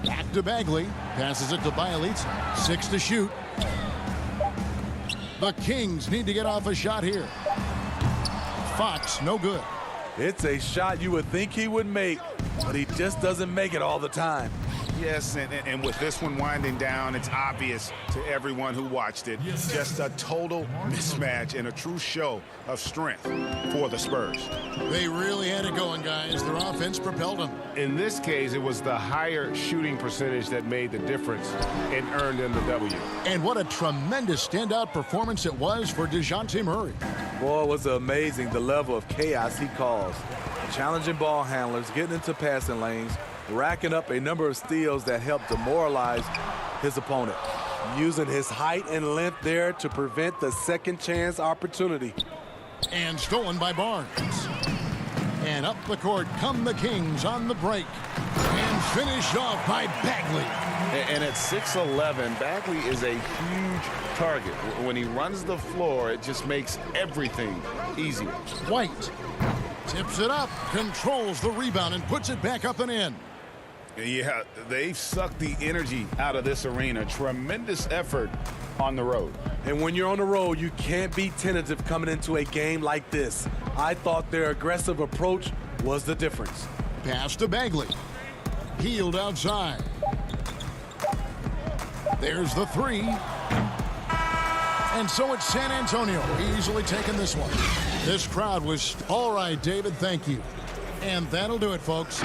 Back to Bagley. Passes it to Bielitsa. 6 to shoot. The Kings need to get off a shot here. Fox, no good. It's a shot you would think he would make, but he just doesn't make it all the time. Yes, and with this one winding down, it's obvious to everyone who watched it. Just a total mismatch and a true show of strength for the Spurs. They really had it going, guys. Their offense propelled them. In this case, it was the higher shooting percentage that made the difference and earned them the W. And what a tremendous standout performance it was for DeJounte Murray. Boy, it was amazing the level of chaos he caused. Challenging ball handlers, getting into passing lanes, racking up a number of steals that helped demoralize his opponent. Using his height and length there to prevent the second chance opportunity. And stolen by Barnes. And up the court come the Kings on the break. And finished off by Bagley. And at 6'11", Bagley is a huge target. When he runs the floor, it just makes everything easier. White tips it up, controls the rebound, and puts it back up and in. Yeah, they've sucked the energy out of this arena. Tremendous effort on the road. And when you're on the road, you can't be tentative coming into a game like this. I thought their aggressive approach was the difference. Pass to Bagley. Hield outside. There's the 3. And so it's San Antonio easily taking this one. This crowd was all right, David. Thank you. And that'll do it, folks.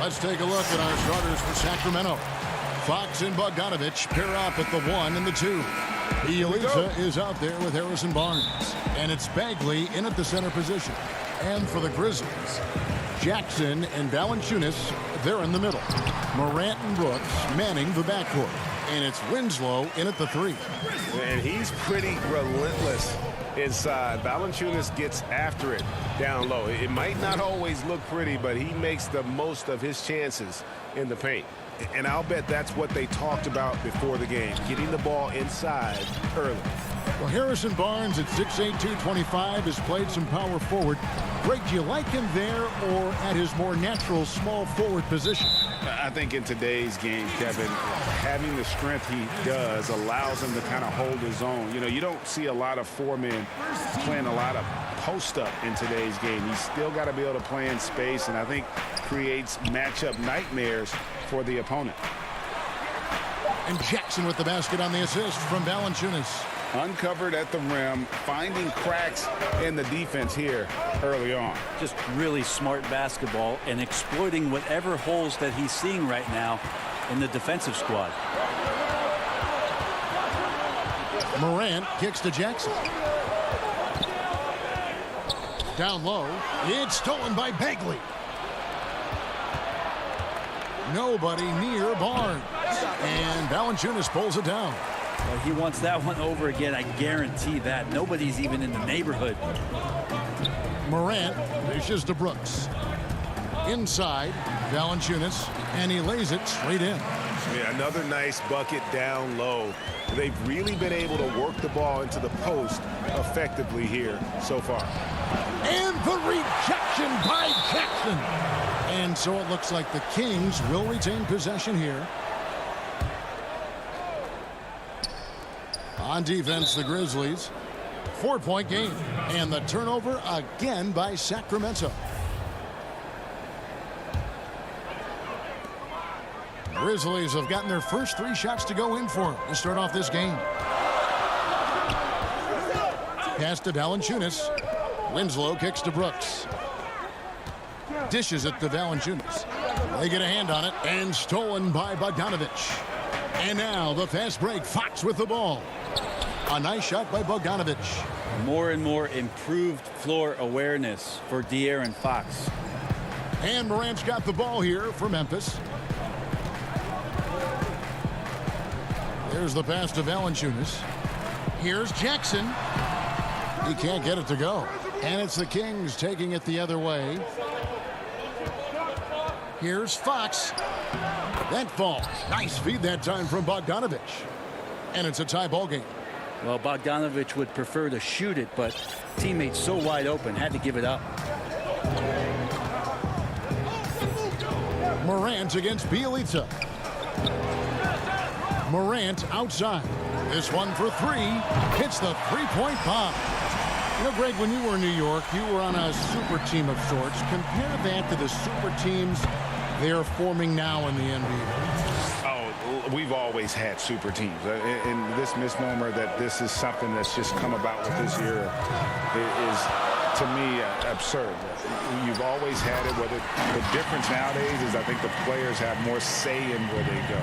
Let's take a look at our starters for Sacramento. Fox and Bogdanovich pair up at the 1 and the 2. Bielitsa is out there with Harrison Barnes. And it's Bagley in at the center position. And for the Grizzlies, Jackson and Valanciunas, they're in the middle. Morant and Brooks manning the backcourt. And it's Winslow in at the 3. And he's pretty relentless inside. Valanciunas gets after it down low. It might not always look pretty, but he makes the most of his chances in the paint. And I'll bet that's what they talked about before the game, getting the ball inside early. Well, Harrison Barnes at 6'8", 225 has played some power forward. Greg, do you like him there or at his more natural small forward position? I think in today's game, Kevin, having the strength he does allows him to kind of hold his own. You know, you don't see a lot of 4 men playing a lot of post-up in today's game. He's still got to be able to play in space, and I think creates matchup nightmares for the opponent. And Jackson with the basket on the assist from Valanciunas. Uncovered at the rim, finding cracks in the defense here early on. Just really smart basketball and exploiting whatever holes that he's seeing right now in the defensive squad. Morant kicks to Jackson. Down low, it's stolen by Bagley. Nobody near Barnes. And Valanciunas pulls it down. Well, he wants that one over again. I guarantee that. Nobody's even in the neighborhood. Morant dishes to Brooks. Inside, Valanciunas, and he lays it straight in. Yeah, another nice bucket down low. They've really been able to work the ball into the post effectively here so far. And the rejection by Jackson. And so it looks like the Kings will retain possession here. On defense, the Grizzlies. 4-point game. And the turnover again by Sacramento. Grizzlies have gotten their first 3 shots to go in for them to start off this game. Pass to Valanciunas. Winslow kicks to Brooks. Dishes it to Valanciunas. They get a hand on it and stolen by Bogdanovich. And now the fast break. Fox with the ball. A nice shot by Bogdanovich. More and more improved floor awareness for De'Aaron Fox. And Morant's got the ball here for Memphis. There's the pass to Valanciunas. Here's Jackson. He can't get it to go. And it's the Kings taking it the other way. Here's Fox. That falls. Nice feed that time from Bogdanovich. And it's a tie ball game. Well, Bogdanovich would prefer to shoot it, but teammates so wide open, had to give it up. Morant against Bielitsa. Morant outside. This one for 3. Hits the 3-point bomb. You know, Greg, when you were in New York, you were on a super team of sorts. Compare that to the super teams they're forming now in the NBA. Oh, we've always had super teams. And this misnomer that this is something that's just come about with this era is, to me, absurd. You've always had it. Whether the difference nowadays is I think the players have more say in where they go.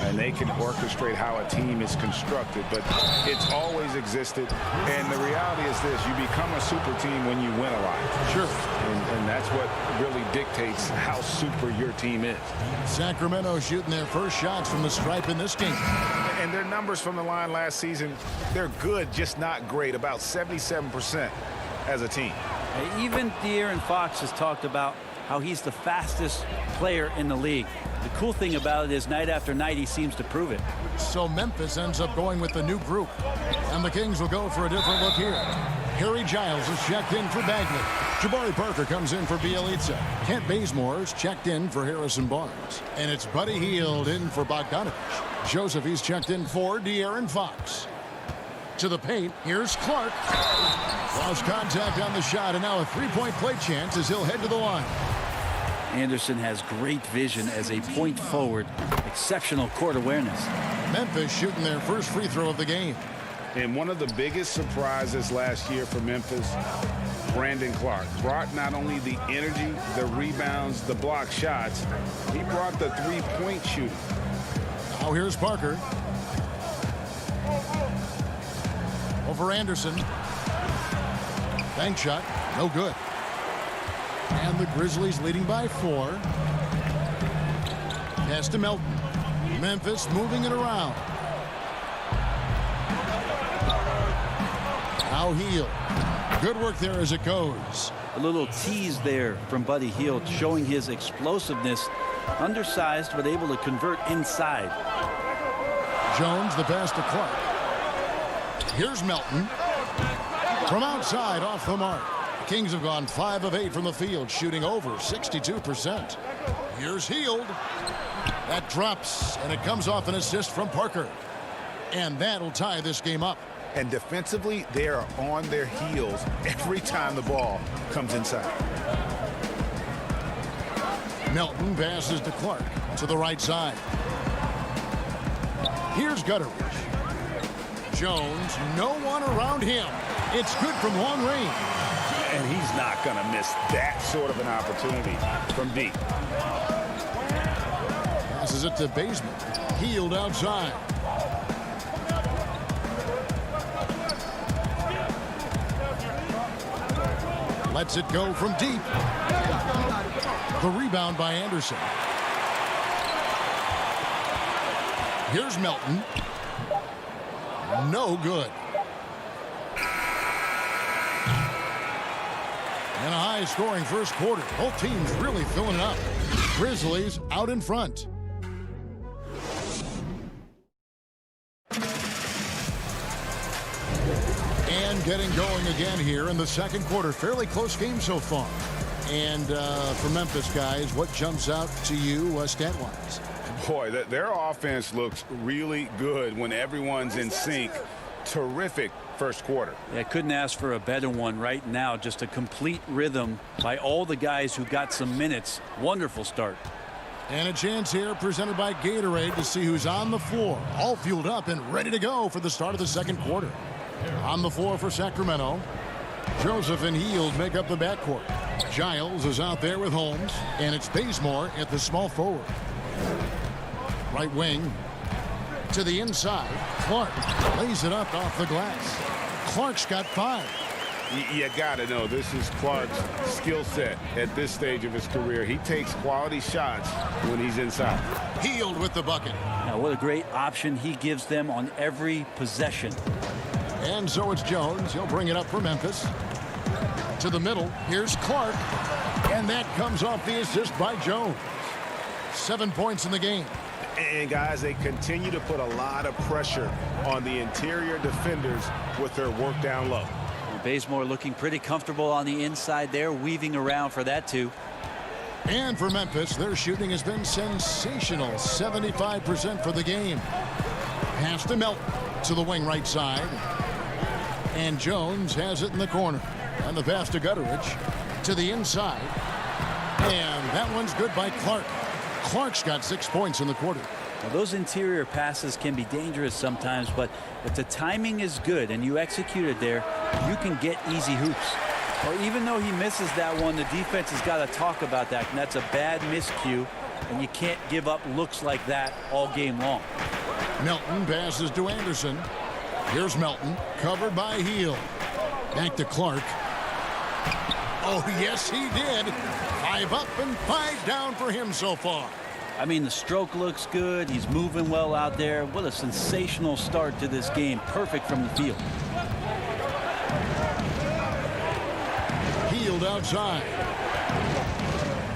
And they can orchestrate how a team is constructed. But it's always existed. And the reality is this. You become a super team when you win a lot. Sure. And that's what really dictates how super your team is. Sacramento shooting their first shots from the stripe in this game. And their numbers from the line last season, they're good, just not great. About 77% as a team. Even De'Aaron Fox has talked about how he's the fastest player in the league. The cool thing about it is night after night he seems to prove it. So Memphis ends up going with the new group. And the Kings will go for a different look here. Harry Giles is checked in for Bagley. Jabari Parker comes in for Bielitsa. Kent Bazemore is checked in for Harrison Barnes. And it's Buddy Hield in for Bogdanovich. Joseph, he's checked in for De'Aaron Fox. To the paint, here's Clark. Lost contact on the shot, and now a 3-point play chance as he'll head to the line. Anderson has great vision as a point forward. Exceptional court awareness. Memphis shooting their first free throw of the game. And one of the biggest surprises last year for Memphis, Brandon Clark, brought not only the energy, the rebounds, the block shots, he brought the three-point shooting. Now here's Parker. Over Anderson. Bank shot, no good. And the Grizzlies leading by 4. Pass to Melton. Memphis moving it around. Now Hield. Good work there as it goes. A little tease there from Buddy Hield, showing his explosiveness. Undersized, but able to convert inside. Jones, the pass to Clark. Here's Melton. From outside, off the mark. Kings have gone 5 of 8 from the field, shooting over 62%. Here's Hield. That drops, and it comes off an assist from Parker. And that'll tie this game up. And defensively, they are on their heels every time the ball comes inside. Melton passes to Clark to the right side. Here's Gutteridge. Jones, no one around him. It's good from long range. And he's not going to miss that sort of an opportunity from deep. Passes it to Bazemore. Hield outside. Lets it go from deep. The rebound by Anderson. Here's Melton. No good. And a high-scoring first quarter. Both teams really filling it up. Grizzlies out in front. And getting going again here in the second quarter. Fairly close game so far. And for Memphis, guys, what jumps out to you stat-wise? Boy, their offense looks really good when everyone's in sync. Terrific first quarter. Yeah, couldn't ask for a better one right now. Just a complete rhythm by all the guys who got some minutes. Wonderful start. And a chance here presented by Gatorade to see who's on the floor. All fueled up and ready to go for the start of the second quarter. On the floor for Sacramento, Joseph and Hield make up the backcourt. Giles is out there with Holmes, and it's Bazemore at the small forward. Right wing to the inside. Clark lays it up off the glass. Clark's got 5. You got to know this is Clark's skill set at this stage of his career. He takes quality shots when he's inside. Hield with the bucket. Now, what a great option he gives them on every possession. And so it's Jones. He'll bring it up for Memphis. To the middle. Here's Clark. And that comes off the assist by Jones. 7 points in the game. And, guys, they continue to put a lot of pressure on the interior defenders with their work down low. Bazemore looking pretty comfortable on the inside there, weaving around for that too. And for Memphis, their shooting has been sensational. 75% for the game. Pass to Melton to the wing right side. And Jones has it in the corner. And the pass to Gutteridge to the inside. And that one's good by Clark. Clark's got 6 points in the quarter. Now, those interior passes can be dangerous sometimes, but if the timing is good and you execute it there, you can get easy hoops. Or even though he misses that one, the defense has got to talk about that, and that's a bad miscue, and you can't give up looks like that all game long. Melton passes to Anderson. Here's Melton, covered by Hield. Back to Clark. Oh, yes, he did. 5 up and 5 down for him so far. I mean, the stroke looks good. He's moving well out there. What a sensational start to this game. Perfect from the field. Hield outside.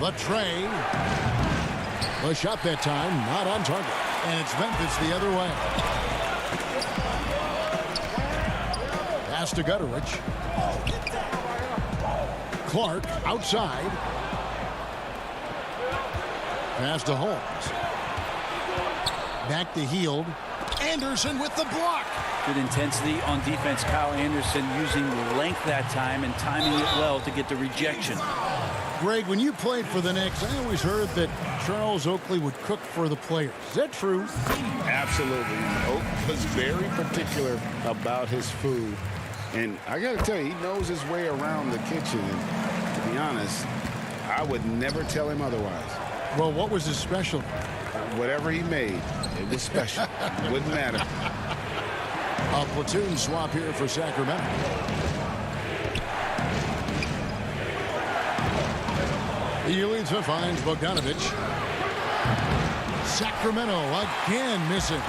The tray. The shot that time, not on target. And it's Memphis the other way. Pass to Gutteridge. Clark outside. Pass to Holmes. Back to Hield. Anderson with the block. Good intensity on defense. Kyle Anderson using length that time and timing it well to get the rejection. Greg, when you played for the Knicks, I always heard that Charles Oakley would cook for the players. Is that true? Absolutely. Oak was very particular about his food. And I got to tell you, he knows his way around the kitchen. And to be honest, I would never tell him otherwise. Well, what was his special? Whatever he made, it was special. It wouldn't matter. A platoon swap here for Sacramento. Bjelica finds Bogdanovic. Sacramento again missing.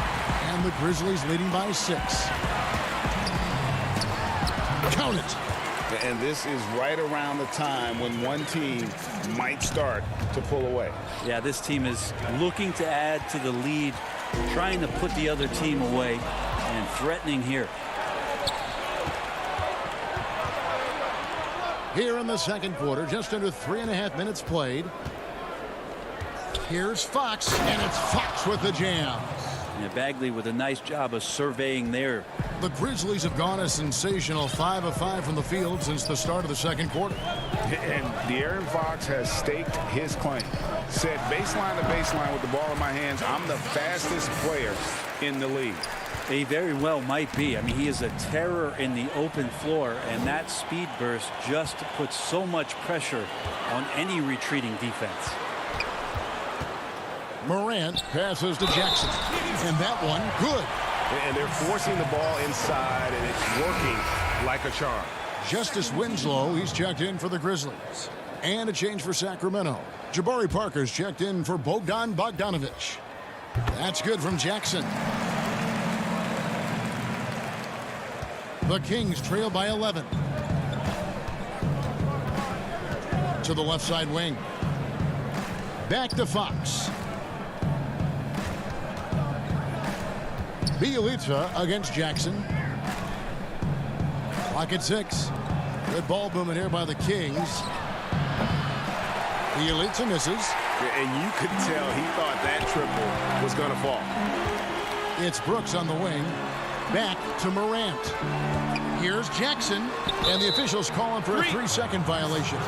And the Grizzlies leading by 6. Count it. And this is right around the time when one team might start to pull away. Yeah, this team is looking to add to the lead, trying to put the other team away, and threatening here. Here in the second quarter, just under 3.5 minutes played. Here's Fox, and it's Fox with the jam. Yeah, Bagley with a nice job of surveying there. The Grizzlies have gone a sensational 5 of 5 from the field since the start of the second quarter. And De'Aaron Fox has staked his claim. Said baseline to baseline with the ball in my hands, I'm the fastest player in the league. He very well might be. I mean, he is a terror in the open floor, and that speed burst just puts so much pressure on any retreating defense. Morant passes to Jackson, and that one good. And they're forcing the ball inside, and it's working like a charm. Justice Winslow, he's checked in for the Grizzlies. And a change for Sacramento. Jabari Parker's checked in for Bogdanovic. That's good from Jackson. The Kings trail by 11. To the left side wing. Back to Fox. Bjelica against Jackson. Clock at 6. Good ball movement here by the Kings. Bjelica misses. And you could tell he thought that triple was going to fall. It's Brooks on the wing. Back to Morant. Here's Jackson. And the officials calling for a 3-second violation.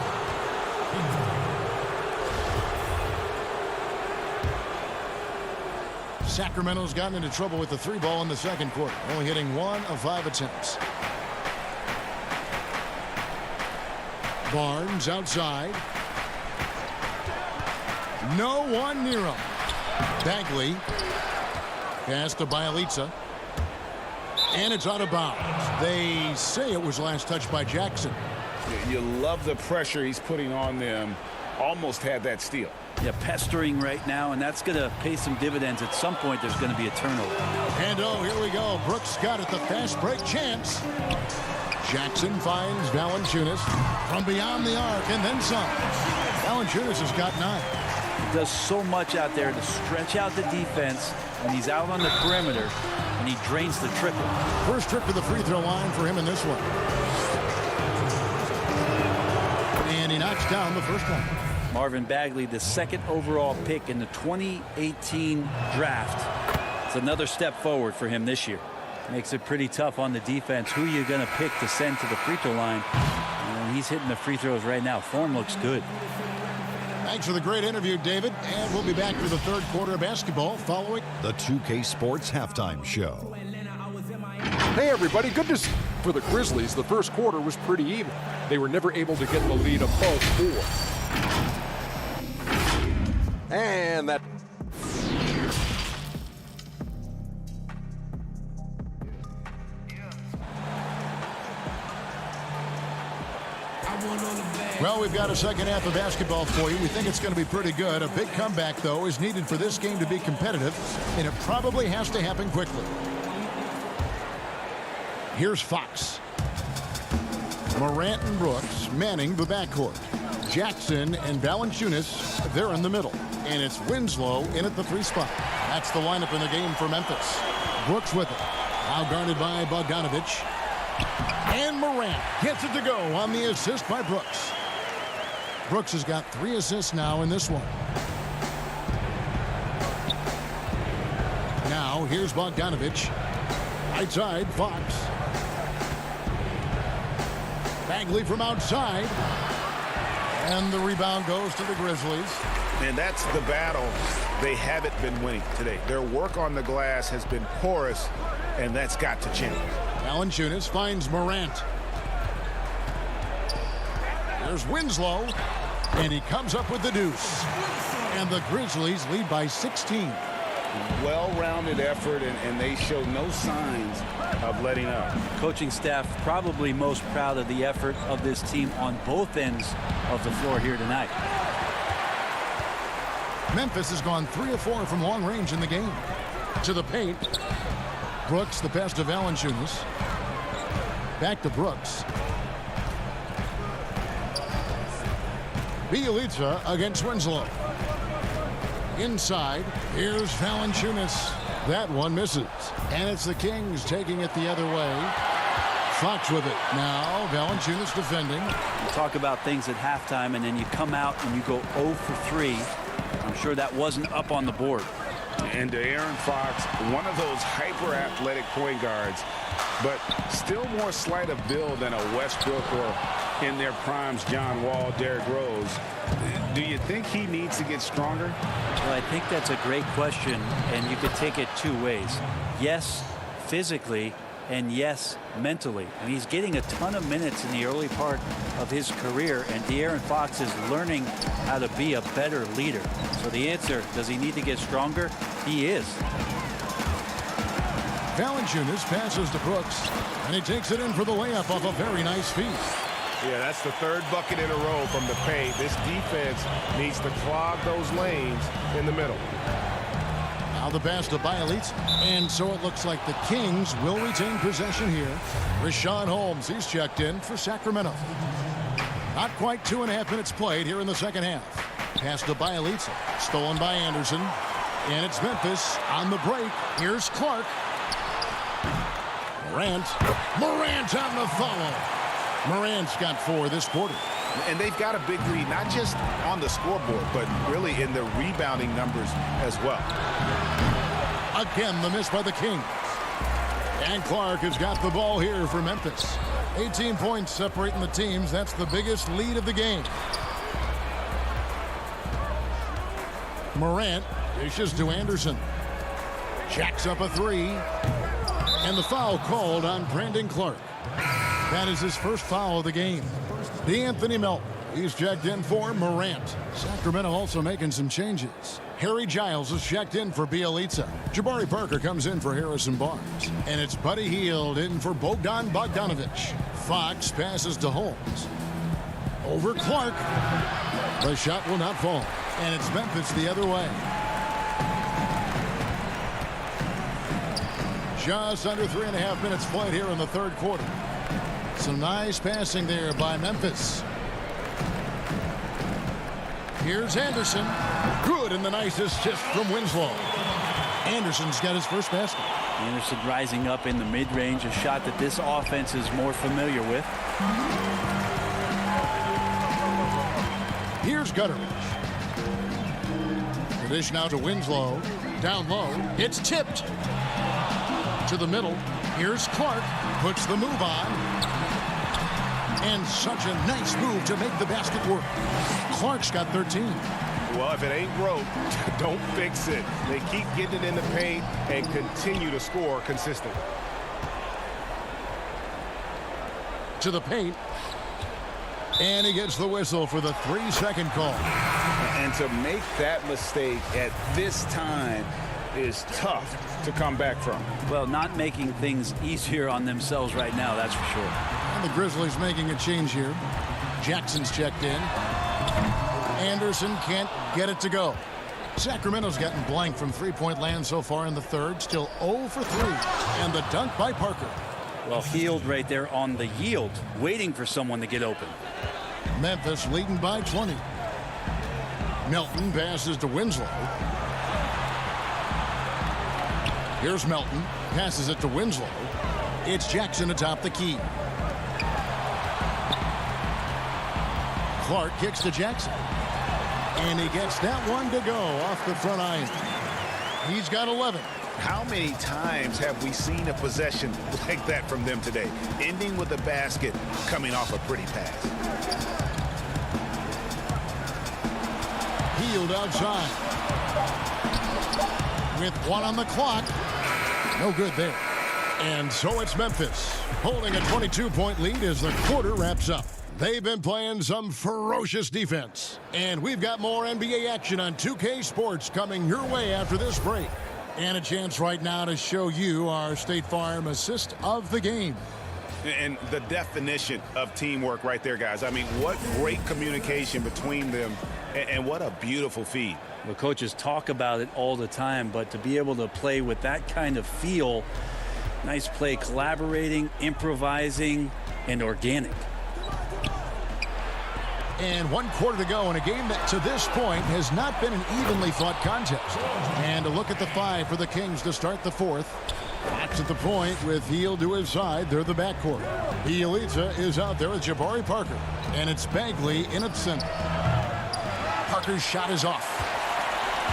Sacramento's gotten into trouble with the 3-ball in the second quarter, only hitting 1 of 5 attempts. Barnes outside. No one near him. Bagley. Pass to Bjelica. And it's out of bounds. They say it was last touched by Jackson. You love the pressure he's putting on them. Almost had that steal. Yeah, pestering right now, and that's going to pay some dividends. At some point, there's going to be a turnover. And oh, here we go. Brooks got it, the fast break chance. Jackson finds Valanciunas from beyond the arc, and then some. Valanciunas has got 9. He does so much out there to stretch out the defense when he's out on the perimeter, and he drains the triple. First trip to the free throw line for him in this one. And he knocks down the first one. Marvin Bagley, the 2nd overall pick in the 2018 draft. It's another step forward for him this year. Makes it pretty tough on the defense. Who are you going to pick to send to the free throw line? And he's hitting the free throws right now. Form looks good. Thanks for the great interview, David. And we'll be back for the third quarter of basketball following the 2K Sports Halftime Show. Hey, everybody. Good to see. For the Grizzlies, the first quarter was pretty even. They were never able to get the lead above 4. And that. Well, we've got a second half of basketball for you. We think it's going to be pretty good. A big comeback, though, is needed for this game to be competitive, and it probably has to happen quickly. Here's Fox. Morant and Brooks manning the backcourt. Jackson and Valanciunas, they're in the middle. And it's Winslow in at the 3 spot. That's the lineup in the game for Memphis. Brooks with it. Now guarded by Bogdanovic. And Morant gets it to go on the assist by Brooks. Brooks has got 3 assists now in this one. Now here's Bogdanovic. Right side, Fox. Bagley from outside. And the rebound goes to the Grizzlies. And that's the battle they haven't been winning today. Their work on the glass has been porous, and that's got to change. Valanciunas finds Morant. There's Winslow, and he comes up with the deuce. And the Grizzlies lead by 16. Well-rounded effort, and they show no signs of letting up. Coaching staff probably most proud of the effort of this team on both ends of the floor here tonight. Memphis has gone 3 of 4 from long range in the game. To the paint. Brooks, the pass to Valanciunas. Back to Brooks. Bielitsa against Winslow. Inside, here's Valanciunas. That one misses. And it's the Kings taking it the other way. Fox with it. Now, Valanciunas defending. You talk about things at halftime, and then you come out and you go 0 for 3. I'm sure that wasn't up on the board. And De'Aaron Fox, one of those hyper-athletic point guards, but still more slight of build than a Westbrook or in their primes John Wall, Derrick Rose. Do you think he needs to get stronger? Well, I think that's a great question, and you could take it 2 ways. Yes, physically, and yes, mentally. And he's getting a ton of minutes in the early part of his career, and De'Aaron Fox is learning how to be a better leader. So the answer, does he need to get stronger? He is. Valanciunas passes to Brooks, and he takes it in for the layup off a very nice feed. Yeah, that's the 3rd bucket in a row from the paint. This defense needs to clog those lanes in the middle. Now the pass to Bielitsa, and so it looks like the Kings will retain possession here. Richaun Holmes, he's checked in for Sacramento. Not quite 2.5 minutes played here in the second half. Pass to Bielitsa, stolen by Anderson, and it's Memphis on the break. Here's Clark. Morant on the follow. Morant's got 4 this quarter. And they've got a big lead, not just on the scoreboard, but really in the rebounding numbers as well. Again, the miss by the Kings. And Clark has got the ball here for Memphis. 18 points separating the teams. That's the biggest lead of the game. Morant dishes to Anderson. Jacks up a 3. And the foul called on Brandon Clark. That is his first foul of the game. D'Anthony Melton, he's checked in for Morant. Sacramento also making some changes. Harry Giles is checked in for Bielitsa. Jabari Parker comes in for Harrison Barnes. And it's Buddy Hield in for Bogdan Bogdanovic. Fox passes to Holmes. Over Clark. The shot will not fall. And it's Memphis the other way. Just under 3.5 minutes played here in the 3rd quarter. Some nice passing there by Memphis. Here's Anderson. Good, and the nice assist from Winslow. Anderson's got his first basket. Anderson rising up in the mid-range, a shot that this offense is more familiar with. Here's Gutteridge. The dish now to Winslow. Down low. It's tipped. To the middle. Here's Clark. Puts the move on. And such a nice move to make the basket work. Clark's got 13. Well, if it ain't broke, don't fix it. They keep getting it in the paint and continue to score consistently. To the paint. And he gets the whistle for the 3-second call. And to make that mistake at this time is tough to come back from. Well, not making things easier on themselves right now, that's for sure. And the Grizzlies making a change here. Jackson's checked in. Anderson can't get it to go. Sacramento's gotten blank from 3-point land so far in the 3rd. Still 0 for 3. And the dunk by Parker. Well, Hield right there on the yield, waiting for someone to get open. Memphis leading by 20. Melton passes to Winslow. Here's Melton. Passes it to Winslow. It's Jackson atop the key. Clark kicks to Jackson. And he gets that one to go off the front iron. He's got 11. How many times have we seen a possession like that from them today? Ending with a basket, coming off a pretty pass. Healed outside. With 1 on the clock. No good there. And so it's Memphis holding a 22-point lead as the quarter wraps up. They've been playing some ferocious defense. And we've got more NBA action on 2K Sports coming your way after this break. And a chance right now to show you our State Farm assist of the game. And the definition of teamwork right there, guys. I mean, what great communication between them, and what a beautiful feed. The coaches talk about it all the time, but to be able to play with that kind of feel, nice play, collaborating, improvising, and organic. And 1 quarter to go in a game that to this point has not been an evenly fought contest. And a look at the 5 for the Kings to start the 4th. Fox at the point with Heel to his side. They're the backcourt. Bielitsa is out there with Jabari Parker. And it's Bagley in at center. Parker's shot is off.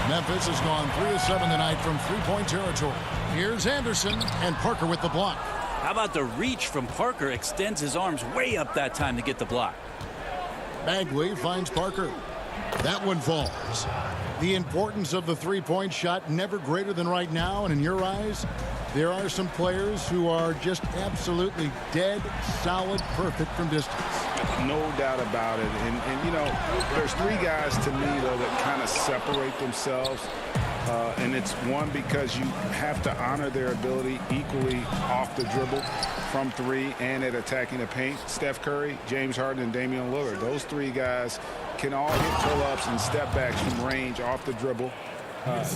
Memphis has gone 3 of 7 tonight from 3-point territory. Here's Anderson and Parker with the block. How about the reach from Parker? Extends his arms way up that time to get the block. Bagley finds Parker. That one falls. The importance of the 3-point shot never greater than right now, and in your eyes, there are some players who are just absolutely dead, solid, perfect from distance. No doubt about it. And you know, there's 3 guys to me, though, that kind of separate themselves. And it's one, because you have to honor their ability equally off the dribble from 3 and at attacking the paint. Steph Curry, James Harden, and Damian Lillard. Those 3 guys can all hit pull-ups and step backs from range off the dribble.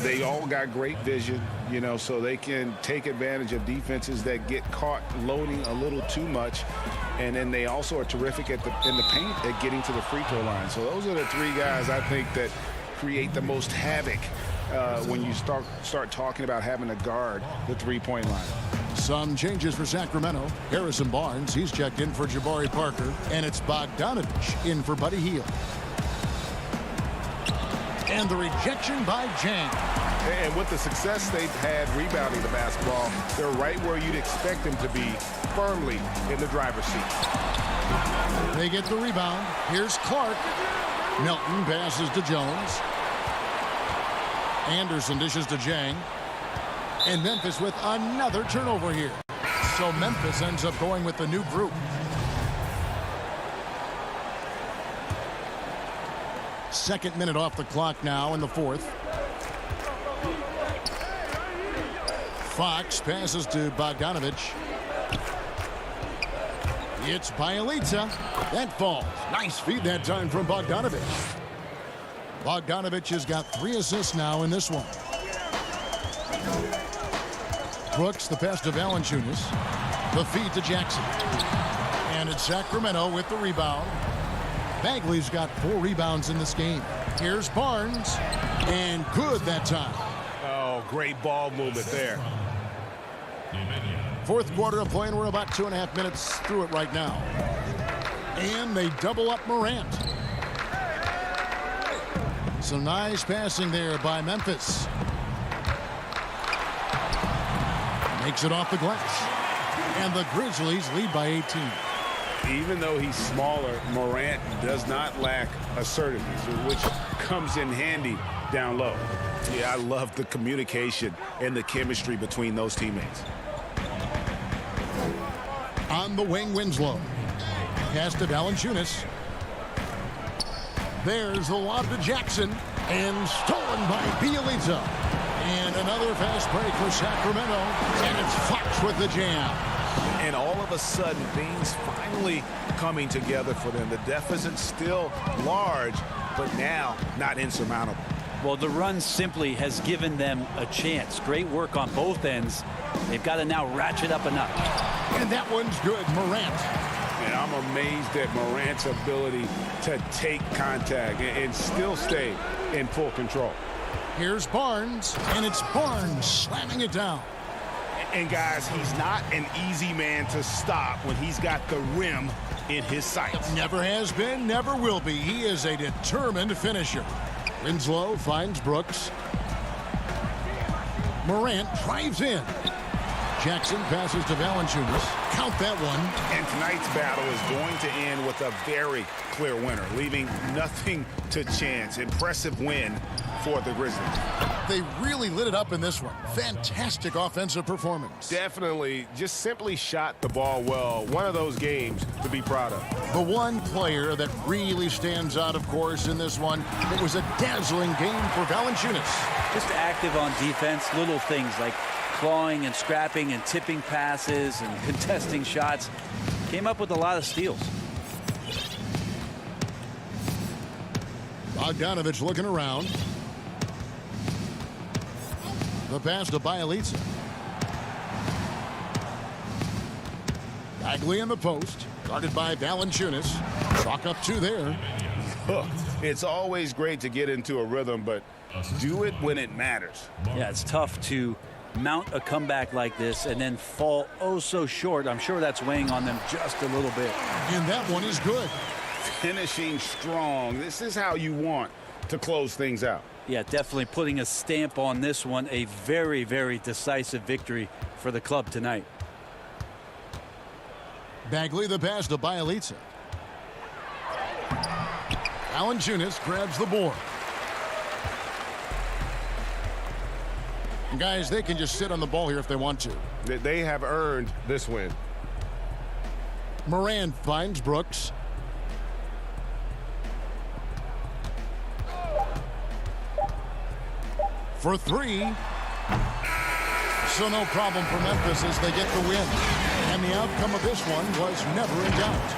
They all got great vision, you know, so they can take advantage of defenses that get caught loading a little too much. And then they also are terrific in the paint at getting to the free throw line. So those are the 3 guys I think that create the most havoc when you start talking about having to guard the 3-point line. Some changes for Sacramento. Harrison Barnes, he's checked in for Jabari Parker. And it's Bogdanovich in for Buddy Hield. And the rejection by Jang. And with the success they've had rebounding the basketball, they're right where you'd expect them to be, firmly in the driver's seat. They get the rebound. Here's Clark. Melton passes to Jones. Anderson dishes to Jang. And Memphis with another turnover here. So Memphis ends up going with the new group. Second minute off the clock now in the 4th. Fox passes to Bogdanovich. It's Bielitsa. That falls. Nice feed that time from Bogdanovich. Bogdanovich has got 3 assists now in this one. Brooks, the pass to Valanciunas. The feed to Jackson. And it's Sacramento with the rebound. Bagley's got 4 rebounds in this game. Here's Barnes. And good that time. Oh, great ball movement there. 4th quarter of play, and we're about 2.5 minutes through it right now. And they double up Morant. Some nice passing there by Memphis. Makes it off the glass. And the Grizzlies lead by 18. Even though he's smaller, Morant does not lack assertiveness, which comes in handy down low. Yeah, I love the communication and the chemistry between those teammates. On the wing, Winslow. Pass to Valanciunas. There's the lob to Jackson. And stolen by Bielitsa. And another fast break for Sacramento. And it's Fox with the jam. And all of a sudden, things finally coming together for them. The deficit's still large, but now not insurmountable. Well, the run simply has given them a chance. Great work on both ends. They've got to now ratchet up a notch. And that one's good, Morant. And I'm amazed at Morant's ability to take contact and still stay in full control. Here's Barnes, and it's Barnes slamming it down. And guys, he's not an easy man to stop when he's got the rim in his sights. Never has been, never will be. He is a determined finisher. Winslow finds Brooks. Morant drives in. Jackson passes to Valanciunas. Count that one. And tonight's battle is going to end with a very clear winner, leaving nothing to chance. Impressive win for the Grizzlies. They really lit it up in this one. Fantastic offensive performance. Definitely just simply shot the ball well. One of those games to be proud of. The one player that really stands out, of course, in this one, it was a dazzling game for Valanciunas. Just active on defense, little things like clawing and scrapping and tipping passes and contesting shots. Came up with a lot of steals. Bogdanovich looking around. The pass to Bielitsa. Bagley in the post. Guarded by Valanciunas. Chalk up 2 there. It's always great to get into a rhythm, but do it when it matters. Yeah, it's tough to mount a comeback like this and then fall oh so short. I'm sure that's weighing on them just a little bit. And that one is good. Finishing strong. This is how you want to close things out. Yeah, definitely putting a stamp on this one. A very, very decisive victory for the club tonight. Bagley the pass to Bielitsa. Valanciunas grabs the board. Guys, they can just sit on the ball here if they want to. They have earned this win. Moran finds Brooks. For 3. So no problem for Memphis as they get the win. And the outcome of this one was never in doubt.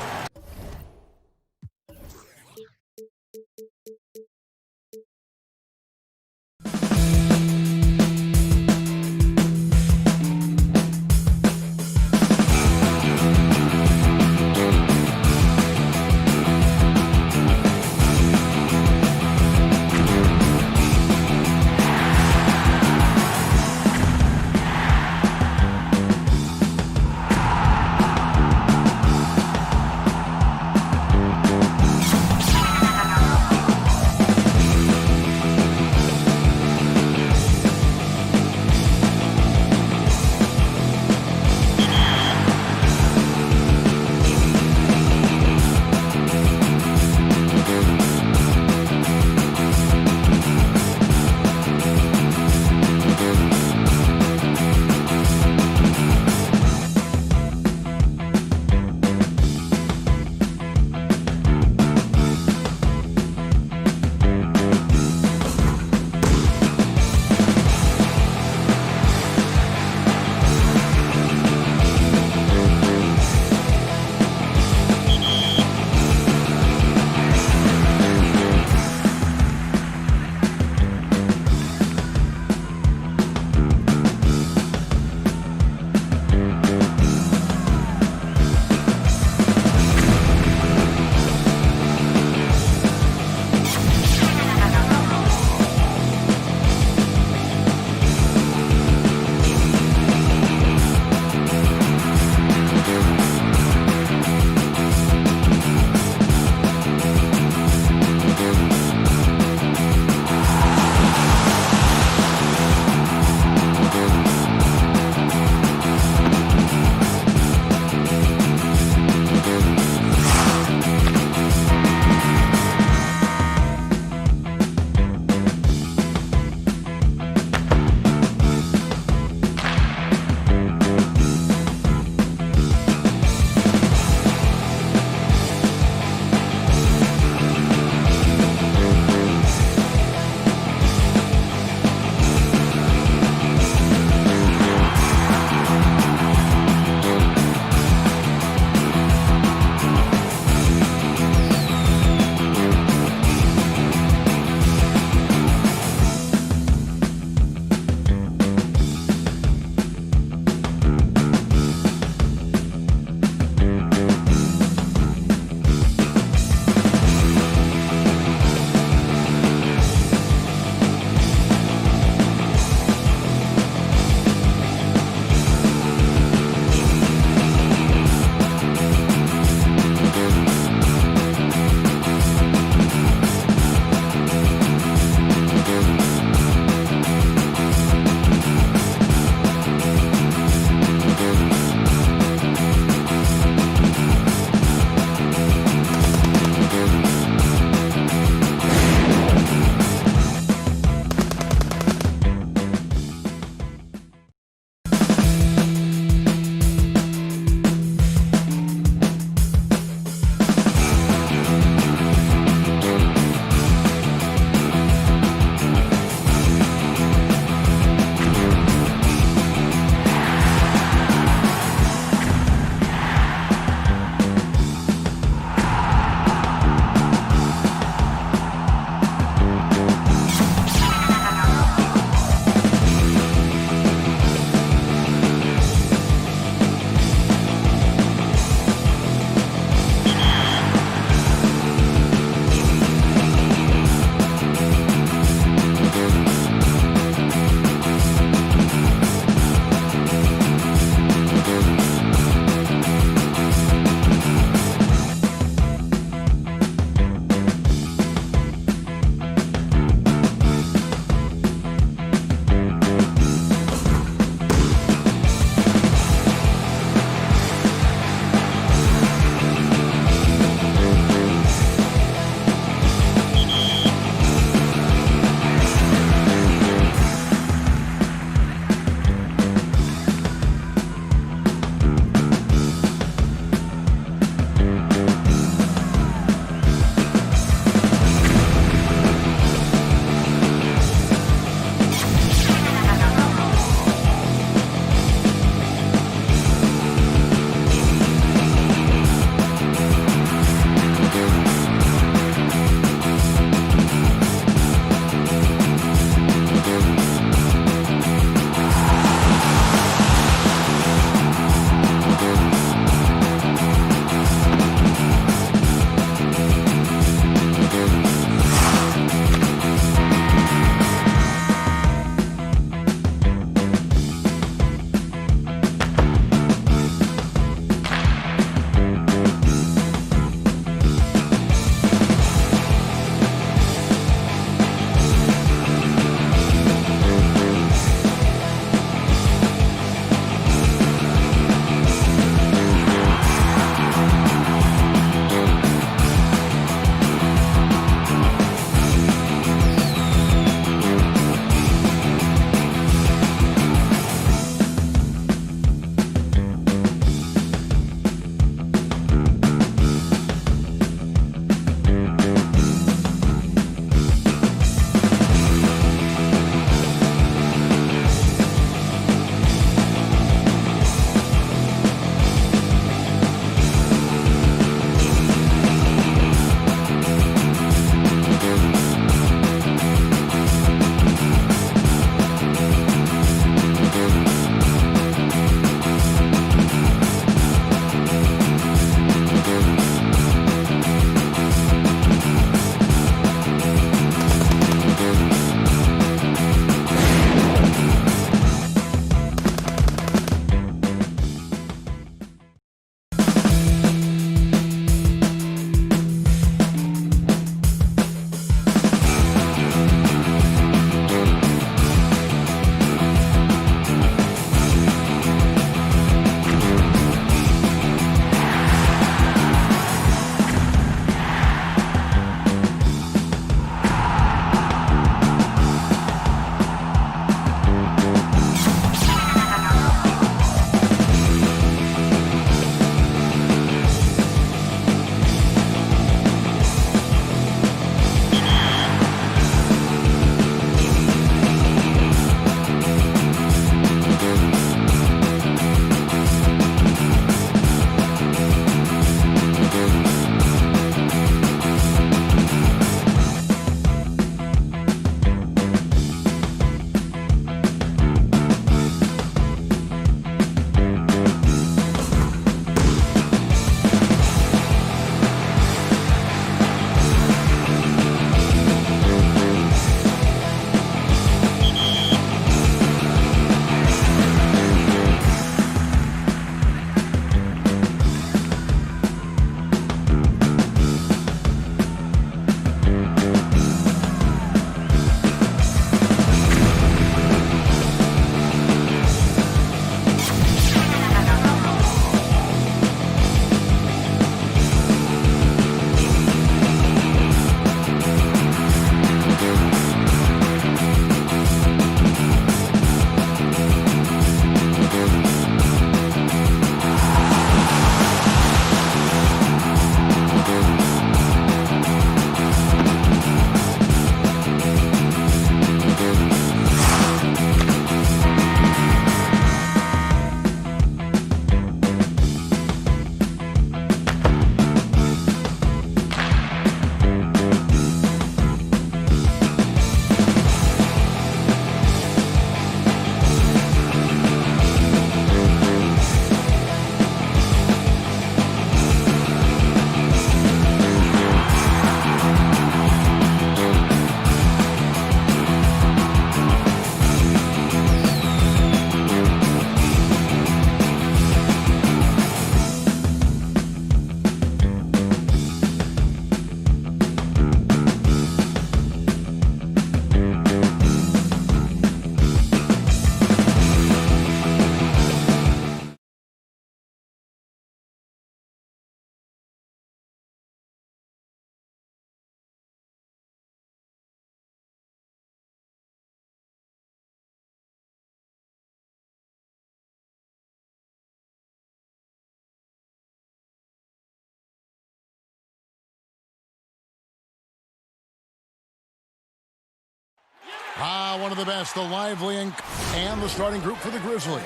One of the best, the lively and the starting group for the Grizzlies.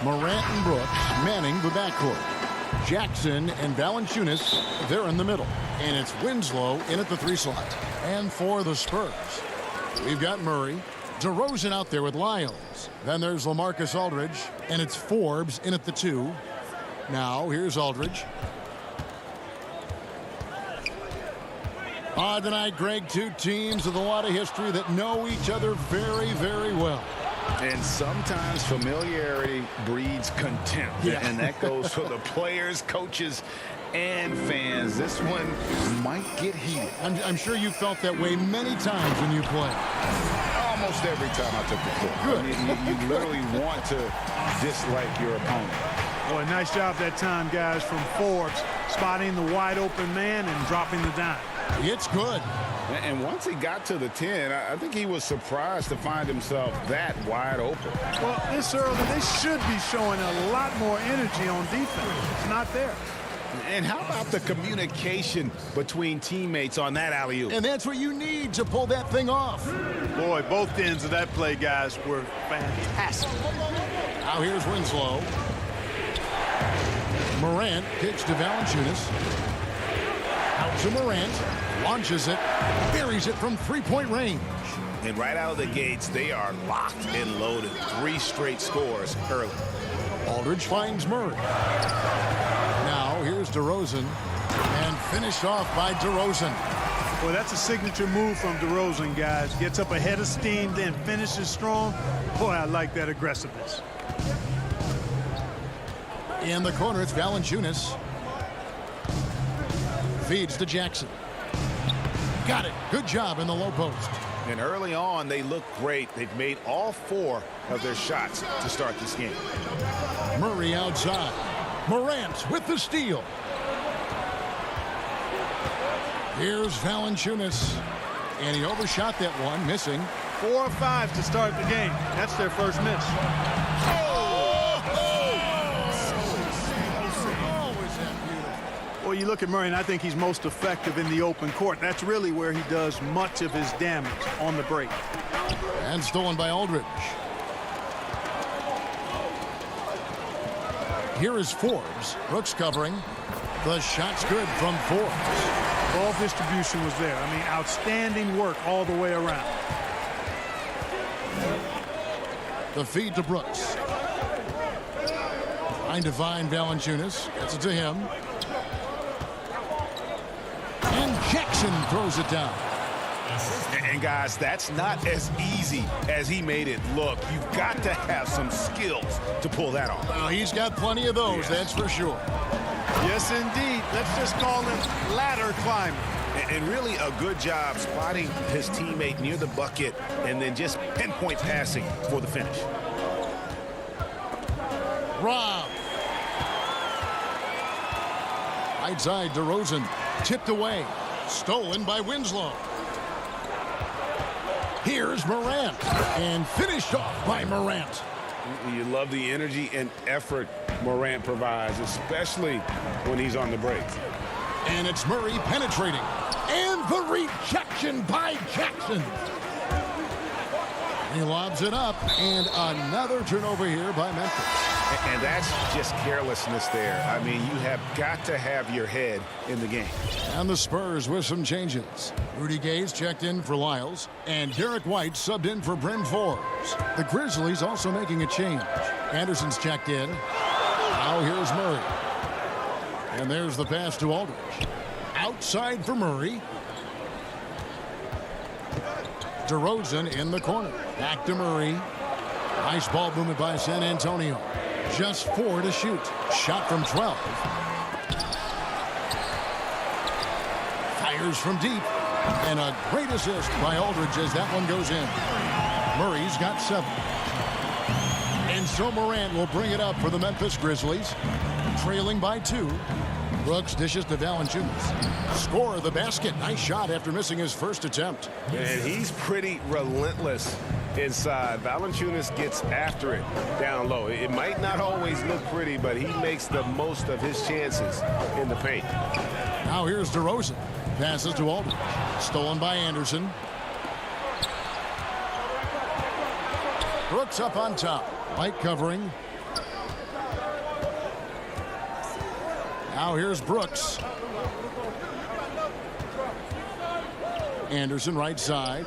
Morant and Brooks manning the backcourt. Jackson and Valanciunas, they're in the middle. And it's Winslow in at the 3 slot. And for the Spurs, we've got Murray. DeRozan out there with Lyles. Then there's LaMarcus Aldridge. And it's Forbes in at the 2. Now, here's Aldridge. Tonight, Greg, 2 teams with a lot of history that know each other very, very well. And sometimes familiarity breeds contempt. Yeah. And that goes for the players, coaches, and fans. This one might get heated. I'm sure you felt that way many times when you play. Almost every time I took the court. Good. You literally want to dislike your opponent. Boy, nice job that time, guys, from Forbes, spotting the wide open man and dropping the dime. It's good. And once he got to the 10, I think he was surprised to find himself that wide open. Well, this early, they should be showing a lot more energy on defense. It's not there. And how about the communication between teammates on that alley-oop? And that's what you need to pull that thing off. Boy, both ends of that play, guys, were fantastic. Now here's Winslow. Morant kicks to Valanciunas. Out to Morant. Launches it. Buries it from 3-point range. And right out of the gates, they are locked and loaded. 3 straight scores early. Aldridge finds Murray. Now here's DeRozan. And finished off by DeRozan. Well, that's a signature move from DeRozan, guys. Gets up ahead of steam, then finishes strong. Boy, I like that aggressiveness. In the corner, it's Valanciunas. Feeds to Jackson. Got it. Good job in the low post. And early on, they look great. They've made all 4 of their shots to start this game. Murray outside. Morant with the steal. Here's Valanciunas. And he overshot that one, missing. 4 of 5 to start the game. That's their first miss. Well, you look at Murray, and I think he's most effective in the open court. That's really where he does much of his damage on the break. And stolen by Aldridge. Here is Forbes. Brooks covering. The shot's good from Forbes. Ball distribution was there. I mean, outstanding work all the way around. The feed to Brooks. Trying to find Valanciunas. Gets it to him. And Jackson throws it down. And guys, that's not as easy as he made it look. You've got to have some skills to pull that off. Well, he's got plenty of those, that's for sure. Yes, indeed. Let's just call him ladder climbing. And really a good job spotting his teammate near the bucket and then just pinpoint passing for the finish. Rob. Right side, DeRozan. Tipped away. Stolen by Winslow. Here's Morant. And finished off by Morant. You love the energy and effort Morant provides, especially when he's on the break. And it's Murray penetrating. And the rejection by Jackson. He lobs it up. And another turnover here by Memphis. And that's just carelessness there. I mean, you have got to have your head in the game. And the Spurs with some changes. Rudy Gay's checked in for Lyles. And Derek White subbed in for Bryn Forbes. The Grizzlies also making a change. Anderson's checked in. Now here's Murray. And there's the pass to Aldridge. Outside for Murray. DeRozan in the corner. Back to Murray. Nice ball movement by San Antonio. Just 4 to shoot. Shot from 12. Fires from deep. And a great assist by Aldridge as that one goes in. Murray's got 7. And so Morant will bring it up for the Memphis Grizzlies. Trailing by 2. Brooks dishes to Valanciunas. Score the basket. Nice shot after missing his first attempt. And he's pretty relentless inside. Valanciunas gets after it down low. It might not always look pretty, but he makes the most of his chances in the paint. Now here's DeRozan. Passes to Aldridge. Stolen by Anderson. Brooks up on top. White covering. Now here's Brooks. Anderson right side.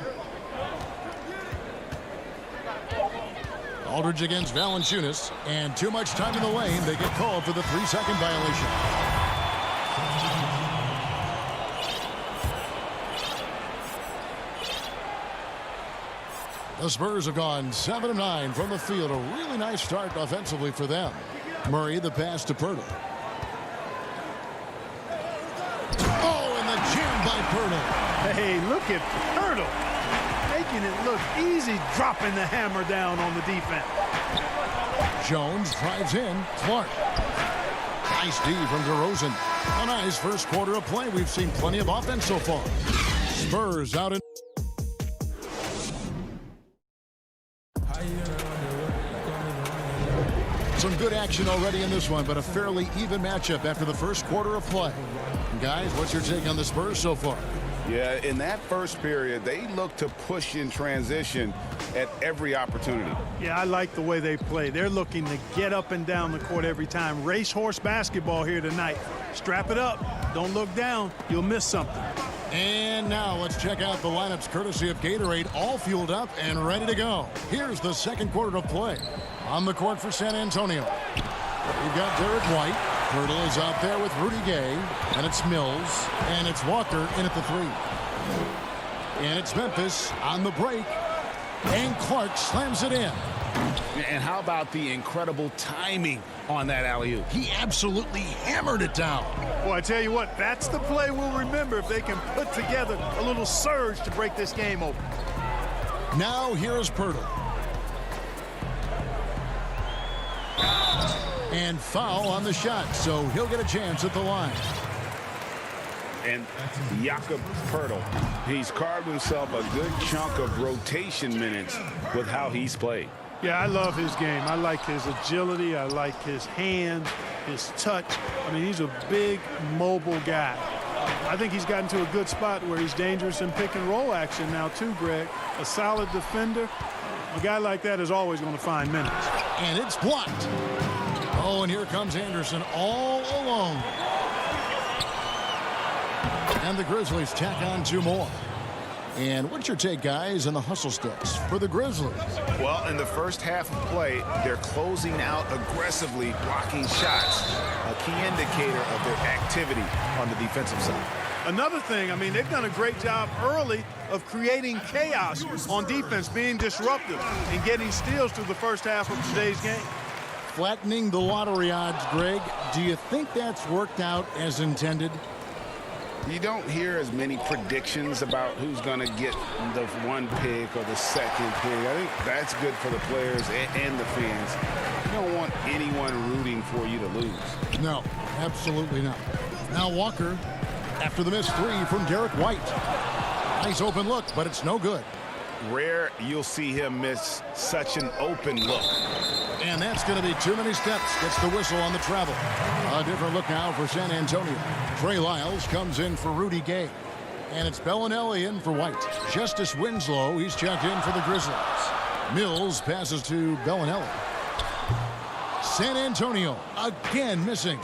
Aldridge against Valanciunas, and too much time in the lane. They get called for the 3-second violation. The Spurs have gone 7 of 9 from the field. A really nice start offensively for them. Murray, the pass to Pirtle. Oh, and the jam by Pirtle. Hey, look at Pirtle. Making it look easy, dropping the hammer down on the defense. Jones drives in. Clark. Nice D from DeRozan. A nice first quarter of play. We've seen plenty of offense so far. Spurs out in. Some good action already in this one, but a fairly even matchup after the first quarter of play. Guys, what's your take on the Spurs so far? Yeah, in that first period, they look to push in transition at every opportunity. Yeah, I like the way they play. They're looking to get up and down the court every time. Racehorse basketball here tonight. Strap it up. Don't look down. You'll miss something. And now let's check out the lineups courtesy of Gatorade, all fueled up and ready to go. Here's the second quarter of play. On the court for San Antonio, we've got Derek White. Pirtle is out there with Rudy Gay, and it's Mills, and it's Walker in at the 3. And it's Memphis on the break, and Clark slams it in. And how about the incredible timing on that alley-oop? He absolutely hammered it down. Well, I tell you what, that's the play we'll remember if they can put together a little surge to break this game open. Now here's Pirtle. And foul on the shot, so he'll get a chance at the line. And Jakob Pirtle, he's carved himself a good chunk of rotation minutes with how he's played. Yeah, I love his game. I like his agility. I like his hands, his touch. I mean, he's a big, mobile guy. I think he's gotten to a good spot where he's dangerous in pick-and-roll action now, too, Greg. A solid defender. A guy like that is always going to find minutes. And it's blocked. Oh, and here comes Anderson all alone. And the Grizzlies tack on 2 more. And what's your take, guys, on the hustle sticks for the Grizzlies? Well, in the first half of play, they're closing out aggressively, blocking shots, a key indicator of their activity on the defensive side. Another thing, I mean, they've done a great job early of creating chaos on defense, being disruptive and getting steals through the first half of today's game. Flattening the lottery odds, Greg. Do you think that's worked out as intended? You don't hear as many predictions about who's going to get the 1 pick or the 2nd pick. I think that's good for the players and the fans. You don't want anyone rooting for you to lose. No, absolutely not. Now Walker, after the missed 3 from Derek White. Nice open look, but it's no good. Rare you'll see him miss such an open look. And that's going to be too many steps. Gets the whistle on the travel. A different look now for San Antonio. Trey Lyles comes in for Rudy Gay. And it's Bellinelli in for White. Justice Winslow, he's checked in for the Grizzlies. Mills passes to Bellinelli. San Antonio again missing.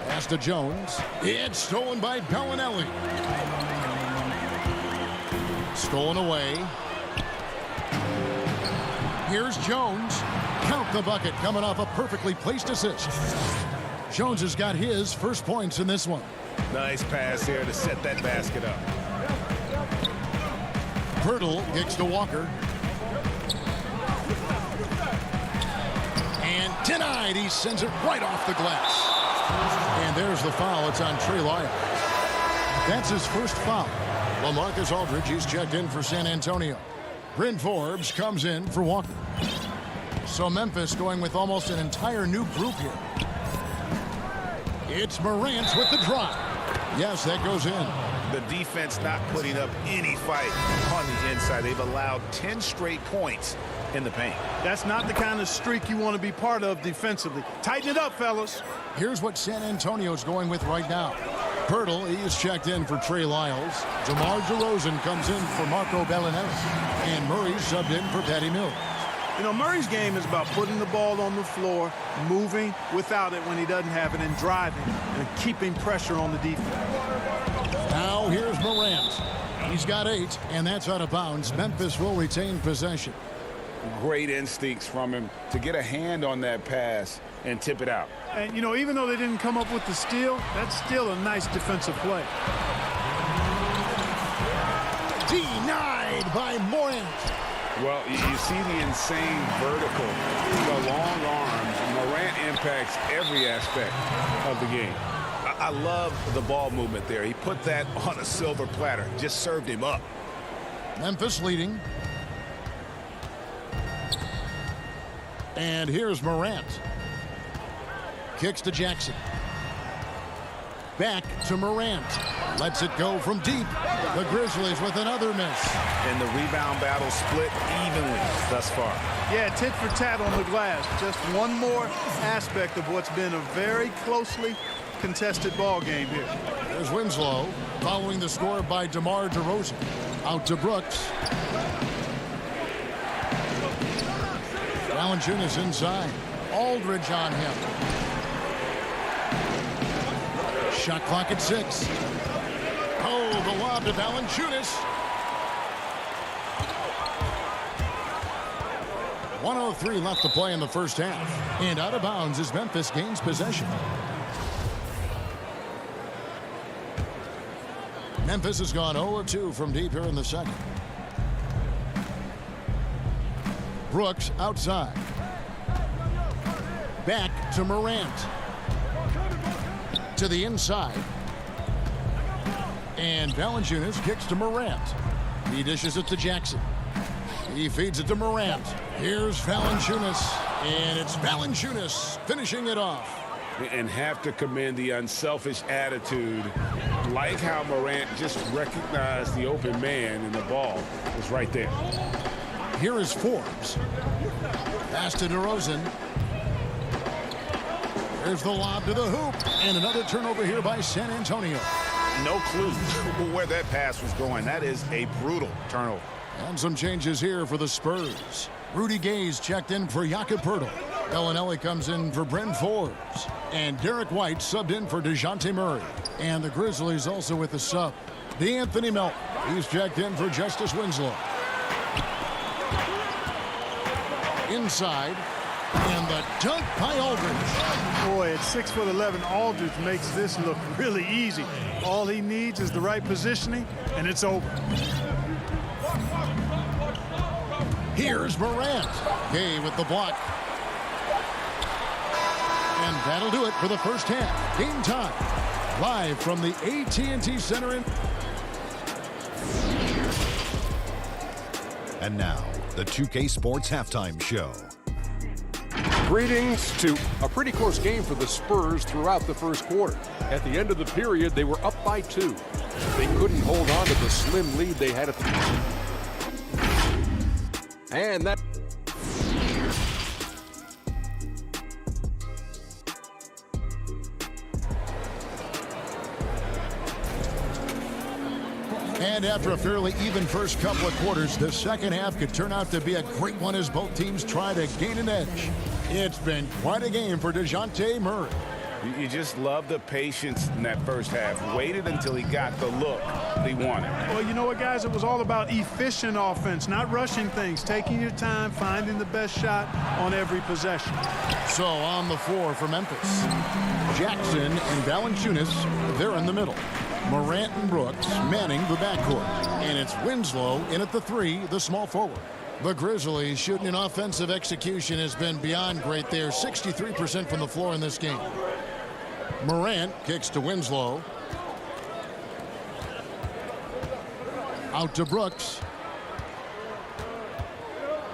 Pass to Jones. It's stolen by Bellinelli. Stolen away. Here's Jones. Count the bucket, coming off a perfectly placed assist. Jones has got his first points in this one. Nice pass here to set that basket up. Pirtle gets to Walker. And denied. He sends it right off the glass. And there's the foul. It's on Trey Lyles. That's his first foul. LaMarcus Aldridge, he's checked in for San Antonio. Bryn Forbes comes in for Walker. So Memphis going with almost an entire new group here. It's Morant with the drop. Yes, that goes in. The defense not putting up any fight on the inside. They've allowed 10 straight points in the paint. That's not the kind of streak you want to be part of defensively. Tighten it up, fellas. Here's what San Antonio's going with right now. Pirtle, he's checked in for Trey Lyles. DeMar DeRozan comes in for Marco Bellinelli. And Murray subbed in for Patty Mills. You know, Murray's game is about putting the ball on the floor, moving without it when he doesn't have it, and driving and keeping pressure on the defense. Now here's Morant. He's got 8, and that's out of bounds. Memphis will retain possession. Great instincts from him to get a hand on that pass and tip it out. And, you know, even though they didn't come up with the steal, that's still a nice defensive play. Denied by Morant. Well, you see the insane vertical, the long arms. Morant impacts every aspect of the game. I love the ball movement there. He put that on a silver platter, just served him up. Memphis leading. And here's Morant. Kicks to Jackson. Back to Morant. Lets it go from deep. The Grizzlies with another miss. And the rebound battle split evenly thus far. Yeah, tit for tat on the glass. Just one more aspect of what's been a very closely contested ball game here. There's Winslow following the score by DeMar DeRozan. Out to Brooks. Valanciunas inside. Aldridge on him. Shot clock at 6. Oh, the lob to Valanciunas. 1:03 left to play in the first half. And out of bounds as Memphis gains possession. Memphis has gone 0 of 2 from deep here in the second. Brooks outside. Back to Morant. To the inside. And Valanciunas kicks to Morant. He dishes it to Jackson. He feeds it to Morant. Here's Valanciunas. And it's Valanciunas finishing it off. And have to commend the unselfish attitude. Like how Morant just recognized the open man and the ball was right there. Here is Forbes. Pass to DeRozan. There's the lob to the hoop. And another turnover here by San Antonio. No clue where that pass was going. That is a brutal turnover. And some changes here for the Spurs. Rudy Gay's checked in for Jakob Poeltl. Bellinelli comes in for Bryn Forbes. And Derek White subbed in for DeJounte Murray. And the Grizzlies also with the sub. D'Anthony Melton. He's checked in for Justice Winslow. Inside. And the dunk by Aldridge. Boy, at 6'11", Aldridge makes this look really easy. All he needs is the right positioning, and it's over. Here's Morant. Gay with the block. And that'll do it for the first half. Game time. Live from the AT&T Center in... And now, the 2K Sports Halftime Show. Greetings to a pretty close game for the Spurs throughout the first quarter. At the end of the period, they were up by 2. They couldn't hold on to the slim lead they had at the... And that... And after a fairly even first couple of quarters, the second half could turn out to be a great one as both teams try to gain an edge. It's been quite a game for DeJounte Murray. You just love the patience in that first half. Waited until he got the look he wanted. Well, you know what, guys? It was all about efficient offense, not rushing things, taking your time, finding the best shot on every possession. So on the floor for Memphis, Jackson and Valanciunas, they're in the middle. Morant and Brooks manning the backcourt. And it's Winslow in at the 3, the small forward. The Grizzlies shooting an offensive execution has been beyond great there. 63% from the floor in this game. Morant kicks to Winslow. Out to Brooks.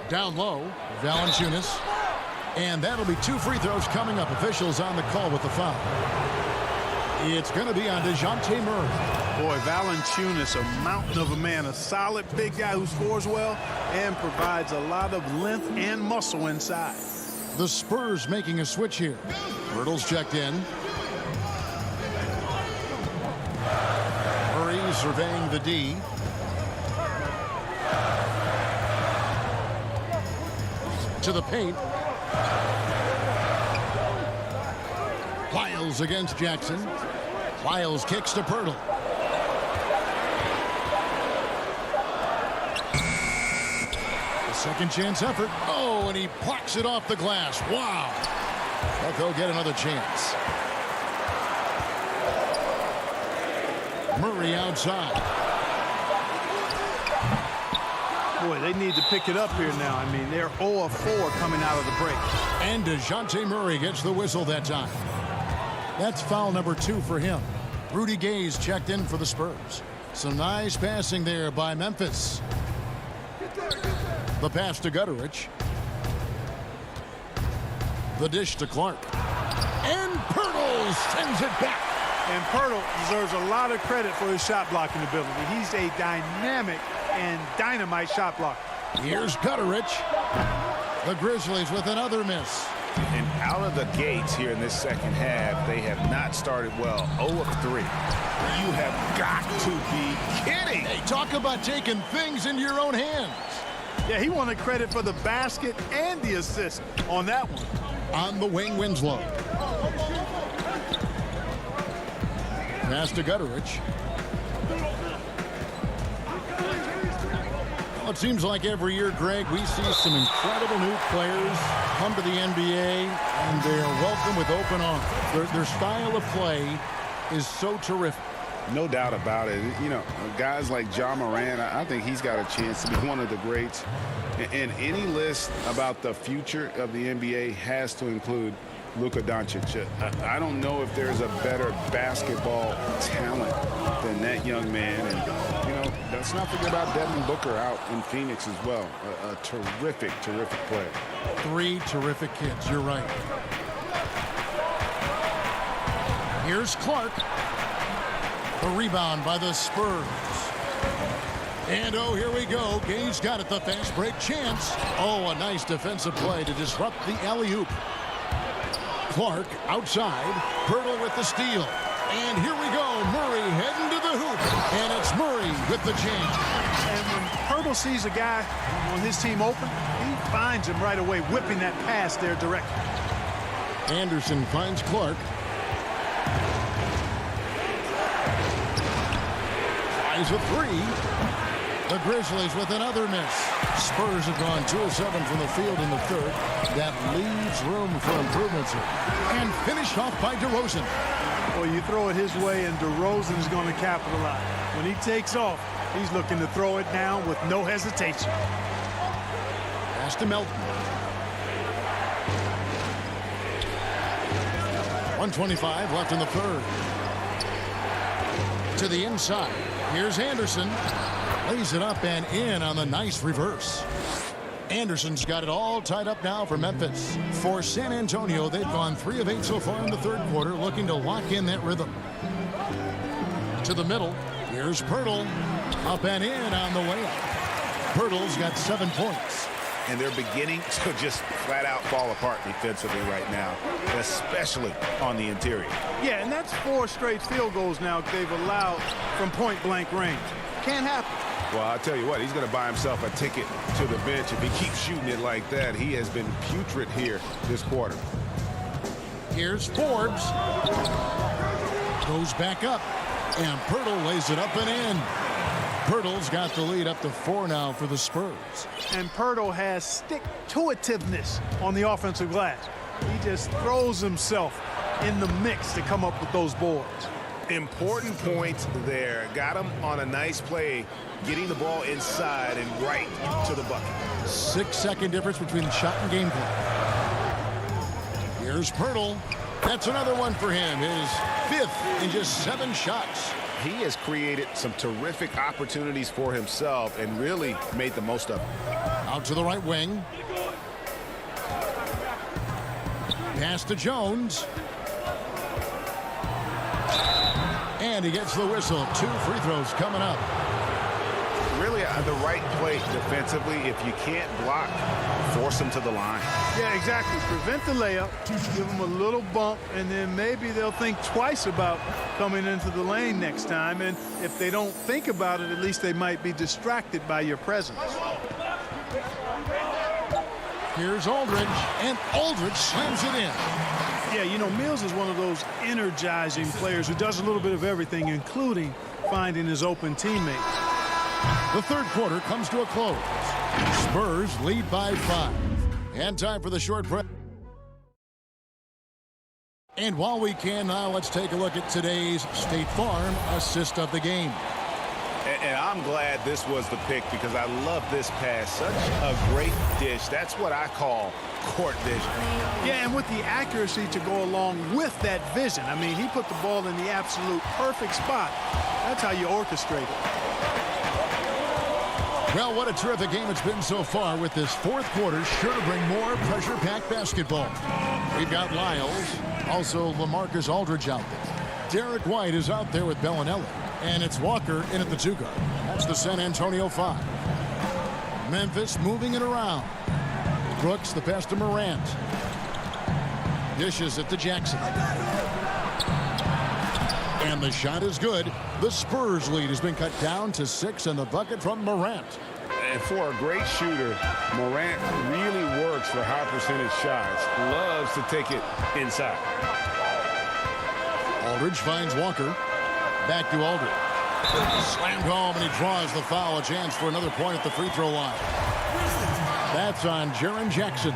Down low, Valanciunas. And that'll be 2 free throws coming up. Officials on the call with the foul. It's going to be on DeJounte Murray. Boy, Valanciunas, a mountain of a man, a solid big guy who scores well and provides a lot of length and muscle inside. The Spurs making a switch here. Pirtle's checked in. surveying the D. To the paint. Wiles against Jackson. Wiles kicks to Pirtle. A second chance effort. Oh, and he plucks it off the glass. Wow. But they'll get another chance. Murray outside. Boy, they need to pick it up here now. I mean, they're 0 of 4 coming out of the break. And DeJounte Murray gets the whistle that time. That's foul number 2 for him. Rudy Gay's checked in for the Spurs. Some nice passing there by Memphis. The pass to Gutterich. The dish to Clark. And Pirtle sends it back. And Pirtle deserves a lot of credit for his shot blocking ability. He's a dynamic and dynamite shot blocker. Here's Gutterich. The Grizzlies with another miss. And out of the gates here in this second half, they have not started well. 0 of 3. You have got to be kidding. Hey, talk about taking things into your own hands. Yeah, he wanted credit for the basket and the assist on that one. On the wing, Winslow. Pass to Gutterich. Well, it seems like every year, Greg, we see some incredible new players come to the NBA, and they are welcome with open arms. Their style of play is so terrific. No doubt about it. You know, guys like Ja Morant, I think he's got a chance to be one of the greats. And any list about the future of the NBA has to include Luka Doncic. I don't know if there's a better basketball talent than that young man. And, you know, let's not forget about Devin Booker out in Phoenix as well. A terrific, terrific player. 3 terrific kids. You're right. Here's Clark. The rebound by the Spurs. And, oh, here we go. Gay's got it, the fast break chance. Oh, a nice defensive play to disrupt the alley-oop. Clark outside. Pirtle with the steal. And here we go. Murray heading to the hoop. And it's Murray with the chance. And when Pirtle sees a guy on his team open, he finds him right away, whipping that pass there directly. Anderson finds Clark. Tries with 3. The Grizzlies with another miss. Spurs have gone 2 of 7 from the field in the third. That leaves room for improvements here. And finished off by DeRozan. Well, you throw it his way, and DeRozan is going to capitalize. When he takes off, he's looking to throw it down with no hesitation. Pass to Melton. 1:25 left in the third. To the inside. Here's Anderson. Lays it up and in on the nice reverse. Anderson's got it all tied up now for Memphis. For San Antonio, they've gone 3 of 8 so far in the third quarter, looking to lock in that rhythm. To the middle. Here's Pirtle. Up and in on the way up. Pirtle's got 7 points. And they're beginning to just flat out fall apart defensively right now, especially on the interior. Yeah, and that's 4 straight field goals now they've allowed from point-blank range. Can't happen. Well, I'll tell you what, he's going to buy himself a ticket to the bench if he keeps shooting it like that. He has been putrid here this quarter. Here's Forbes. Goes back up. And Pirtle lays it up and in. Pirtle's got the lead up to 4 now for the Spurs. And Pirtle has stick-to-itiveness on the offensive glass. He just throws himself in the mix to come up with those boards. Important points there. Got him on a nice play, getting the ball inside and right to the bucket. 6-second difference between the shot and game play. Here's Pirtle. That's another one for him. His 5th in just 7 shots. He has created some terrific opportunities for himself and really made the most of it. Out to the right wing. Pass to Jones. And he gets the whistle. 2 free throws coming up. really the right play defensively. If you can't block, force them to the line. Yeah, exactly. Prevent the layup, give them a little bump, and then maybe they'll think twice about coming into the lane next time. And if they don't think about it, at least they might be distracted by your presence. Here's Aldridge, and Aldridge slams it in. Yeah, you know, Mills is one of those energizing players who does a little bit of everything, including finding his open teammate. The third quarter comes to a close. Spurs lead by 5. And time for the short break. And while we can now, let's take a look at today's State Farm assist of the game. And I'm glad this was the pick because I love this pass. Such a great dish. That's what I call court vision. Yeah, and with the accuracy to go along with that vision. I mean, he put the ball in the absolute perfect spot. That's how you orchestrate it. Well, what a terrific game it's been so far, with this fourth quarter sure to bring more pressure-packed basketball. We've got Lyles, also LaMarcus Aldridge out there. Derek White is out there with Bellinelli. And it's Walker in at the 2 guard. That's the San Antonio 5. Memphis moving it around. Brooks, the pass to Morant. Dishes it to Jackson. And the shot is good. The Spurs lead has been cut down to 6, and the bucket from Morant. And for a great shooter, Morant really works for high percentage shots. Loves to take it inside. Aldridge finds Walker. Back to Aldridge. Slammed home, and he draws the foul. A chance for another point at the free throw line. That's on Jaren Jackson.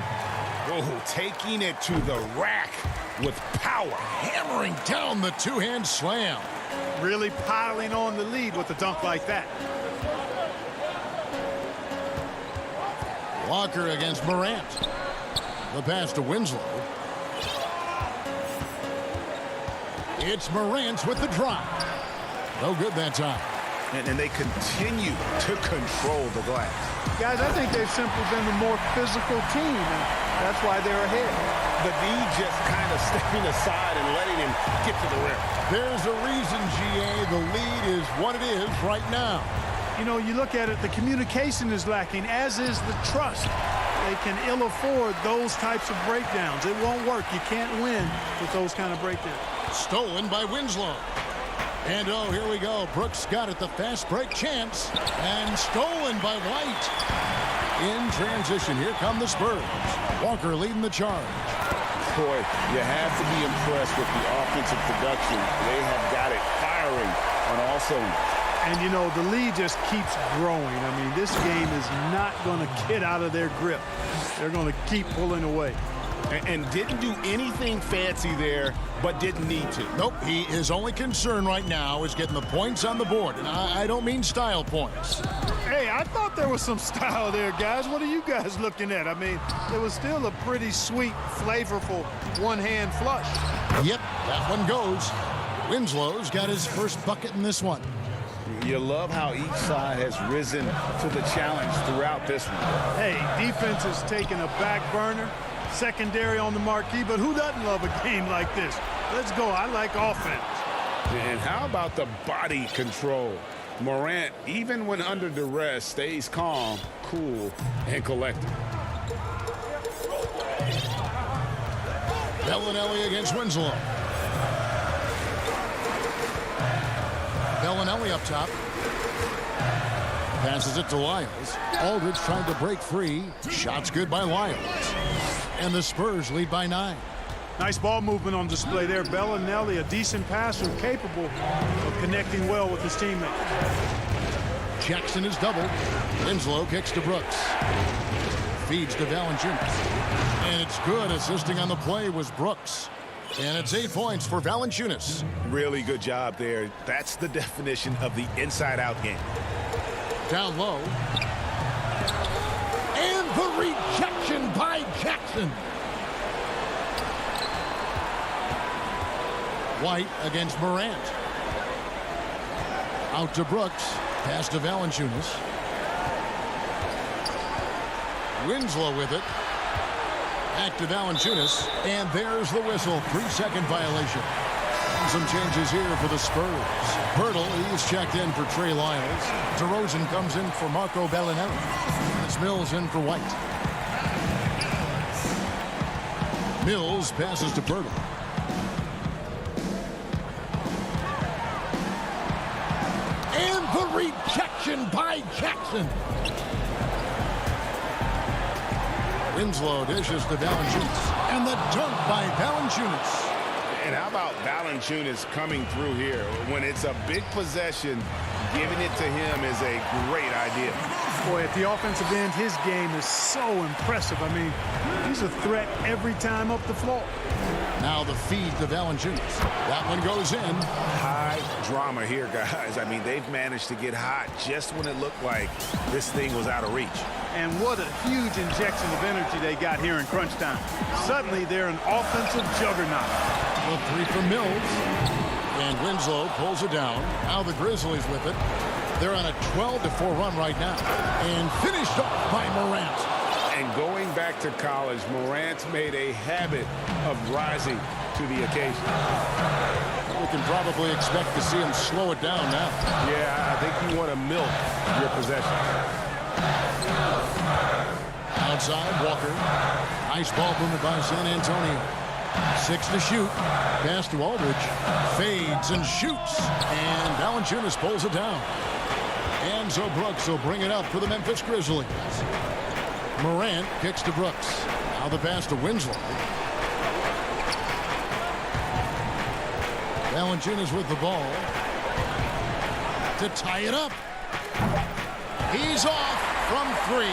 Oh, taking it to the rack with power. Hammering down the two-hand slam. Really piling on the lead with a dunk like that. Walker against Morant. The pass to Winslow. It's Morant with the drop. No good that time. And they continue to control the glass. Guys, I think they've simply been the more physical team, and that's why they're ahead. The D just kind of stepping aside and letting him get to the rim. There's a reason, GA, the lead is what it is right now. You know, you look at it, the communication is lacking, as is the trust. They can ill afford those types of breakdowns. It won't work. You can't win with those kind of breakdowns. Stolen by Winslow. And oh, here we go. Brooks got it, the fast break chance. And stolen by White. In transition, here come the Spurs. Walker leading the charge. Boy, you have to be impressed with the offensive production. They have got it firing on all cylinders. And, you know, the lead just keeps growing. I mean, this game is not going to get out of their grip. They're going to keep pulling away. And didn't do anything fancy there, but didn't need to. Nope, his only concern right now is getting the points on the board. And I don't mean style points. Hey, I thought there was some style there, guys. What are you guys looking at? I mean, it was still a pretty sweet, flavorful one-hand flush. Yep, that one goes. Winslow's got his first bucket in this one. You love how each side has risen to the challenge throughout this one. Hey, defense has taken a back burner. Secondary on the marquee, but who doesn't love a game like this? Let's go. I like offense. And how about the body control? Morant, even when under duress, stays calm, cool, and collected. Bellinelli against Winslow. Bellinelli up top. Passes it to Lyles. Aldridge trying to break free. Shot's good by Lyles. And the Spurs lead by 9. Nice ball movement on display there. Bellinelli, a decent passer, capable of connecting well with his teammate. Jackson is doubled. Winslow kicks to Brooks. Feeds to Valanciunas. And it's good. Assisting on the play was Brooks. And it's 8 points for Valanciunas. Really good job there. That's the definition of the inside-out game. Down low. And the rejection by Jackson. White against Morant. Out to Brooks. Pass to Valanciunas. Winslow with it. Back to Valanciunas. And there's the whistle. 3-second violation. Some changes here for the Spurs. Pirtle, he's checked in for Trey Lyles. DeRozan comes in for Marco Bellinelli. It's Mills in for White. Mills passes to Pirtle. And the rejection by Jackson. Winslow dishes to Valanciunas. And the dunk by Valanciunas. And how about Valanciunas coming through here? When it's a big possession, giving it to him is a great idea. Boy, at the offensive end, his game is so impressive. I mean, he's a threat every time up the floor. Now the feed to Valanciunas. That one goes in. High drama here, guys. I mean, they've managed to get hot just when it looked like this thing was out of reach. And what a huge injection of energy they got here in crunch time. Suddenly, they're an offensive juggernaut. The three from Mills. And Winslow pulls it down. Now the Grizzlies with it. They're on a 12-4 run right now. And finished off by Morant. And going back to college, Morant's made a habit of rising to the occasion. We can probably expect to see him slow it down now. Yeah, I think you want to milk your possession. Outside, Walker. Nice ball movement by San Antonio. 6 to shoot. Pass to Aldridge. Fades and shoots. And Valanciunas pulls it down. And so Brooks will bring it up for the Memphis Grizzlies. Morant kicks to Brooks. Now the pass to Winslow. Valanciunas with the ball. To tie it up. He's off from 3.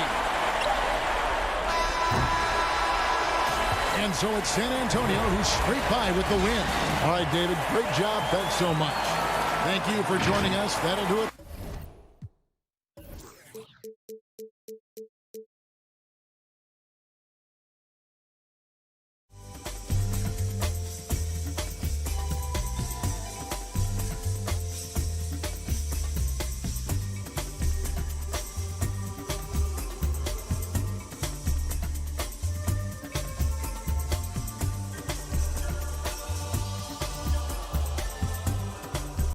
And so it's San Antonio who scraped by with the win. All right, David, great job. Thanks so much. Thank you for joining us. That'll do it.